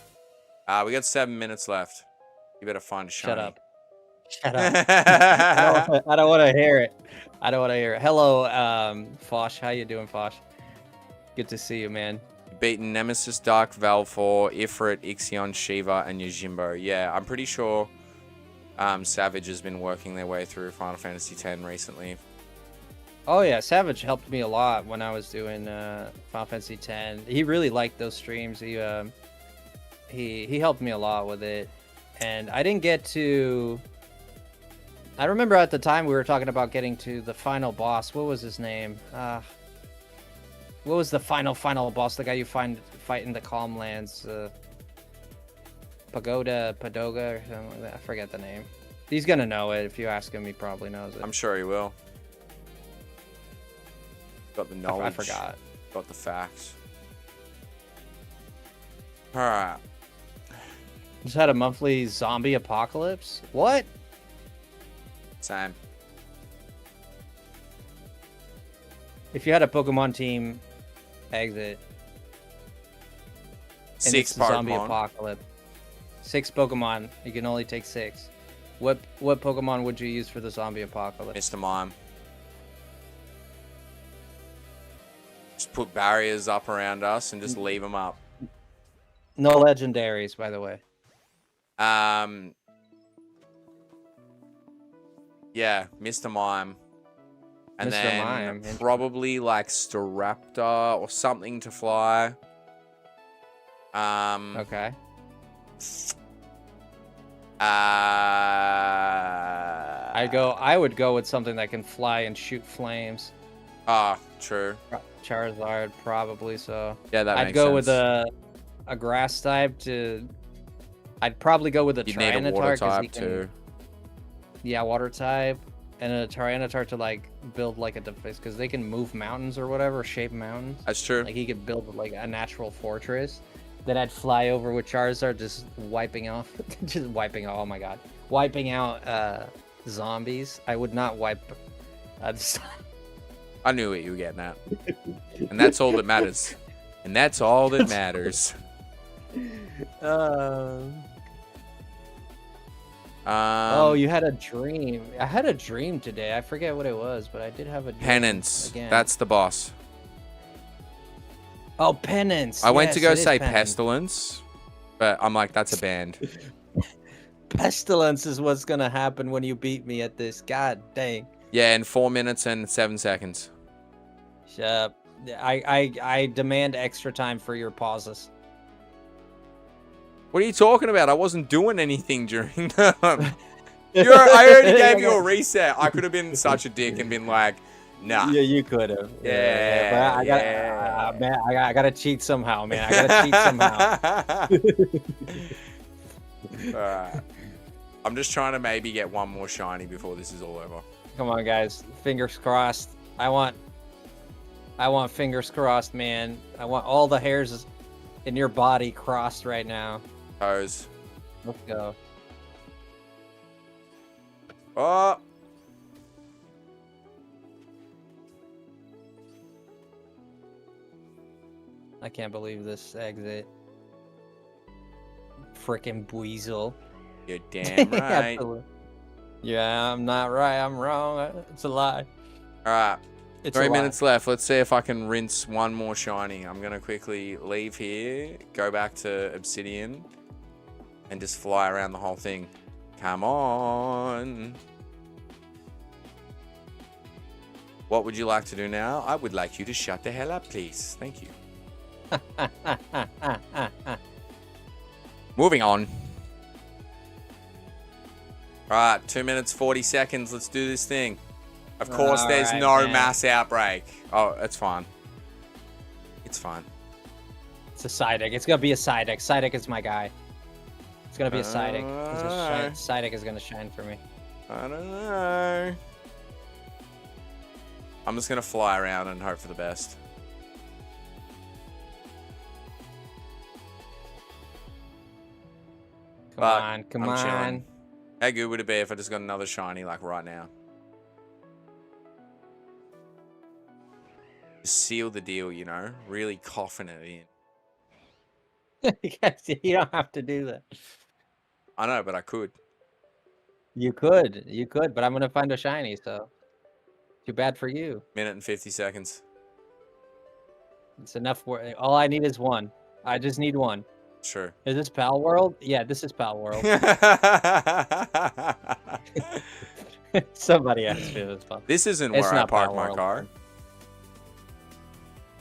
S2: We got 7 minutes left. You better find a shiny.
S1: Shut up. I don't want to hear it. Hello, Fosh. How you doing, Fosh? Good to see you, man.
S2: Beaten Nemesis, Dark Valfor, Ifrit, Ixion, Shiva, and Yojimbo. Yeah, I'm pretty sure Savage has been working their way through Final Fantasy X recently.
S1: Oh yeah, Savage helped me a lot when I was doing Final Fantasy X. He really liked those streams. He helped me a lot with it, and I didn't get to. I remember at the time we were talking about getting to the final boss. What was his name? What was the final boss? The guy you fight in the Calm Lands. Padoga, or something like that. I forget the name. He's gonna know it. If you ask him, he probably knows it.
S2: I'm sure he will. Got the knowledge.
S1: I forgot.
S2: Got the facts. Alright.
S1: Just had a monthly zombie apocalypse? What?
S2: Same.
S1: If you had a Pokemon team exit. And
S2: 6
S1: it's a zombie
S2: Pokemon.
S1: apocalypse. 6 Pokemon. You can only take 6. What Pokemon would you use for the zombie apocalypse?
S2: Mr. Mime. Just put barriers up around us and just leave them up.
S1: No legendaries, by the way.
S2: Yeah, Mr. Mime. And
S1: Mr.
S2: then
S1: Mime.
S2: probably like Staraptor or something to fly.
S1: Okay. I would go with something that can fly and shoot flames.
S2: True.
S1: Charizard, probably so.
S2: Yeah, that makes sense.
S1: I'd go with a grass type to. I'd probably go with a
S2: You'd need a
S1: Tyranitar
S2: water
S1: 'cause he
S2: type
S1: can-
S2: too.
S1: Yeah, water type, and a Tyranitar to like build like a defense because they can move mountains or whatever, shape mountains.
S2: That's true.
S1: Like he could build like a natural fortress. Then I'd fly over with Charizard, just wiping off, oh my god, wiping out zombies. I would not wipe.
S2: I knew what you were getting at. And that's all that matters. And that's all that matters.
S1: Oh, you had a dream. I had a dream today. I forget what it was, but I did have a dream.
S2: Penance.
S1: Again.
S2: That's the boss.
S1: Oh, Penance.
S2: I went to go
S1: Yes, it is
S2: say
S1: Penance.
S2: Pestilence, but I'm like, that's a band.
S1: Pestilence is what's gonna happen when you beat me at this. God dang.
S2: Yeah, in 4 minutes and 7 seconds.
S1: Shut up. I demand extra time for your pauses.
S2: What are you talking about? I wasn't doing anything during them. I already gave you a reset. I could have been such a dick and been like, nah.
S1: Yeah, you could have.
S2: Yeah,
S1: but man, I gotta cheat somehow, man. I gotta cheat somehow.
S2: Alright. I'm just trying to maybe get one more shiny before this is all over.
S1: Come on, guys. Fingers crossed. I want fingers crossed, man. I want all the hairs in your body crossed right now.
S2: Toes.
S1: Let's go.
S2: Oh.
S1: I can't believe this exit. Frickin' Buizel.
S2: You're damn right.
S1: Absolutely. Yeah, I'm not right. I'm wrong. It's a lie.
S2: Alright.
S1: It's
S2: 3
S1: a lie.
S2: minutes left. Let's see if I can rinse one more shiny. I'm going to quickly leave here, go back to Obsidian, and just fly around the whole thing. Come on. What would you like to do now? I would like you to shut the hell up, please. Thank you. Moving on. Alright, 2 minutes, 40 seconds. Let's do this thing. Of course, there's
S1: Alright,
S2: no
S1: man.
S2: mass outbreak. Oh, it's fine. It's fine.
S1: It's a Psyduck. It's gonna be a Psyduck. Psyduck is my guy. It's gonna be a Psyduck. Psyduck is gonna shine for me.
S2: I don't know. I'm just gonna fly around and hope for the best.
S1: Come on, come
S2: I'm
S1: on.
S2: chilling. How good would it be if I just got another shiny like right now? Just seal the deal, you know? Really coffin it in.
S1: You don't have to do that.
S2: I know, but I could.
S1: You could, but I'm gonna find a shiny, so too bad for you.
S2: Minute and 50 seconds.
S1: It's enough for all I need is one. I just need one.
S2: Sure.
S1: Is this Pal World? Yeah, this is Pal World. Somebody asked me this.
S2: This isn't
S1: It's
S2: where I
S1: not
S2: park
S1: Pal
S2: my
S1: World,
S2: car.
S1: man.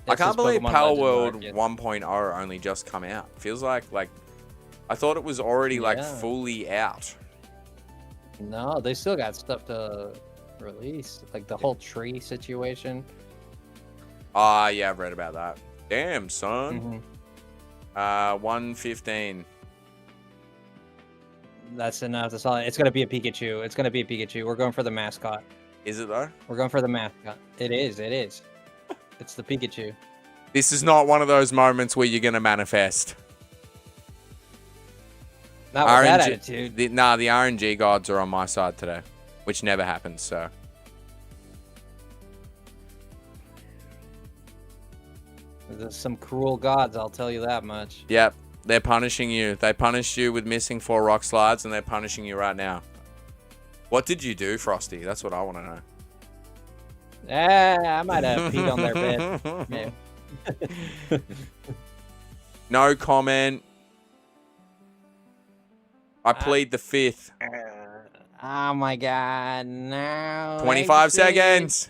S2: I
S1: This
S2: can't
S1: is
S2: believe
S1: Pokemon
S2: Pal
S1: Legends
S2: World
S1: Arceus.
S2: 1.0 only just come out. Feels like I thought it was already like
S1: Yeah.
S2: fully out.
S1: No, they still got stuff to release, like the whole tree situation.
S2: Ah, yeah, I've read about that. Damn, son.
S1: Mhm.
S2: 115.
S1: That's enough. That's all. It's gonna be a Pikachu. It's gonna be a Pikachu. We're going for the mascot.
S2: Is it though?
S1: We're going for the mascot. It is. It is. It's the Pikachu.
S2: This is not one of those moments where you're gonna manifest.
S1: Not with that
S2: RNG
S1: attitude.
S2: the RNG gods are on my side today, which never happens. So
S1: There's some cruel gods, I'll tell you that much.
S2: yep, they're punishing you. They punished you with missing 4 rock slides, and they're punishing you right now. What did you do, Frosty? That's what I want to know.
S1: I might have peed on their bed. Yeah.
S2: No comment. I plead the 5th.
S1: Oh my god, no.
S2: 25 seconds.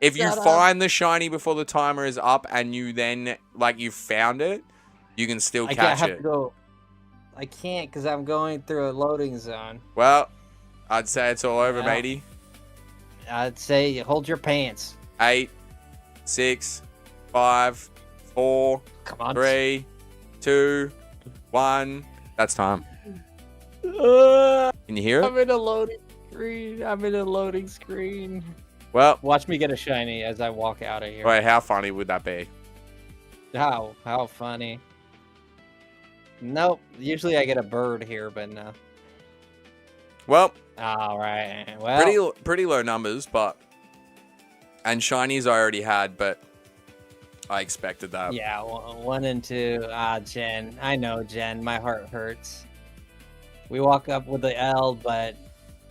S2: If you
S1: Shut up.
S2: find the shiny before the timer is up and you then, like, you found it, you can still
S1: I
S2: catch
S1: have
S2: it.
S1: to go. I can't because I'm going through a loading zone.
S2: Well, I'd say it's all over,
S1: Well.
S2: matey.
S1: I'd say hold your pants.
S2: 8, 6, 5, 4,
S1: Come on.
S2: 3, 2, 1. That's time.
S1: Uh,
S2: Can you hear it?
S1: I'm in a loading screen. I'm in a loading screen.
S2: Well,
S1: Watch me get a shiny as I walk out of here.
S2: wait, how funny would that be?
S1: How funny. Nope. Usually I get a bird here, but no.
S2: Well,
S1: All right. Well,
S2: pretty low numbers, but and shinies I already had, but I expected that.
S1: yeah, 1 and 2. Jen. I know, Jen. My heart hurts. We walk up with the L, but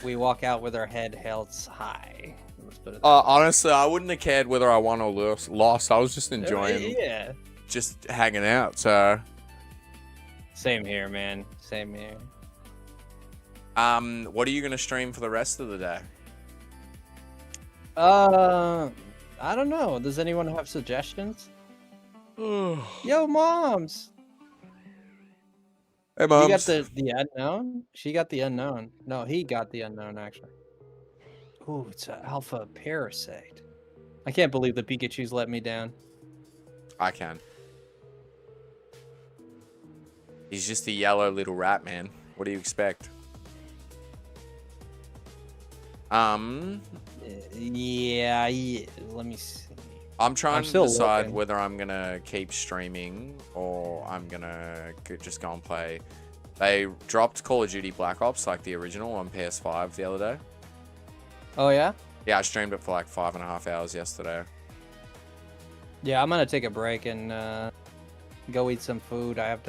S1: we walk out with our head held high. Let's put it
S2: Honestly, I wouldn't have cared whether I won or lost. I was just
S1: that way.
S2: enjoying
S1: Yeah.
S2: just hanging out. So,
S1: Same here, man. Same here.
S2: what are you gonna stream for the rest of the day?
S1: I don't know. Does anyone have suggestions? Yo, moms.
S2: Hey,
S1: You
S2: moms.
S1: got the unknown? She got the unknown. No, he got the unknown, actually. Ooh, it's an alpha parasite. I can't believe the Pikachu's let me down.
S2: I can. He's just a yellow little rat, man. What do you expect?
S1: Yeah. Let me see.
S2: I'm trying to
S1: still
S2: decide
S1: looking.
S2: whether I'm gonna keep streaming or I'm gonna just go and play. They dropped Call of Duty Black Ops, like the original, on PS5 the other day.
S1: Oh, yeah?
S2: Yeah, I streamed it for like 5.5 hours yesterday.
S1: Yeah, I'm gonna take a break and go eat some food. I have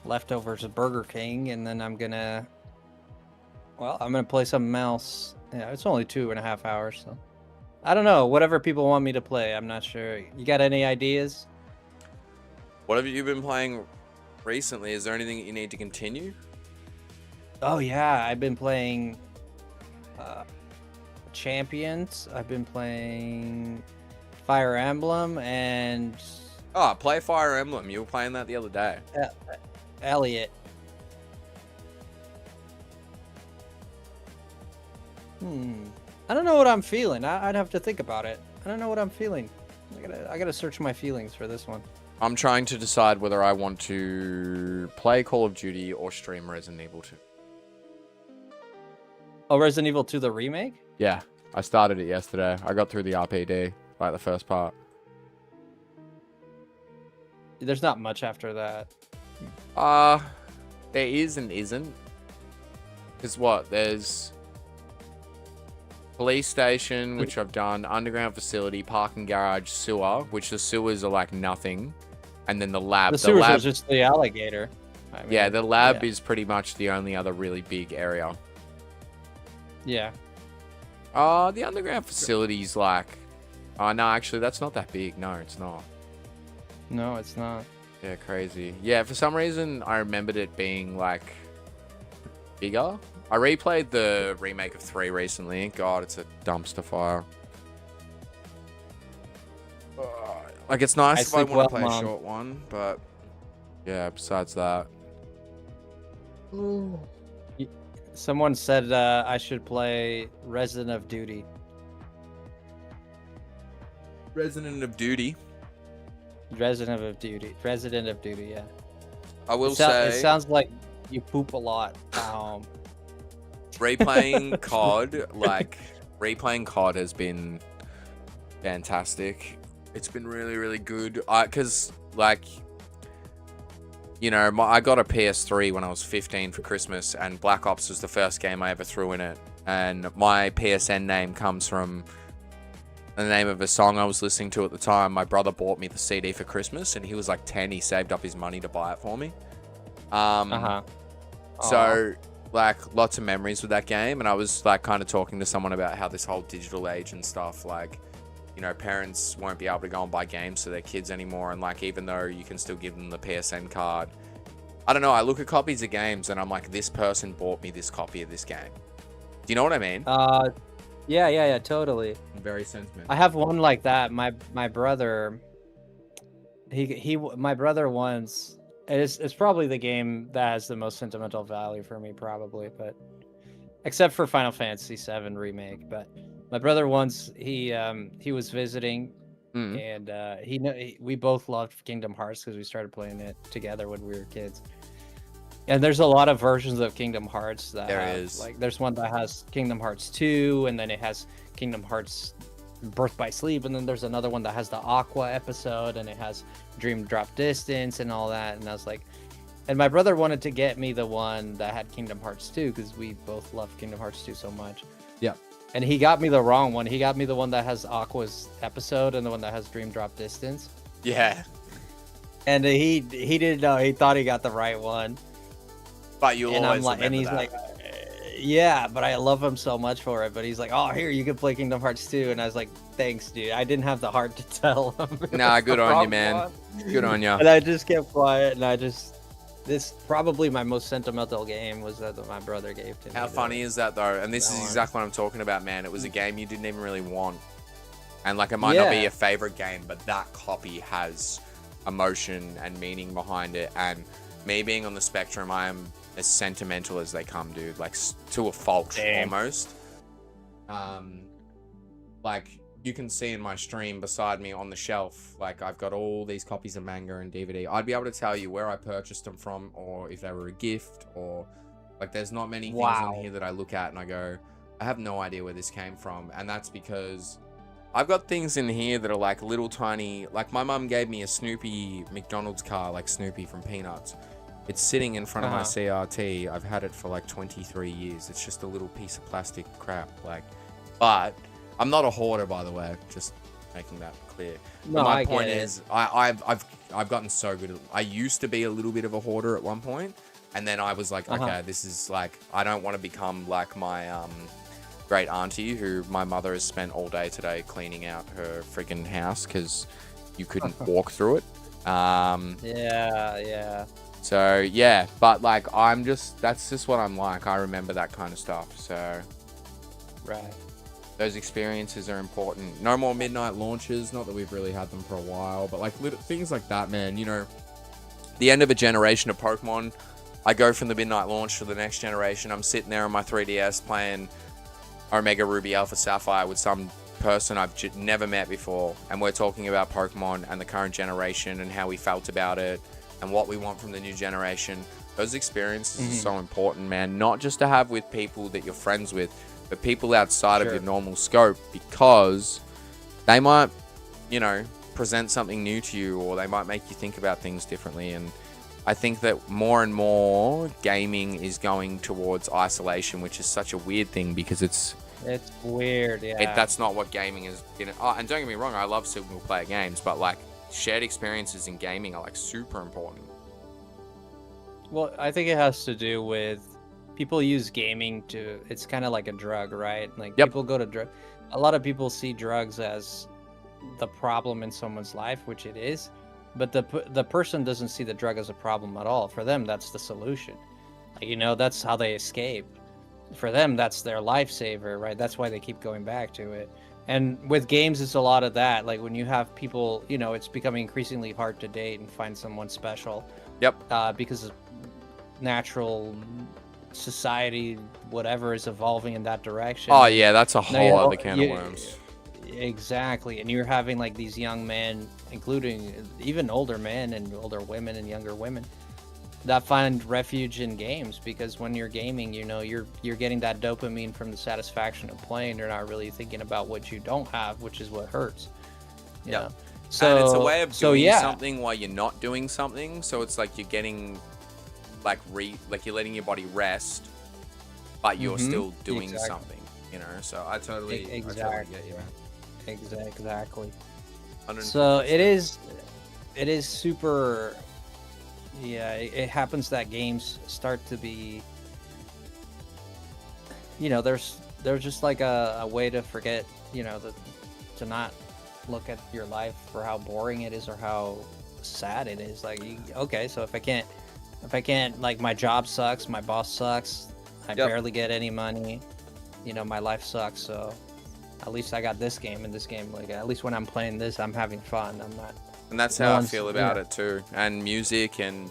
S1: leftovers of Burger King, and then I'm gonna play something else. Yeah, it's only 2.5 hours, so I don't know. Whatever people want me to play, I'm not sure. You got any ideas?
S2: What have you been playing recently? Is there anything that you need to continue?
S1: Oh yeah, I've been playing Champions. I've been playing Fire Emblem and
S2: Oh, play Fire Emblem. You were playing that the other day.
S1: Elliot. I don't know what I'm feeling. I'd have to think about it. I don't know what I'm feeling. I gotta search my feelings for this one.
S2: I'm trying to decide whether I want to play Call of Duty or stream Resident Evil 2.
S1: Oh, Resident Evil 2, the remake?
S2: Yeah, I started it yesterday. I got through the RPD, like the first part.
S1: There's not much after that.
S2: There is and isn't. Because what? There's police station, which I've done, underground facility, parking garage, sewer, which the sewers are like nothing. And then the lab.
S1: The sewers are just the alligator. I mean,
S2: yeah, the lab
S1: yeah.
S2: is pretty much the only other really big area.
S1: Yeah.
S2: The underground facility's like... Oh, no, actually, that's not that big. No, it's not.
S1: No, it's not.
S2: Yeah, crazy. Yeah, for some reason I remembered it being like bigger. I replayed the remake of 3 recently. God, it's a dumpster fire. Like, it's nice if I
S1: sleep
S2: want
S1: well,
S2: to play
S1: Mom.
S2: a short one, but yeah, besides that.
S1: Someone said I should play Resident of Duty.
S2: Resident of Duty.
S1: Resident of Duty, yeah.
S2: I will
S1: It
S2: say,
S1: sounds like you poop a lot.
S2: replaying COD, like, replaying COD has been fantastic. It's been really, really good. Because, like, you know, I got a PS3 when I was 15 for Christmas, and Black Ops was the first game I ever threw in it. And my PSN name comes from the name of a song I was listening to at the time. My brother bought me the CD for Christmas, and he was like 10. He saved up his money to buy it for me. So, like, lots of memories with that game. And I was, like, kind of talking to someone about how this whole digital age and stuff, like, you know, parents won't be able to go and buy games for their kids anymore. And, like, even though you can still give them the PSN card, I don't know. I look at copies of games and I'm like, this person bought me this copy of this game. Do you know what I mean?
S1: Yeah, totally.
S2: Very sentimental.
S1: I have one like that. My brother, my brother once. It's probably the game that has the most sentimental value for me, probably, but except for Final Fantasy VII Remake. But my brother once he was visiting, and we both loved Kingdom Hearts because we started playing it together when we were kids. And there's a lot of versions of Kingdom Hearts that like there's one that has Kingdom Hearts 2, and then it has Kingdom Hearts Birth by Sleep, and then there's another one that has the Aqua episode, and it has Dream Drop Distance and all that. And I was like, and my brother wanted to get me the one that had Kingdom Hearts 2 because we both loved Kingdom Hearts 2 so much.
S2: Yeah.
S1: And he got me the wrong one. He got me the one that has Aqua's episode and the one that has Dream Drop Distance.
S2: Yeah.
S1: And he didn't know. He thought he got the right one.
S2: But you'll
S1: and
S2: always
S1: I'm like, and he's
S2: that.
S1: like, yeah, but I love him so much for it. But he's like, oh, here, you can play Kingdom Hearts 2. And I was like, thanks, dude. I didn't have the heart to tell him.
S2: Nah, good on you, man. Good on you.
S1: And I just kept quiet, and this probably my most sentimental game was that my brother gave to me.
S2: How funny is that, though? And this is exactly what I'm talking about, man. It was a game you didn't even really want. And, like, it might not be your favorite game, but that copy has emotion and meaning behind it. And me being on the spectrum, I am as sentimental as they come, dude. Like, to a fault, almost. Like, you can see in my stream beside me on the shelf, like, I've got all these copies of manga and DVD. I'd be able to tell you where I purchased them from, or if they were a gift, or, like, there's not many things in here that I look at and I go, I have no idea where this came from. And that's because I've got things in here that are, like, little tiny, like, my mum gave me a Snoopy McDonald's car, like Snoopy from Peanuts. It's sitting in front of my CRT. I've had it for, like, 23 years. It's just a little piece of plastic crap, like, but I'm not a hoarder, by the way, just making that clear.
S1: No,
S2: but my point is, I've gotten so good. I used to be a little bit of a hoarder at one point, and then I was like, okay, this is like, I don't want to become like my great auntie, who my mother has spent all day today cleaning out her friggin' house because you couldn't walk through it.
S1: Yeah.
S2: So yeah, but like, that's just what I'm like. I remember that kind of stuff. So
S1: right.
S2: Those experiences are important. No more midnight launches. Not that we've really had them for a while, but like little things like that, man. You know, the end of a generation of Pokemon. I go from the midnight launch to the next generation. I'm sitting there on my 3DS playing Omega Ruby Alpha Sapphire with some person I've never met before, and we're talking about Pokemon and the current generation and how we felt about it and what we want from the new generation. Those experiences are so important, man. Not just to have with people that you're friends with, but people outside of your normal scope, because they might, you know, present something new to you, or they might make you think about things differently. And I think that more and more gaming is going towards isolation, which is such a weird thing because it's
S1: weird, yeah.
S2: That's not what gaming has been. Oh, and don't get me wrong, I love single player games, but like shared experiences in gaming are like super important.
S1: Well, I think it has to do with people use gaming to, it's kind of like a drug, right? Like people go to drug. A lot of people see drugs as the problem in someone's life, which it is. but the person doesn't see the drug as a problem at all. For them, that's the solution. You know, that's how they escape. For them, that's their lifesaver, right? That's why they keep going back to it. And with games, it's a lot of that. Like when you have people, you know, it's becoming increasingly hard to date and find someone special.
S2: Yep.
S1: Because of natural society, whatever is evolving in that direction.
S2: Oh yeah, that's a whole other can of worms.
S1: Exactly. And you're having like these young men, including even older men and older women and younger women, that find refuge in games, because when you're gaming, you know, you're getting that dopamine from the satisfaction of playing. You're not really thinking about what you don't have, which is what hurts. Yeah. So
S2: and it's a way of doing something while you're not doing something. So it's like you're getting like you're letting your body rest, but you're still doing something, you know. So I totally get you, man.
S1: Exactly.
S2: 100%.
S1: So it is super. Yeah, it happens that games start to be, you know, there's just like a way to forget, you know, to not look at your life for how boring it is or how sad it is. Like, okay, so if I can't, like, my job sucks, my boss sucks, I barely get any money, you know, my life sucks. So at least I got this game, and this game, like, at least when I'm playing this, I'm having fun. I'm not.
S2: And that's how I feel about it too. And music and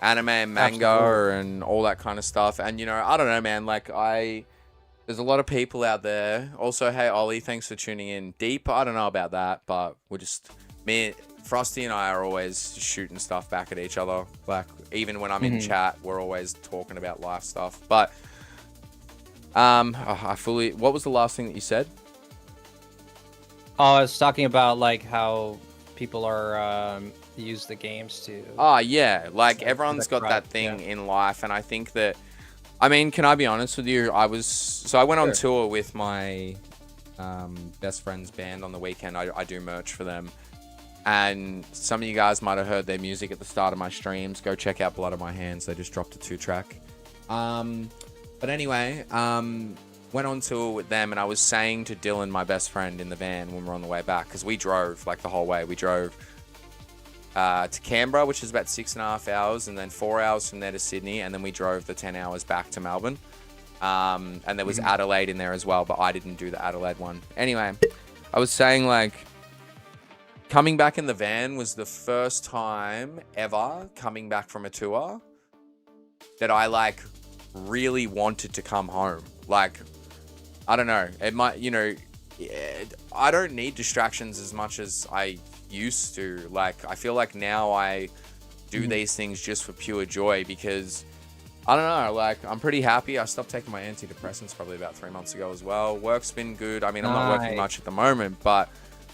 S2: anime and manga and all that kind of stuff. And, you know, I don't know, man, like there's a lot of people out there. Also, hey, Ollie, thanks for tuning in. Deep, I don't know about that, but Frosty and I are always shooting stuff back at each other. Like, even when I'm in chat, we're always talking about life stuff. But, what was the last thing that you said?
S1: Oh, I was talking about, like, how people are use the games to
S2: like everyone's got that thing in life, and I think that, I mean, can I be honest with you, I went on tour with my best friend's band on the weekend. I do merch for them, and some of you guys might have heard their music at the start of my streams. Go check out Blood on My Hands. They just dropped a 2-track. But anyway, went on tour with them, and I was saying to Dylan, my best friend, in the van when we were on the way back, because we drove like the whole way. We drove to Canberra, which is about 6.5 hours, and then 4 hours from there to Sydney, and then we drove the 10 hours back to Melbourne. And there was Adelaide in there as well, but I didn't do the Adelaide one. Anyway, I was saying, like, coming back in the van was the first time ever coming back from a tour that I, like, really wanted to come home. Like, I don't know, it might, you know, I don't need distractions as much as I used to. Like, I feel like now I do these things just for pure joy, because I don't know, like, I'm pretty happy. I stopped taking my antidepressants probably about 3 months ago as well. Work's been good. I mean, I'm not working much at the moment, but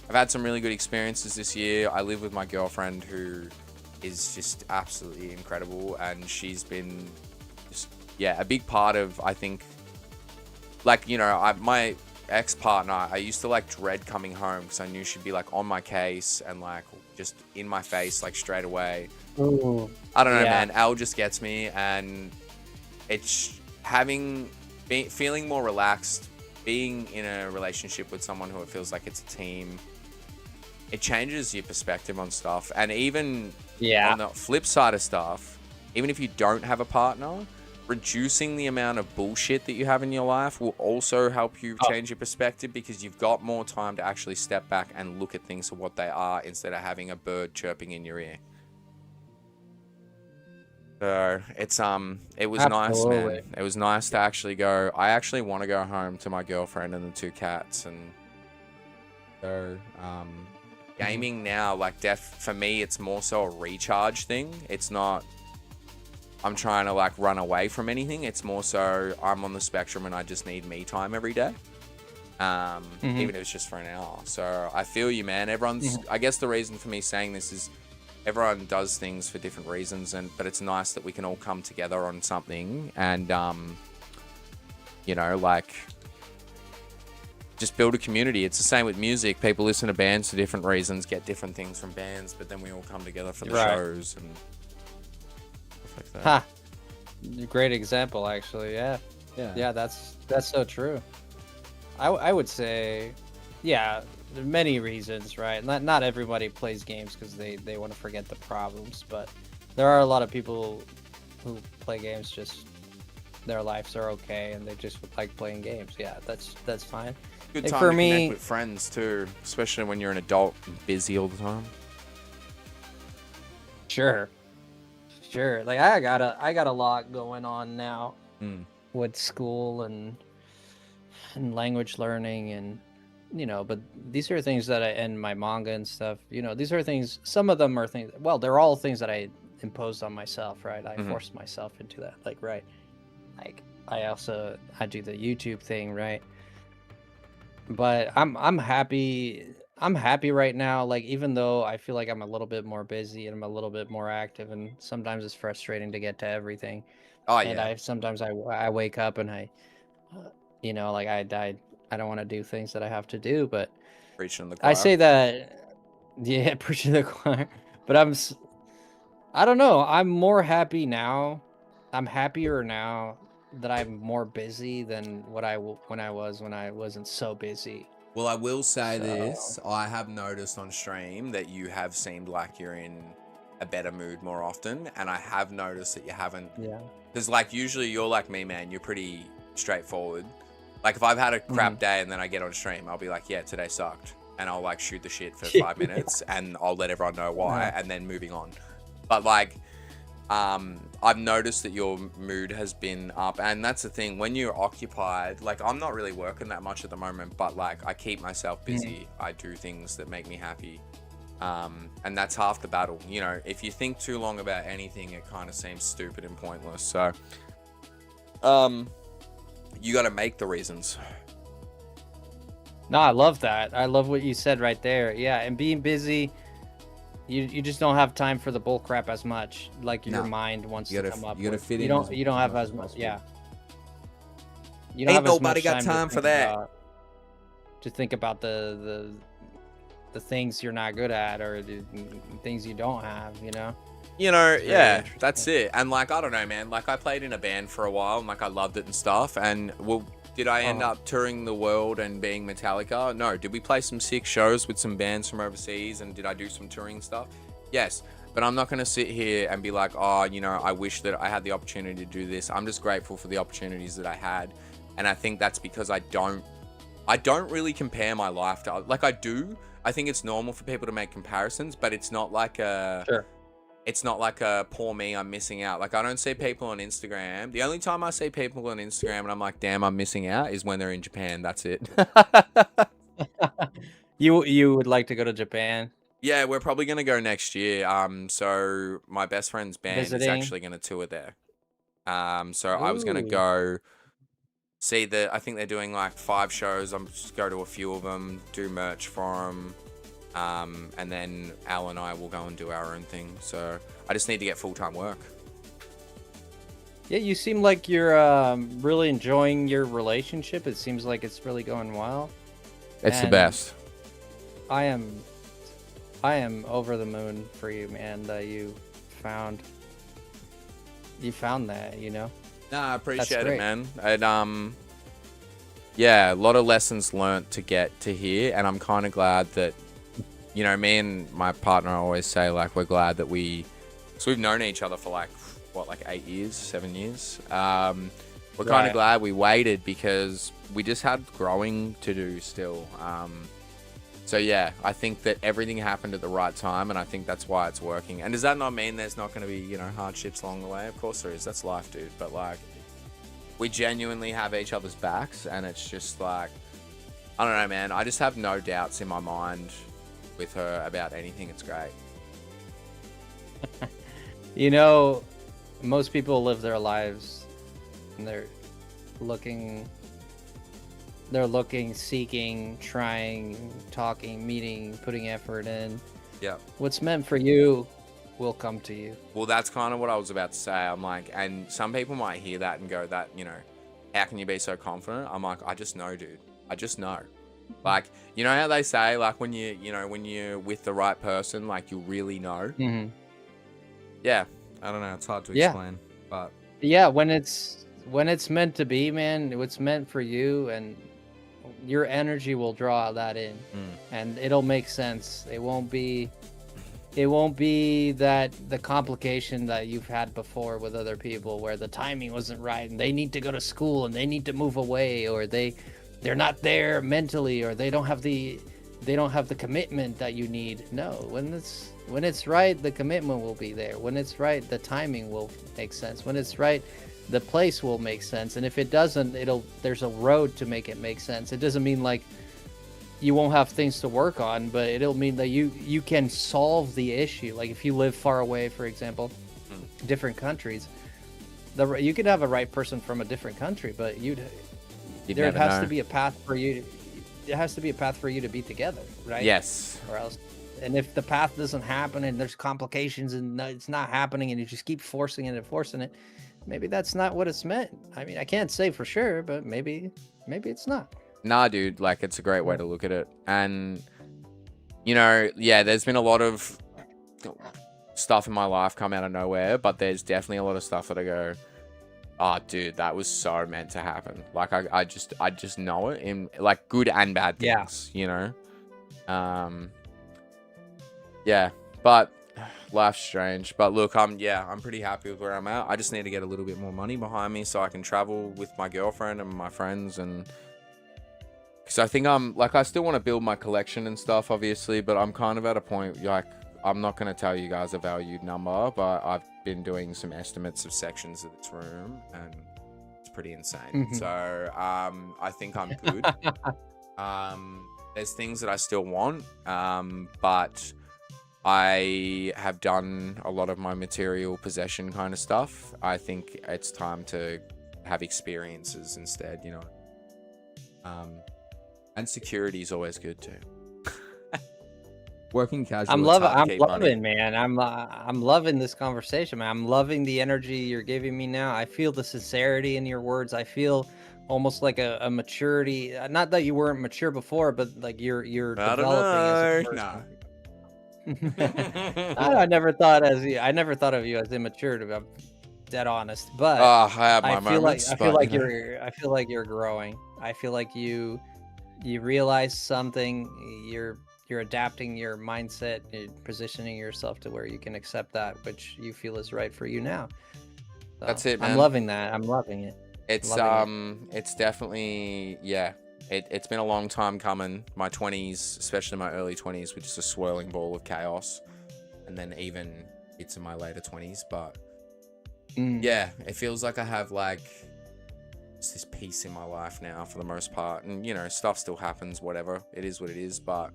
S2: I've had some really good experiences this year. I live with my girlfriend, who is just absolutely incredible, and she's been just, a big part of, I think, like, you know, my ex-partner, I used to, like, dread coming home because I knew she'd be, like, on my case and, like, just in my face, like, straight away.
S1: Ooh,
S2: I don't know, man. Al just gets me, and it's feeling more relaxed, being in a relationship with someone who it feels like it's a team. It changes your perspective on stuff. And even on the flip side of stuff, even if you don't have a partner, reducing the amount of bullshit that you have in your life will also help you change your perspective, because you've got more time to actually step back and look at things for what they are, instead of having a bird chirping in your ear. So it's it was nice, man. It was nice to actually go. I actually want to go home to my girlfriend and the 2 cats, and so gaming now, like, for me, it's more so a recharge thing. It's not I'm trying to, like, run away from anything. It's more so I'm on the spectrum and I just need me time every day. Even if it's just for an hour. So I feel you, man. Everyone's, I guess the reason for me saying this is everyone does things for different reasons, but it's nice that we can all come together on something and, you know, like, just build a community. It's the same with music. People listen to bands for different reasons, get different things from bands, but then we all come together for the shows and stuff like that.
S1: Ha! Great example, actually. Yeah, that's so true. I would say, yeah, there are many reasons, right? Not everybody plays games because they want to forget the problems, but there are a lot of people who play games just their lives are okay and they just like playing games. Yeah, that's fine.
S2: Good
S1: Like,
S2: time
S1: for
S2: to
S1: me,
S2: connect with friends too, especially when you're an adult and busy all the time.
S1: sure. Sure. Like I got a lot going on now
S2: Mm.
S1: with school and language learning and but these are things that I and my manga and stuff, these are things, some of them are things, well, they're all things that I imposed on myself, right? I forced myself into that. Like, right. Like I do the YouTube thing, right? But I'm happy. I'm happy right now. Like, even though I feel like I'm a little bit more busy and I'm a little bit more active, and sometimes it's frustrating to get to everything.
S2: Oh
S1: And
S2: yeah,
S1: I sometimes I wake up and like I don't want to do things that I have to do, but
S2: preaching the
S1: I
S2: choir.
S1: say that, yeah, preaching the choir. But I don't know. I'm more happy now. I'm happier now that I'm more busy than when I wasn't so busy.
S2: Well, I will say
S1: So
S2: this. I have noticed on stream that you have seemed like you're in a better mood more often. And I have noticed that you haven't.
S1: yeah.
S2: Because, like, usually you're like me, man. You're pretty straightforward. Like, if I've had a crap day and then I get on stream, I'll be like, yeah, today sucked. And I'll, like, shoot the shit for 5 minutes. And I'll let everyone know why. And then moving on. But, like, I've noticed that your mood has been up, and that's the thing, when you're occupied, like, I'm not really working that much at the moment, but like, I keep myself busy. I do things that make me happy, and that's half the battle. If you think too long about anything, it kind of seems stupid and pointless. So you got to make the reasons.
S1: No, I love that. I love what you said right there. Yeah, and being busy, you just don't have time for the bull crap as much. Like, your mind wants to come up.
S2: You gotta
S1: with.
S2: fit
S1: You
S2: in
S1: don't.
S2: as
S1: You don't have
S2: much
S1: as
S2: as
S1: much.
S2: possible.
S1: Yeah. You don't
S2: Ain't
S1: have as
S2: nobody
S1: much
S2: got time
S1: to
S2: for
S1: think
S2: that.
S1: to think about the things you're not good at, or the things you don't have. It's very
S2: Yeah,
S1: interesting.
S2: that's it. And like, I don't know, man. Like, I played in a band for a while, and like, I loved it and stuff. And well, did I end up touring the world and being Metallica? No. Did we play some sick shows with some bands from overseas? And did I do some touring stuff? Yes. But I'm not going to sit here and be like, oh, I wish that I had the opportunity to do this. I'm just grateful for the opportunities that I had. And I think that's because I don't really compare my life to, like, I do. I think it's normal for people to make comparisons, but it's not like it's not like a poor me, I'm missing out. Like, I don't see people on Instagram. The only time I see people on Instagram and I'm like, damn, I'm missing out, is when they're in Japan. That's it.
S1: You would like to go to Japan
S2: Yeah, we're probably gonna go next year. So my best friend's band is
S1: visiting?
S2: actually gonna tour there. So I was gonna
S1: Ooh.
S2: go see I think they're doing like 5 shows. I'm just go to a few of them, do merch for them. And then Al and I will go and do our own thing. So I just need to get full-time work.
S1: Yeah, you seem like you're really enjoying your relationship. It seems like it's really going well.
S2: It's the
S1: And
S2: best.
S1: I am over the moon for you, man, that you found that,
S2: No, I appreciate it,
S1: great.
S2: man. And yeah, a lot of lessons learnt to get to here, and I'm kind of glad that, me and my partner always say, like, we're glad that we've known each other for like, what, like 8 years, 7 years. We're kind
S1: Right.
S2: of glad we waited, because we just had growing to do still. So yeah, I think that everything happened at the right time, and I think that's why it's working. And does that not mean there's not going to be, hardships along the way? Of course there is. That's life, dude. But like, we genuinely have each other's backs, and it's just like, I don't know, man. I just have no doubts in my mind with her about anything. It's great.
S1: Most people live their lives and they're looking, seeking, trying, talking, meeting, putting effort in.
S2: Yeah.
S1: What's meant for you will come to you.
S2: Well, that's kind of what I was about to say. I'm like, and some people might hear that and go, that, how can you be so confident? I'm like, I just know, dude. I just know. Like, you know how they say, like, when when you're with the right person, like, you really know.
S1: Mm-hmm.
S2: Yeah. I don't know. It's hard to
S1: Yeah.
S2: explain, but
S1: Yeah, when it's meant to be, man, what's meant for you and your energy will draw that in, and it'll make sense. It won't be that the complication that you've had before with other people where the timing wasn't right and they need to go to school and they need to move away, or they're not there mentally, or they don't have the commitment that you need. No, when it's right, the commitment will be there. When it's right, the timing will make sense. When it's right, the place will make sense. And if it doesn't, there's a road to make it make sense. It doesn't mean like you won't have things to work on, but it'll mean that you can solve the issue. Like if you live far away, for example, different countries, you could have a right person from a different country, but there has to be a path for you. It has to be a path for you to be together, right?
S2: Yes.
S1: Or else, and if the path doesn't happen and there's complications and it's not happening and you just keep forcing it and forcing it, maybe that's not what it's meant. I mean, I can't say for sure, but maybe it's not.
S2: Nah, dude, like it's a great way to look at it. And you know, yeah, there's been a lot of stuff in my life come out of nowhere, but there's definitely a lot of stuff that I go, oh, dude, that was so meant to happen. Like I just know it in like good and bad things, you know. Yeah, but life's strange. But look, I'm pretty happy with where I'm at. I just need to get a little bit more money behind me so I can travel with my girlfriend and my friends, and because I think I still want to build my collection and stuff, obviously, but I'm kind of at a point, like, I'm not going to tell you guys a valued number, but I've been doing some estimates of sections of this room, and it's pretty insane. So, I think I'm good. There's things that I still want, but I have done a lot of my material possession kind of stuff. I think it's time to have experiences instead, you know. And security is always good too. Working casual.
S1: I'm loving, man. I'm loving this conversation, man. I'm loving the energy you're giving me now. I feel the sincerity in your words. I feel almost like a maturity. Not that you weren't mature before, but like you're developing as a person. I never thought of you as immature, to be dead honest. But
S2: I have my moments.
S1: I feel like you're growing. I feel like you realize something. You're adapting your mindset, you're positioning yourself to where you can accept that which you feel is right for you now. So
S2: that's it, man.
S1: I'm loving that. I'm loving it.
S2: It's it's definitely, yeah. It's been a long time coming. My 20s, especially my early 20s, were just a swirling ball of chaos, and then even it's in my later 20s. But yeah, it feels like I have like this peace in my life now for the most part, and you know, stuff still happens, whatever, it is what it is. But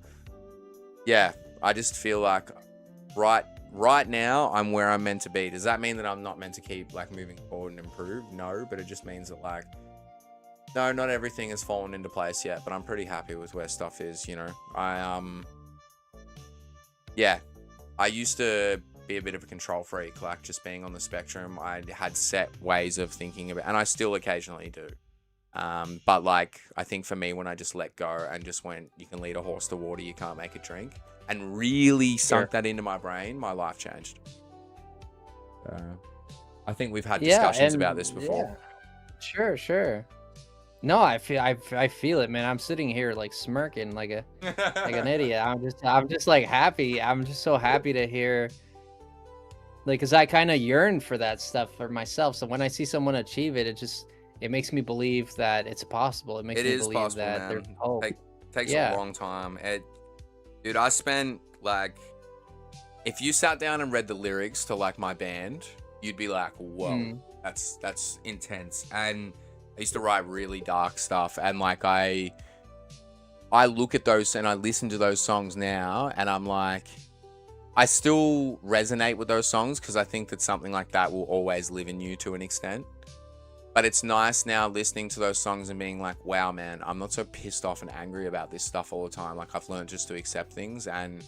S2: yeah, I just feel like right now I'm where I'm meant to be. Does that mean that I'm not meant to keep like moving forward and improve? No, but it just means that like, no, not everything has fallen into place yet, but I'm pretty happy with where stuff is, you know. Yeah, I used to be a bit of a control freak, like just being on the spectrum. I had set ways of thinking about, and I still occasionally do. But like, I think for me, when I just let go and just went, you can lead a horse to water, you can't make it drink, and really sunk that into my brain, my life changed. I think we've had discussions about this before.
S1: Yeah. Sure. No, I feel it, man. I'm sitting here like smirking like an idiot. I'm just like happy. I'm just so happy to hear, like, cause I kind of yearn for that stuff for myself. So when I see someone achieve it, it makes me believe that it's possible. It makes me believe possible, that there's hope.
S2: Takes a long time. Dude, I spent like, if you sat down and read the lyrics to like my band, you'd be like, whoa, that's intense. And I used to write really dark stuff, and like I look at those and I listen to those songs now, and I'm like, I still resonate with those songs because I think that something like that will always live in you to an extent. But it's nice now listening to those songs and being like, wow, man, I'm not so pissed off and angry about this stuff all the time. Like, I've learned just to accept things, and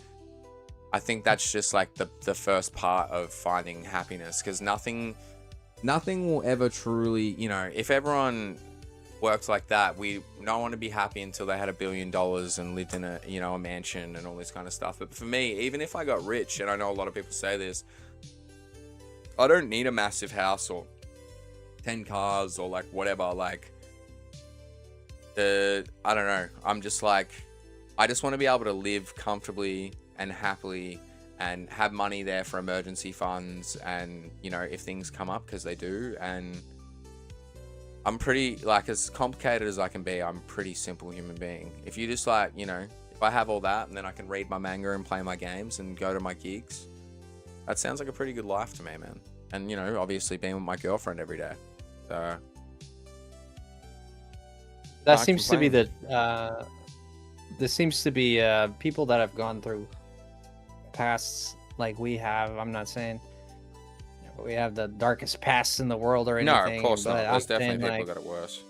S2: I think that's just like the first part of finding happiness, because nothing will ever truly, you know, if everyone worked like that, no one would be happy until they had $1 billion and lived in a mansion and all this kind of stuff. But for me, even if I got rich, and I know a lot of people say this, I don't need a massive house or 10 cars or like whatever. Like, I don't know. I'm just like, I just want to be able to live comfortably and happily and have money there for emergency funds and, you know, if things come up, because they do. And I'm pretty, like, as complicated as I can be, I'm a pretty simple human being. If you just, like, you know, if I have all that and then I can read my manga and play my games and go to my gigs, that sounds like a pretty good life to me, man. And, you know, obviously being with my girlfriend every day. So
S3: that
S2: can't
S3: seems to be
S2: complain.
S3: the this seems to be people that have gone through pasts like we have. I'm not saying we have the darkest pasts in the world or
S2: No,
S3: anything.
S2: of course not.
S3: but
S2: There's
S3: I'm
S2: definitely
S3: saying,
S2: people
S3: like,
S2: that are worse.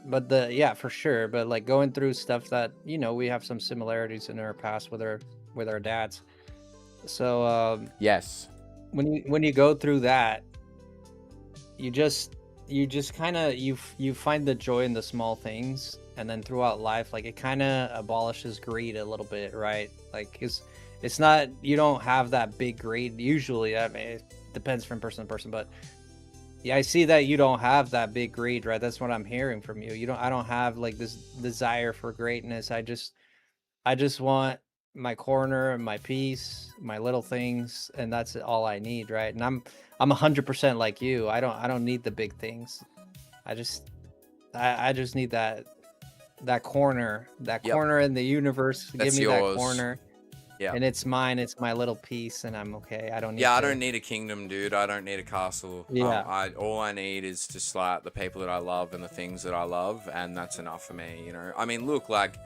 S3: but yeah, for sure. But like going through stuff that, you know, we have some similarities in our past with our dads. So
S2: Yes.
S3: when you go through that, you just kind of you find the joy in the small things, and then throughout life, like, it kind of abolishes greed a little bit, right? Like, it's not, you don't have that big greed usually. I mean, it depends from person to person, but yeah, I see that you don't have that big greed, right? That's what I'm hearing from you. I don't have like this desire for greatness. I just want my corner and my peace, my little things, and that's all I need, right? And I'm 100% like you. I don't need the big things. I just need that corner,
S2: Yep.
S3: corner in the universe.
S2: That's
S3: Give me
S2: yours.
S3: that corner.
S2: Yeah.
S3: And it's mine. It's my little piece, and I'm okay. I don't need.
S2: Yeah, I
S3: to-
S2: don't need a kingdom, dude. I don't need a castle.
S3: Yeah.
S2: All I need is just like the people that I love and the things that I love, and that's enough for me, you know. I mean, look, like,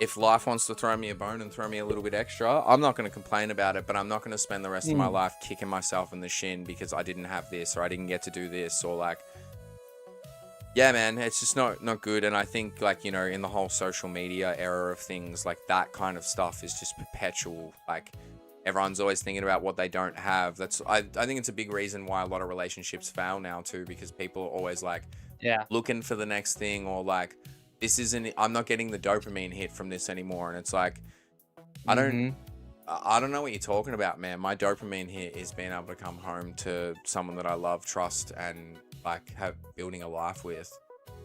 S2: if life wants to throw me a bone and throw me a little bit extra, I'm not going to complain about it, but I'm not going to spend the rest of my life kicking myself in the shin because I didn't have this, or I didn't get to do this, or like, yeah, man, it's just not good. And I think, like, you know, in the whole social media era of things, like, that kind of stuff is just perpetual. Like, everyone's always thinking about what they don't have. I think it's a big reason why a lot of relationships fail now too, because people are always like,
S3: Yeah.
S2: looking for the next thing, or like, I'm not getting the dopamine hit from this anymore. And it's like, I don't know what you're talking about, man. My dopamine hit is being able to come home to someone that I love, trust, and like building a life with.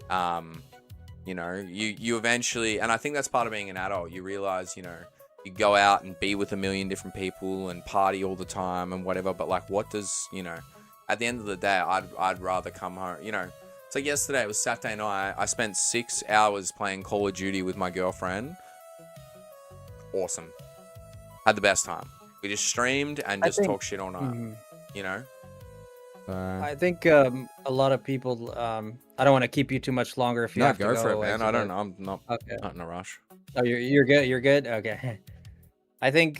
S2: You know, you eventually, and I think that's part of being an adult. You realize, you know, you go out and be with a million different people and party all the time and whatever, but like, what does, you know, at the end of the day, I'd rather come home, you know. It's like yesterday, it was Saturday night. I spent 6 hours playing Call of Duty with my girlfriend. Awesome. Had the best time. We just streamed and just talked shit all night, you know?
S3: I think a lot of people. I don't want to keep you too much longer. If you have to
S2: go for it, man.
S3: Exit,
S2: I don't know. I'm not
S3: Okay.
S2: not in a rush.
S3: Oh, you're good. You're good. Okay. I think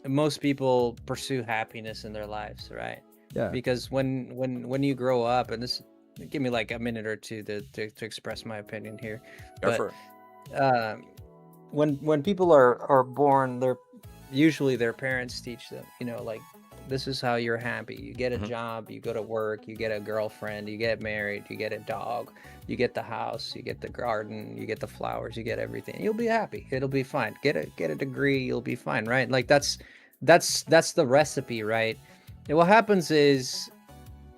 S3: most people pursue happiness in their lives, right?
S1: Yeah.
S3: Because when you grow up, and this, give me like a minute or two to express my opinion here.
S2: Go for it.
S3: When people are born, they're usually their parents teach them, you know, like, this is how you're happy. You get a job, you go to work, you get a girlfriend, you get married, you get a dog, you get the house, you get the garden, you get the flowers, you get everything. You'll be happy. It'll be fine. Get a degree, you'll be fine, right? Like, that's the recipe, right? And what happens is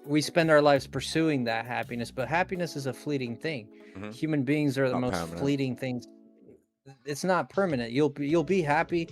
S3: we spend our lives pursuing that happiness, but happiness is a fleeting thing. Human beings are the most fleeting things. It's not permanent. You'll be happy.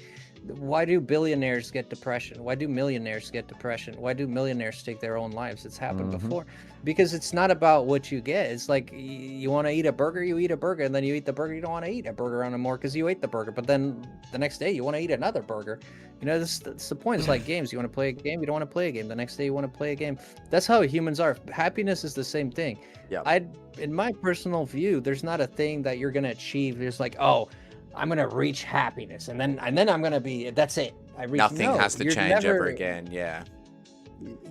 S3: Why do billionaires get depression? Why do millionaires get depression? Why do millionaires take their own lives? It's happened before. Because it's not about what you get. It's like, you want to eat a burger, you eat a burger, and then you eat the burger. You don't want to eat a burger anymore because you ate the burger. But then the next day you want to eat another burger. You know, that's the point. It's like games. You want to play a game, you don't want to play a game. The next day you want to play a game. That's how humans are. Happiness is the same thing.
S2: Yeah.
S3: In my personal view, there's not a thing that you're gonna achieve. There's like, oh, I'm gonna reach happiness, and then I'm gonna be. That's it.
S2: Nothing has to change ever again. Yeah.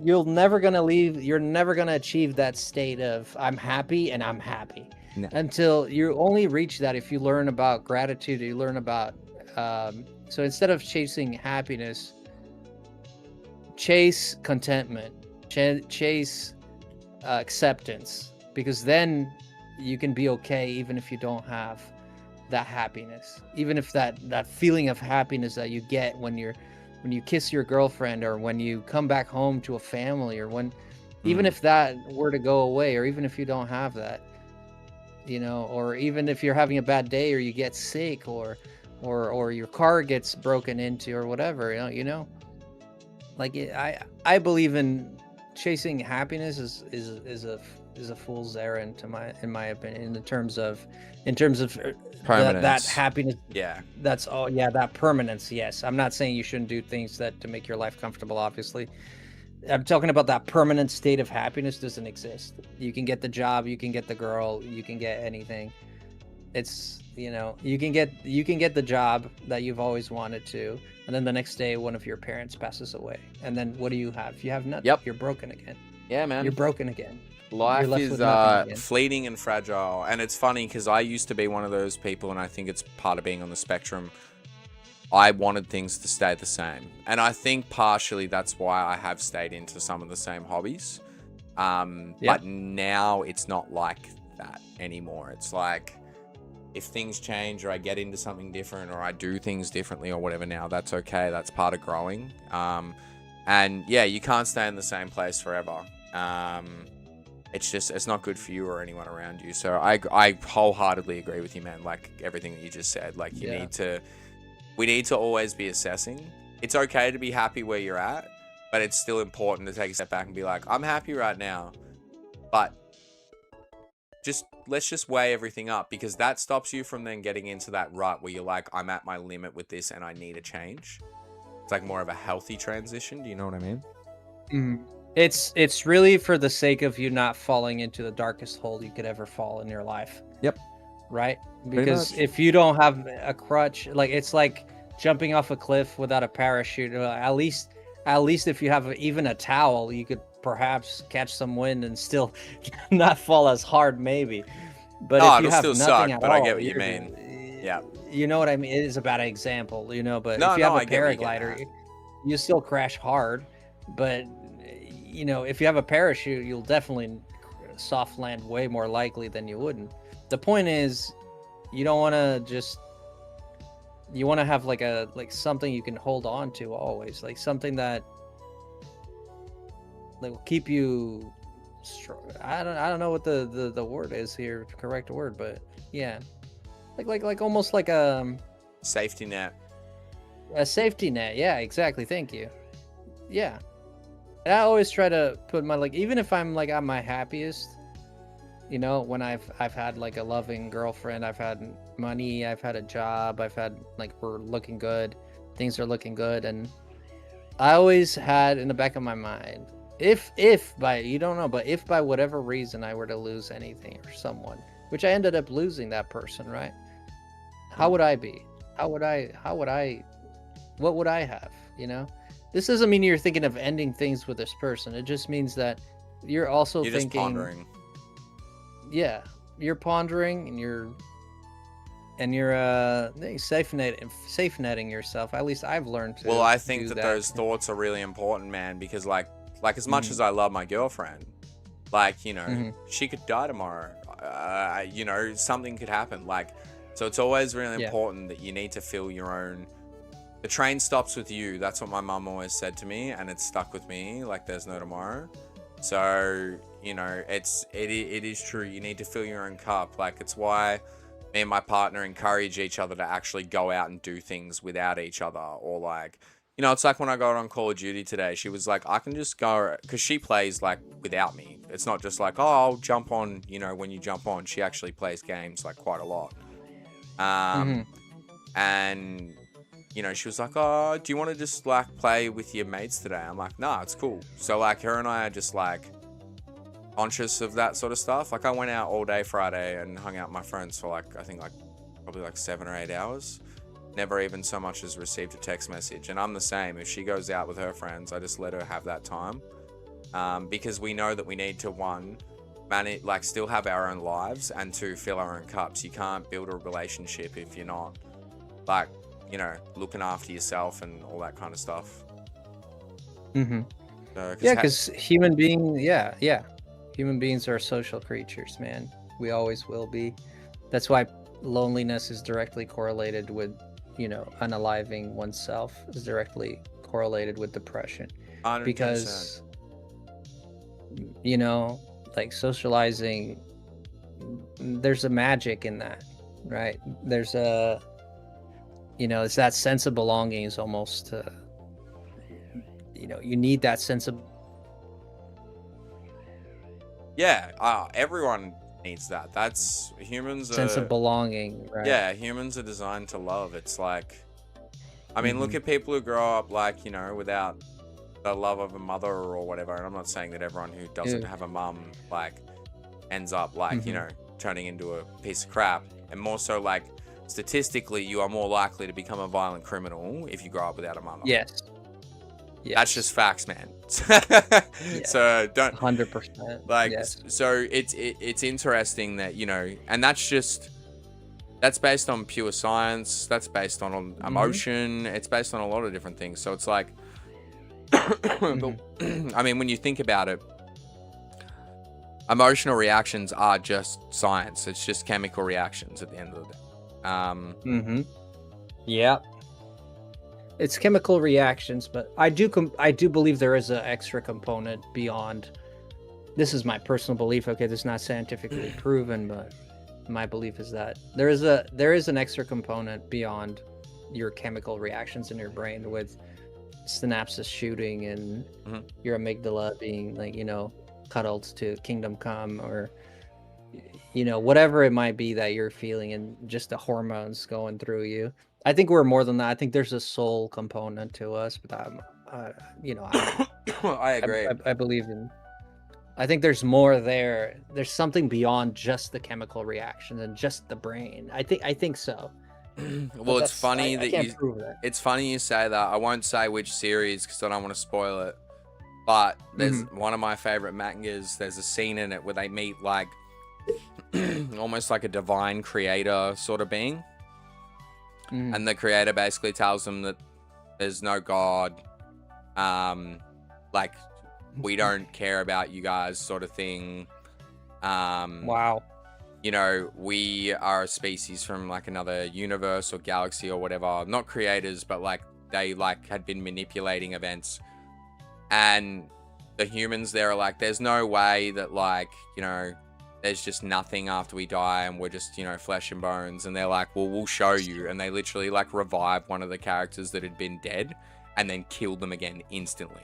S3: You're never gonna leave. You're never gonna achieve that state of I'm happy and I'm happy until you only reach that if you learn about gratitude. You learn about. So instead of chasing happiness, chase contentment, chase acceptance, because then you can be okay even if you don't have that happiness, even if that feeling of happiness that you get when you kiss your girlfriend, or when you come back home to a family, or when even if that were to go away, or even if you don't have that, you know, or even if you're having a bad day or you get sick or your car gets broken into or whatever, you know, like I believe in chasing happiness is a fool's errand in my opinion, in terms of that
S2: Permanence.
S3: happiness.
S2: Yeah.
S3: That's all. Yeah, that permanence. Yes, I'm not saying you shouldn't do things to make your life comfortable, obviously. I'm talking about that permanent state of happiness doesn't exist. You can get the job, you can get the girl, you can get anything. It's, you know, you can get the job that you've always wanted to, and then the next day one of your parents passes away, and then what do you have? You have nothing.
S2: Yep.
S3: You're broken again.
S2: Yeah, man.
S3: You're broken again.
S2: Life
S3: left
S2: is
S3: with nothing again.
S2: fleeting and fragile, and it's funny because I used to be one of those people, and I think it's part of being on the spectrum. I wanted things to stay the same, and I think partially that's why I have stayed into some of the same hobbies. But now it's not like that anymore. It's like if things change or I get into something different or I do things differently or whatever now, that's okay. That's part of growing. And yeah, you can't stay in the same place forever. It's not good for you or anyone around you. So I wholeheartedly agree with you, man. Like everything that you just said, like we need to always be assessing. It's okay to be happy where you're at, but it's still important to take a step back and be like, I'm happy right now, but let's just weigh everything up, because that stops you from then getting into that rut where you're like, I'm at my limit with this and I need a change. It's like more of a healthy transition. Do you know what I mean?
S3: Mm-hmm. It's really for the sake of you not falling into the darkest hole you could ever fall in your life.
S2: Yep.
S3: Right? Because if you don't have a crutch, like it's like jumping off a cliff without a parachute. At least if you have even a towel, you could perhaps catch some wind and still not fall as hard, maybe. But if you have nothing
S2: suck,
S3: at
S2: but
S3: all,
S2: I get what you mean. Yeah.
S3: You know what I mean? It is a bad example, you know, but
S2: No,
S3: if you have
S2: I
S3: a
S2: get what you get
S3: paraglider,
S2: at.
S3: you still crash hard. But, you know, if you have a parachute, you'll definitely soft land way more likely than you wouldn't. The point is, you don't want to just, you want to have like something you can hold on to always, like something that will keep you strong. I don't know what the word is here, correct word, but yeah, like almost like a
S2: safety net.
S3: A safety net. Yeah, exactly. Thank you. Yeah. And I always try to put my, like, even if I'm like at my happiest, you know, when I've had like a loving girlfriend, I've had money, I've had a job, I've had like, we're looking good, things are looking good, and I always had in the back of my mind, if by, you don't know, but if by whatever reason I were to lose anything or someone, which I ended up losing that person, right? How would I be? What would I have, you know? This doesn't mean you're thinking of ending things with this person. It just means that you're also thinking,
S2: just pondering.
S3: Yeah, you're pondering and you're safe netting yourself. At least I've learned to.
S2: Well, I think
S3: that
S2: those thoughts are really important, man, because like as much as I love my girlfriend, like, you know, she could die tomorrow. You know, something could happen. Like, so it's always really important that you need to feel your own. The train stops with you. That's what my mum always said to me, and it's stuck with me like there's no tomorrow. So, you know, it is true. You need to fill your own cup. Like, it's why me and my partner encourage each other to actually go out and do things without each other. Or like, you know, it's like when I got on Call of Duty today, she was like, I can just go, because she plays like without me. It's not just like, oh, I'll jump on, you know, when you jump on. She actually plays games like quite a lot. And, you know, she was like, oh, do you want to just like play with your mates today? I'm like, nah, it's cool. So like her and I are just like conscious of that sort of stuff. Like I went out all day Friday and hung out with my friends for like, I think like probably like 7 or 8 hours. Never even so much as received a text message. And I'm the same. If she goes out with her friends, I just let her have that time. Because we know that we need to, one, manage, like still have our own lives, and two, fill our own cups. You can't build a relationship if you're not like, you know, looking after yourself and all that kind of stuff.
S3: Because human beings are social creatures, man. We always will be. That's why loneliness is directly correlated with, you know, unaliving oneself is directly correlated with depression.
S2: 100%.
S3: Because, you know, like socializing, there's a magic in that, right? There's a, you know, it's that sense of belonging is almost, you know, you need that sense of.
S2: Yeah, everyone needs that. That's humans
S3: Sense
S2: are,
S3: of belonging, right?
S2: yeah, humans are designed to love. It's like, I mean, look
S3: Mhm.
S2: at people who grow up like, you know, without the love of a mother or whatever. And I'm not saying that everyone who doesn't
S3: Yeah.
S2: have a mum like ends up like, you
S3: Mhm.
S2: know, turning into a piece of crap. And more so like statistically, you are more likely to become a violent criminal if you grow up without a mother.
S3: Yes. Yes.
S2: That's just facts, man.
S3: Yeah.
S2: So don't
S3: 100%.
S2: like
S3: Yes.
S2: so it's interesting that, you know, and that's based on pure science, that's based on emotion, it's based on a lot of different things. So it's like but, I mean, when you think about it, emotional reactions are just science. It's just chemical reactions at the end of the day.
S3: Yeah. It's chemical reactions, but I do believe there is an extra component beyond. This is my personal belief. Okay, this is not scientifically proven, but my belief is that there is an extra component beyond your chemical reactions in your brain with synapses shooting and your amygdala being, like, you know, cuddled to kingdom come, or, you know, whatever it might be that you're feeling, and just the hormones going through you. I think we're more than that. I think there's a soul component to us, but you know,
S2: I agree.
S3: I believe in. I think there's more there. There's something beyond just the chemical reaction and just the brain. I think so.
S2: Well, it's funny
S3: I can't prove that.
S2: It's funny you say that. I won't say which series because I don't want to spoil it. But there's one of my favorite mangas. There's a scene in it where they meet like almost like a divine creator sort of being. And the creator basically tells them that there's no God. Like, we don't care about you guys, sort of thing.
S3: Wow.
S2: You know, we are a species from like another universe or galaxy or whatever. Not creators, but like they like had been manipulating events. And the humans there are like, there's no way that, like, you know, there's just nothing after we die and we're just, you know, flesh and bones. And they're like, well, we'll show you. And they literally like revive one of the characters that had been dead and then killed them again instantly.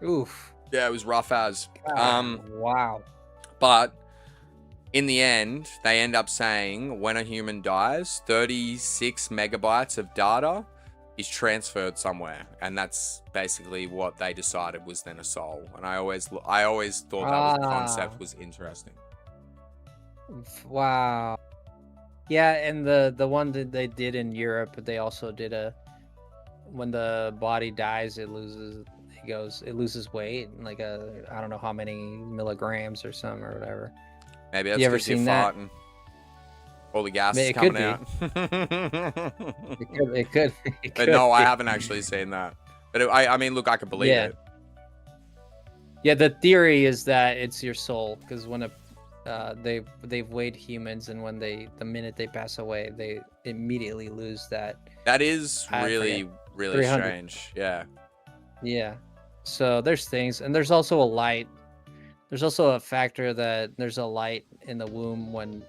S3: Oof.
S2: Yeah, it was rough as.
S3: Wow.
S2: But in the end, they end up saying when a human dies, 36 megabytes of data is transferred somewhere, and that's basically what they decided was then a soul. And I always thought that concept was interesting.
S3: Wow. Yeah, and the one that they did in Europe, they also did when the body dies, it loses weight, like I don't know how many milligrams or something or whatever.
S2: Maybe that's
S3: you ever
S2: because you're
S3: seen that?
S2: farting. All the gas is
S3: It could
S2: coming
S3: be.
S2: out.
S3: It could.
S2: But no, I haven't actually seen that. But I mean, look, I could believe it.
S3: Yeah, the theory is that it's your soul, because when they've weighed humans, and when the minute they pass away, they immediately lose that.
S2: That is really
S3: 300.
S2: strange. Yeah.
S3: Yeah. So there's things, and there's also a light. There's also a factor that there's a light in the womb when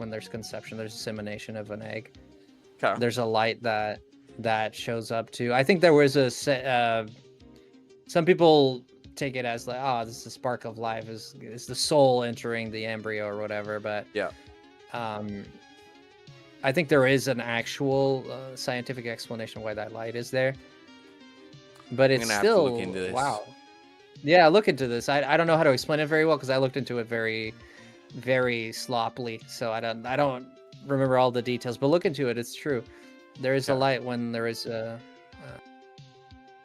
S3: there's conception, there's dissemination of an egg.
S2: Okay.
S3: There's a light that shows up too. I think there was some people take it as like, oh, this is the spark of life, is the soul entering the embryo or whatever. But
S2: yeah,
S3: I think there is an actual scientific explanation why that light is there. But it's
S2: have
S3: still
S2: to look into this.
S3: Wow. Yeah, look into this. I don't know how to explain it very well because I looked into it very, very sloppily. So I don't remember all the details. But look into it. It's true. There is a light when there is a.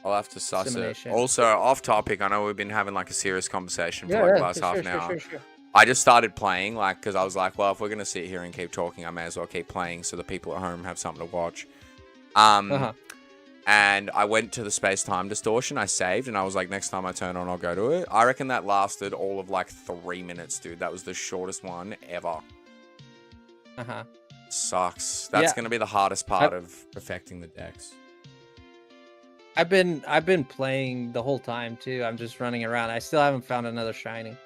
S2: I'll have to suss it.
S3: dissemination.
S2: Also, off topic. I know we've been having like a serious conversation for like the last half an hour.
S3: Sure.
S2: I just started playing, like, because I was like, well, if we're gonna sit here and keep talking, I may as well keep playing so the people at home have something to watch. And I went to the space-time distortion. I saved, and I was like, next time I turn on, I'll go to it. I reckon that lasted all of like 3 minutes, dude. That was the shortest one ever. Sucks. That's gonna be the hardest part of perfecting the decks.
S3: I've been playing the whole time too. I'm just running around. I still haven't found another shiny.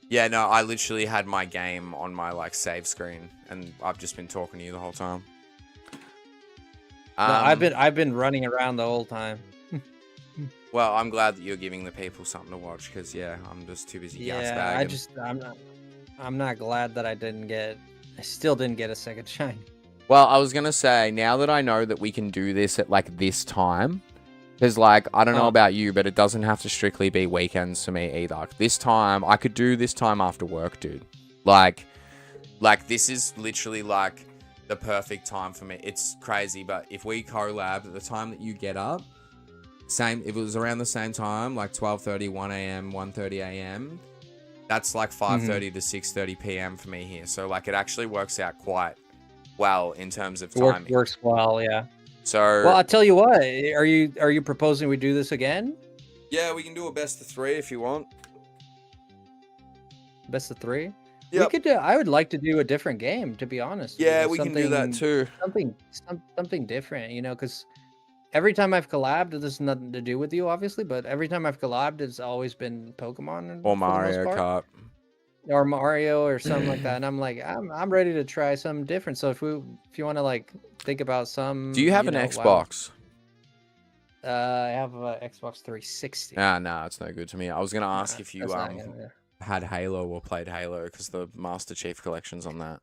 S2: Yeah, no, I literally had my game on my like save screen, and I've just been talking to you the whole time.
S3: No, I've been running around the whole time.
S2: Well, I'm glad that you're giving the people something to watch, because yeah, I'm just too busy gas bagging.
S3: I'm not glad that I still didn't get a second shine.
S2: Well, I was gonna say, now that I know that we can do this at like this time, because like I don't know about you, but it doesn't have to strictly be weekends for me either. This time I could do this time after work, dude. Like this is literally like the perfect time for me. It's crazy, but if we collab at the time that you get up, if it was around the same time, like 12:30, 1 a.m., 1:30 a.m., that's like 5:30 to 6:30 p.m. for me here. So like it actually works out quite well in terms of timing.
S3: Works well, yeah.
S2: So
S3: well, I'll tell you what. Are you proposing we do this again?
S2: Yeah, we can do a best of 3 if you want.
S3: Best of 3?
S2: Yeah.
S3: We could do. I would like to do a different game, to be honest.
S2: Yeah, we can do that too.
S3: Something different, you know, because every time I've collabed, this has nothing to do with you, obviously, but every time I've collabed, it's always been Pokemon
S2: or Mario Kart.
S3: Or Mario or something like that, and I'm like, I'm ready to try something different. So if you want to like think about some,
S2: do you have an Xbox?
S3: I have an Xbox 360.
S2: Nah, it's no good to me. I was gonna ask if you had Halo or played Halo, because the Master Chief Collection's on that.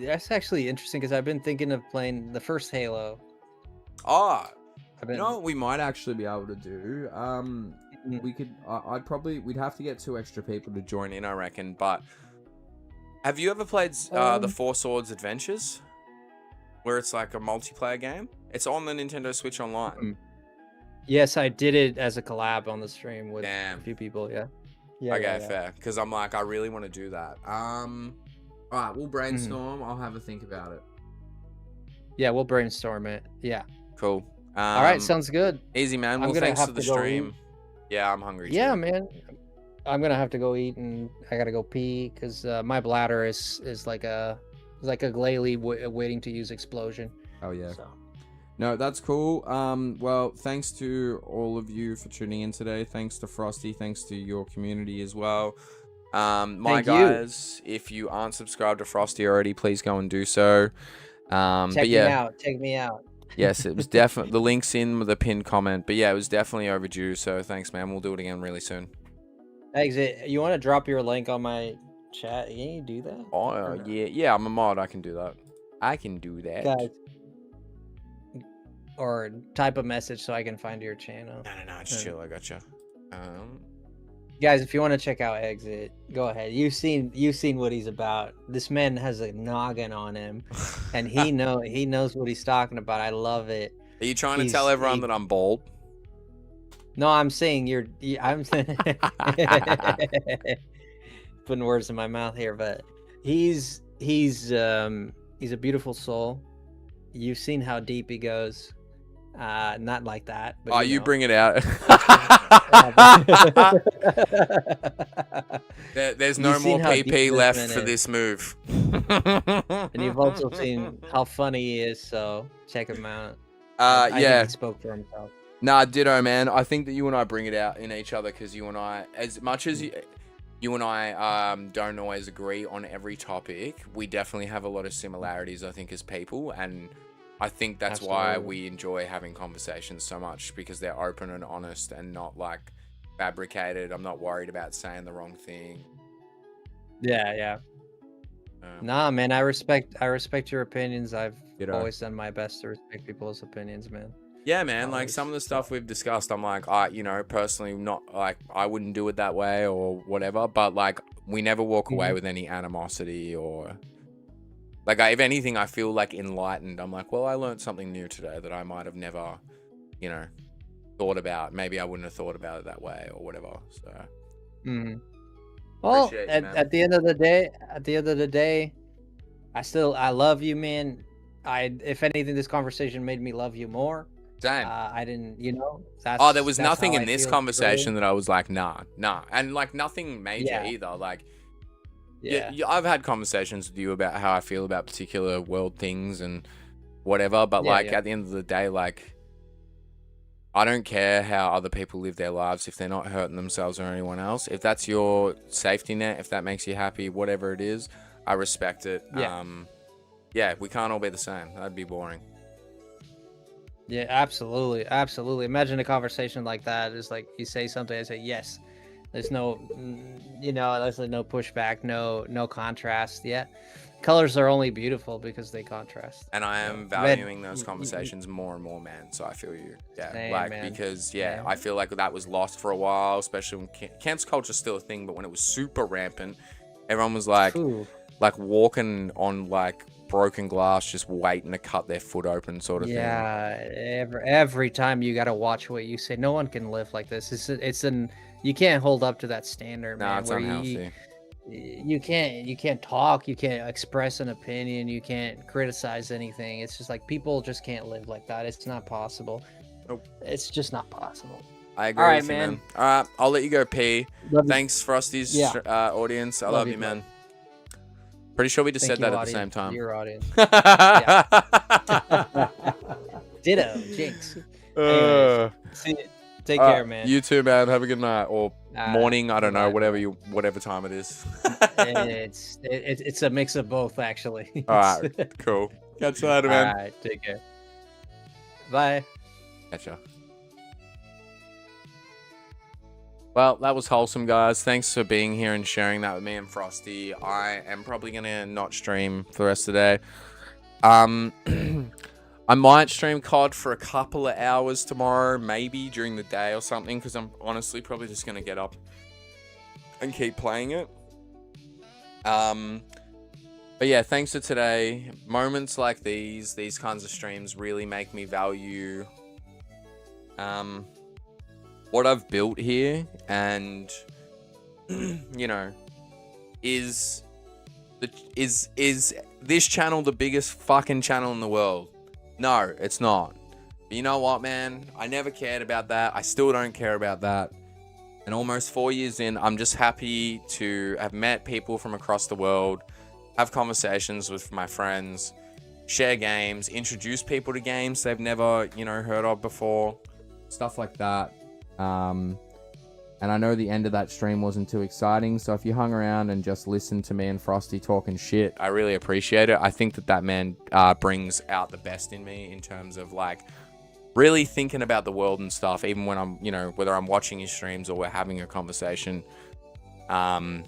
S3: That's actually interesting, because I've been thinking of playing the first Halo.
S2: You know what we might actually be able to do? We could. We'd have to get 2 extra people to join in, I reckon. But have you ever played the Four Swords Adventures, where it's like a multiplayer game? It's on the Nintendo Switch Online.
S3: Yes, I did it as a collab on the stream with a few people. Yeah.
S2: Okay, fair. Because I'm like, I really want to do that. All right, we'll brainstorm. I'll have a think about it.
S3: Yeah, we'll brainstorm it. Yeah.
S2: Cool.
S3: All right, sounds good.
S2: Easy, man. Well, thanks for the stream. Yeah, I'm hungry too.
S3: Yeah, man. I'm gonna have to go eat, and I gotta go pee, because my bladder is like a glalie waiting to use explosion.
S2: Oh yeah. So. No, that's cool. Well, thanks to all of you for tuning in today. Thanks to Frosty. Thanks to your community as well. Guys, if you aren't subscribed to Frosty already, please go and do so.
S3: Check me out.
S2: Yes, it was definitely, the link's in the pinned comment, but yeah, it was definitely overdue. So thanks, man. We'll do it again really soon.
S3: Exit. You want to drop your link on my chat? Can you do that?
S2: Oh, yeah. I'm a mod. I can do that.
S3: Guys, or type a message so I can find your channel.
S2: No, just chill. I gotcha.
S3: Guys, if you want to check out Exit, go ahead. You've seen what he's about. This man has a noggin on him, and he knows what he's talking about. I love it.
S2: Are you trying to tell everyone that I'm bald?
S3: No, I'm saying I'm putting words in my mouth here, but he's a beautiful soul. You've seen how deep he goes. Not like that. But
S2: you bring it out. There's no more PP left for this move.
S3: And you've also seen how funny he is, so check him out. I think he spoke for himself.
S2: Nah, ditto, man. I think that you and I bring it out in each other, because you and I, as much as you and I don't always agree on every topic, we definitely have a lot of similarities, I think, as people, and I think that's why we enjoy having conversations so much, because they're open and honest and not like fabricated. I'm not worried about saying the wrong thing.
S3: Yeah. Nah, man, I respect your opinions. I've always done my best to respect people's opinions, man.
S2: Yeah, man, like some of the stuff we've discussed, I'm like, personally, not like I wouldn't do it that way or whatever, but like we never walk away with any animosity or like, if anything, I feel like enlightened. I'm like, well, I learned something new today that I might have never, thought about. Maybe I wouldn't have thought about it that way or whatever. So,
S3: well, at the end of the day, I love you, man. If anything, this conversation made me love you more.
S2: Same.
S3: I didn't,
S2: there was nothing in this conversation that I was like, nah, and like nothing major either. Like, yeah, I've had conversations with you about how I feel about particular world things and whatever, but at the end of the day, like, I don't care how other people live their lives if they're not hurting themselves or anyone else. If that's your safety net, if that makes you happy, whatever it is, I respect it.
S3: Yeah.
S2: Yeah, we can't all be the same. That'd be boring.
S3: Yeah, absolutely, absolutely. Imagine a conversation like that. It's like you say something, I say yes. There's no, there's no pushback, no contrast. Yeah, colors are only beautiful because they contrast.
S2: And I am valuing those conversations more and more, man. So I feel you. Yeah,
S3: Same, man.
S2: because I feel like that was lost for a while, especially when cancel culture is still a thing. But when it was super rampant, everyone was like walking on like broken glass, just waiting to cut their foot open, sort of thing.
S3: Yeah, every time you gotta watch what you say. No one can live like this. You can't hold up to that standard, man.
S2: No, it's unhealthy.
S3: You can't talk, you can't express an opinion, you can't criticize anything. It's just like people just can't live like that. It's not possible.
S2: Nope.
S3: It's just not possible.
S2: I agree with you, man. All right, I'll let you go, P. Thanks, Frosty's audience. I love you, man. Pretty sure we just said that at the same time.
S3: Your audience. Ditto, Jinx. See you. Take care, man.
S2: You too, man. Have a good night or morning. I don't know, whatever time it is.
S3: It's a mix of both, actually.
S2: All right, cool. Catch you later, man.
S3: All right, take care. Bye.
S2: Catch ya. Well, that was wholesome, guys. Thanks for being here and sharing that with me and Frosty. I am probably gonna not stream for the rest of the day. I might stream COD for a couple of hours tomorrow, maybe during the day or something, because I'm honestly probably just going to get up and keep playing it. But yeah, thanks for today. Moments like these kinds of streams really make me value what I've built here, and is this channel the biggest fucking channel in the world? No, it's not. But you know what, man? I never cared about that. I still don't care about that. And almost 4 years in, I'm just happy to have met people from across the world, have conversations with my friends, share games, introduce people to games they've never, heard of before. Stuff like that. And I know the end of that stream wasn't too exciting, so if you hung around and just listened to me and Frosty talking shit, I really appreciate it. I think that man brings out the best in me in terms of like really thinking about the world and stuff, even when I'm, whether I'm watching his streams or we're having a conversation. So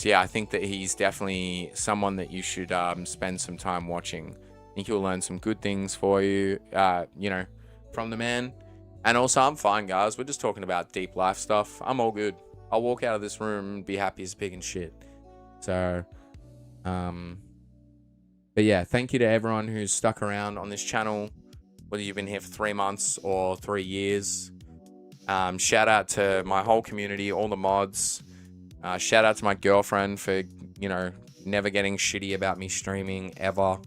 S2: yeah, I think that he's definitely someone that you should spend some time watching. I think you'll learn some good things for you, from the man. And also, I'm fine, guys. We're just talking about deep life stuff. I'm all good. I'll walk out of this room and be happy as a pig and shit. So, but yeah, thank you to everyone who's stuck around on this channel, whether you've been here for 3 months or 3 years. Shout out to my whole community, all the mods. Shout out to my girlfriend for, never getting shitty about me streaming ever.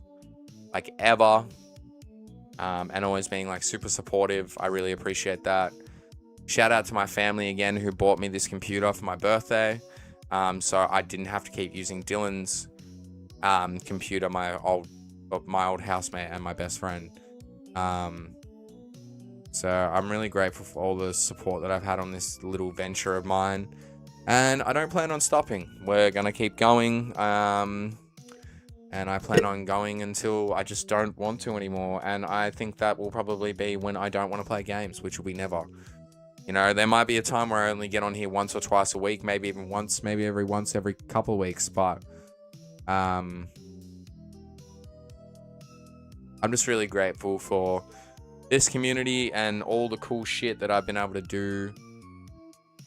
S2: Like, ever. And always being like super supportive. I really appreciate that. Shout out to my family again who bought me this computer for my birthday, so I didn't have to keep using Dylan's computer, my old housemate and my best friend. So I'm really grateful for all the support that I've had on this little venture of mine, and I don't plan on stopping. We're gonna keep going. And I plan on going until I just don't want to anymore. And I think that will probably be when I don't want to play games, which will be never. There might be a time where I only get on here once or twice a week, maybe even once, maybe every couple of weeks. But I'm just really grateful for this community and all the cool shit that I've been able to do.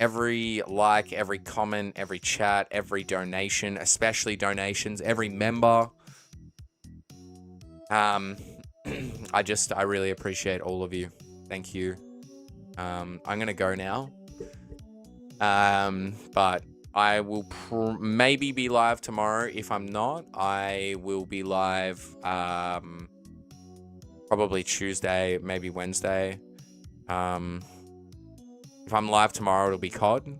S2: Every like, every comment, every chat, every donation, especially donations, every member. I really appreciate all of you. Thank you. I'm going to go now. But I will maybe be live tomorrow. If I'm not, I will be live probably Tuesday, maybe Wednesday. If I'm live tomorrow, it'll be COD.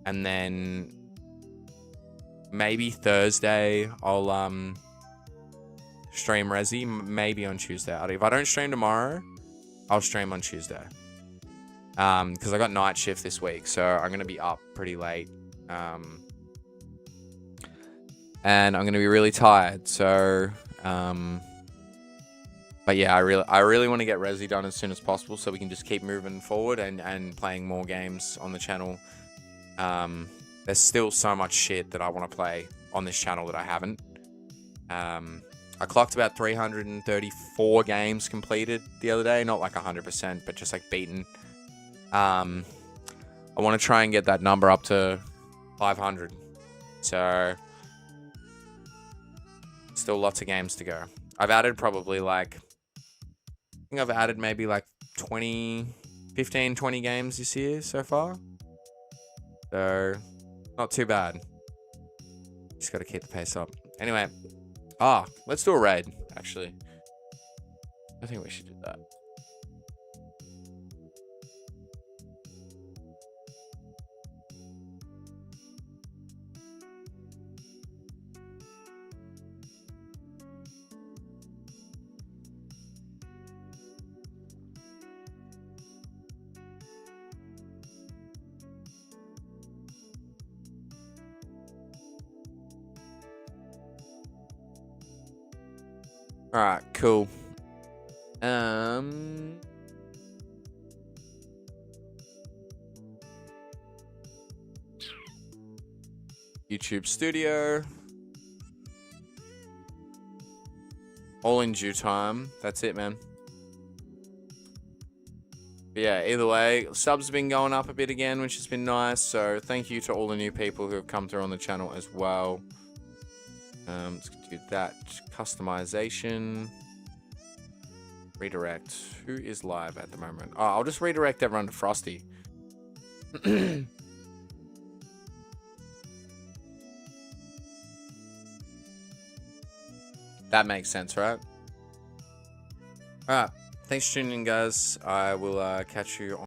S2: And then maybe Thursday, I'll stream Resi. Maybe on Tuesday. If I don't stream tomorrow, I'll stream on Tuesday. because I got night shift this week, so I'm gonna be up pretty late, and I'm gonna be really tired. So, but yeah, I really want to get Resi done as soon as possible, so we can just keep moving forward and playing more games on the channel. There's still so much shit that I want to play on this channel that I haven't. I clocked about 334 games completed the other day. Not like 100%, but just like beaten. I want to try and get that number up to 500. So, still lots of games to go. I've added probably like, I think I've added maybe like 15, 20 games this year so far. So, not too bad. Just got to keep the pace up. Anyway. Let's do a raid, actually. I think we should do that. Alright, cool. YouTube Studio. All in due time. That's it, man. But yeah, either way, subs have been going up a bit again, which has been nice. So thank you to all the new people who have come through on the channel as well. Let's do that. Customization. Redirect. Who is live at the moment? Oh, I'll just redirect everyone to Frosty. That makes sense, right? Alright. Thanks for tuning in, guys. I will catch you on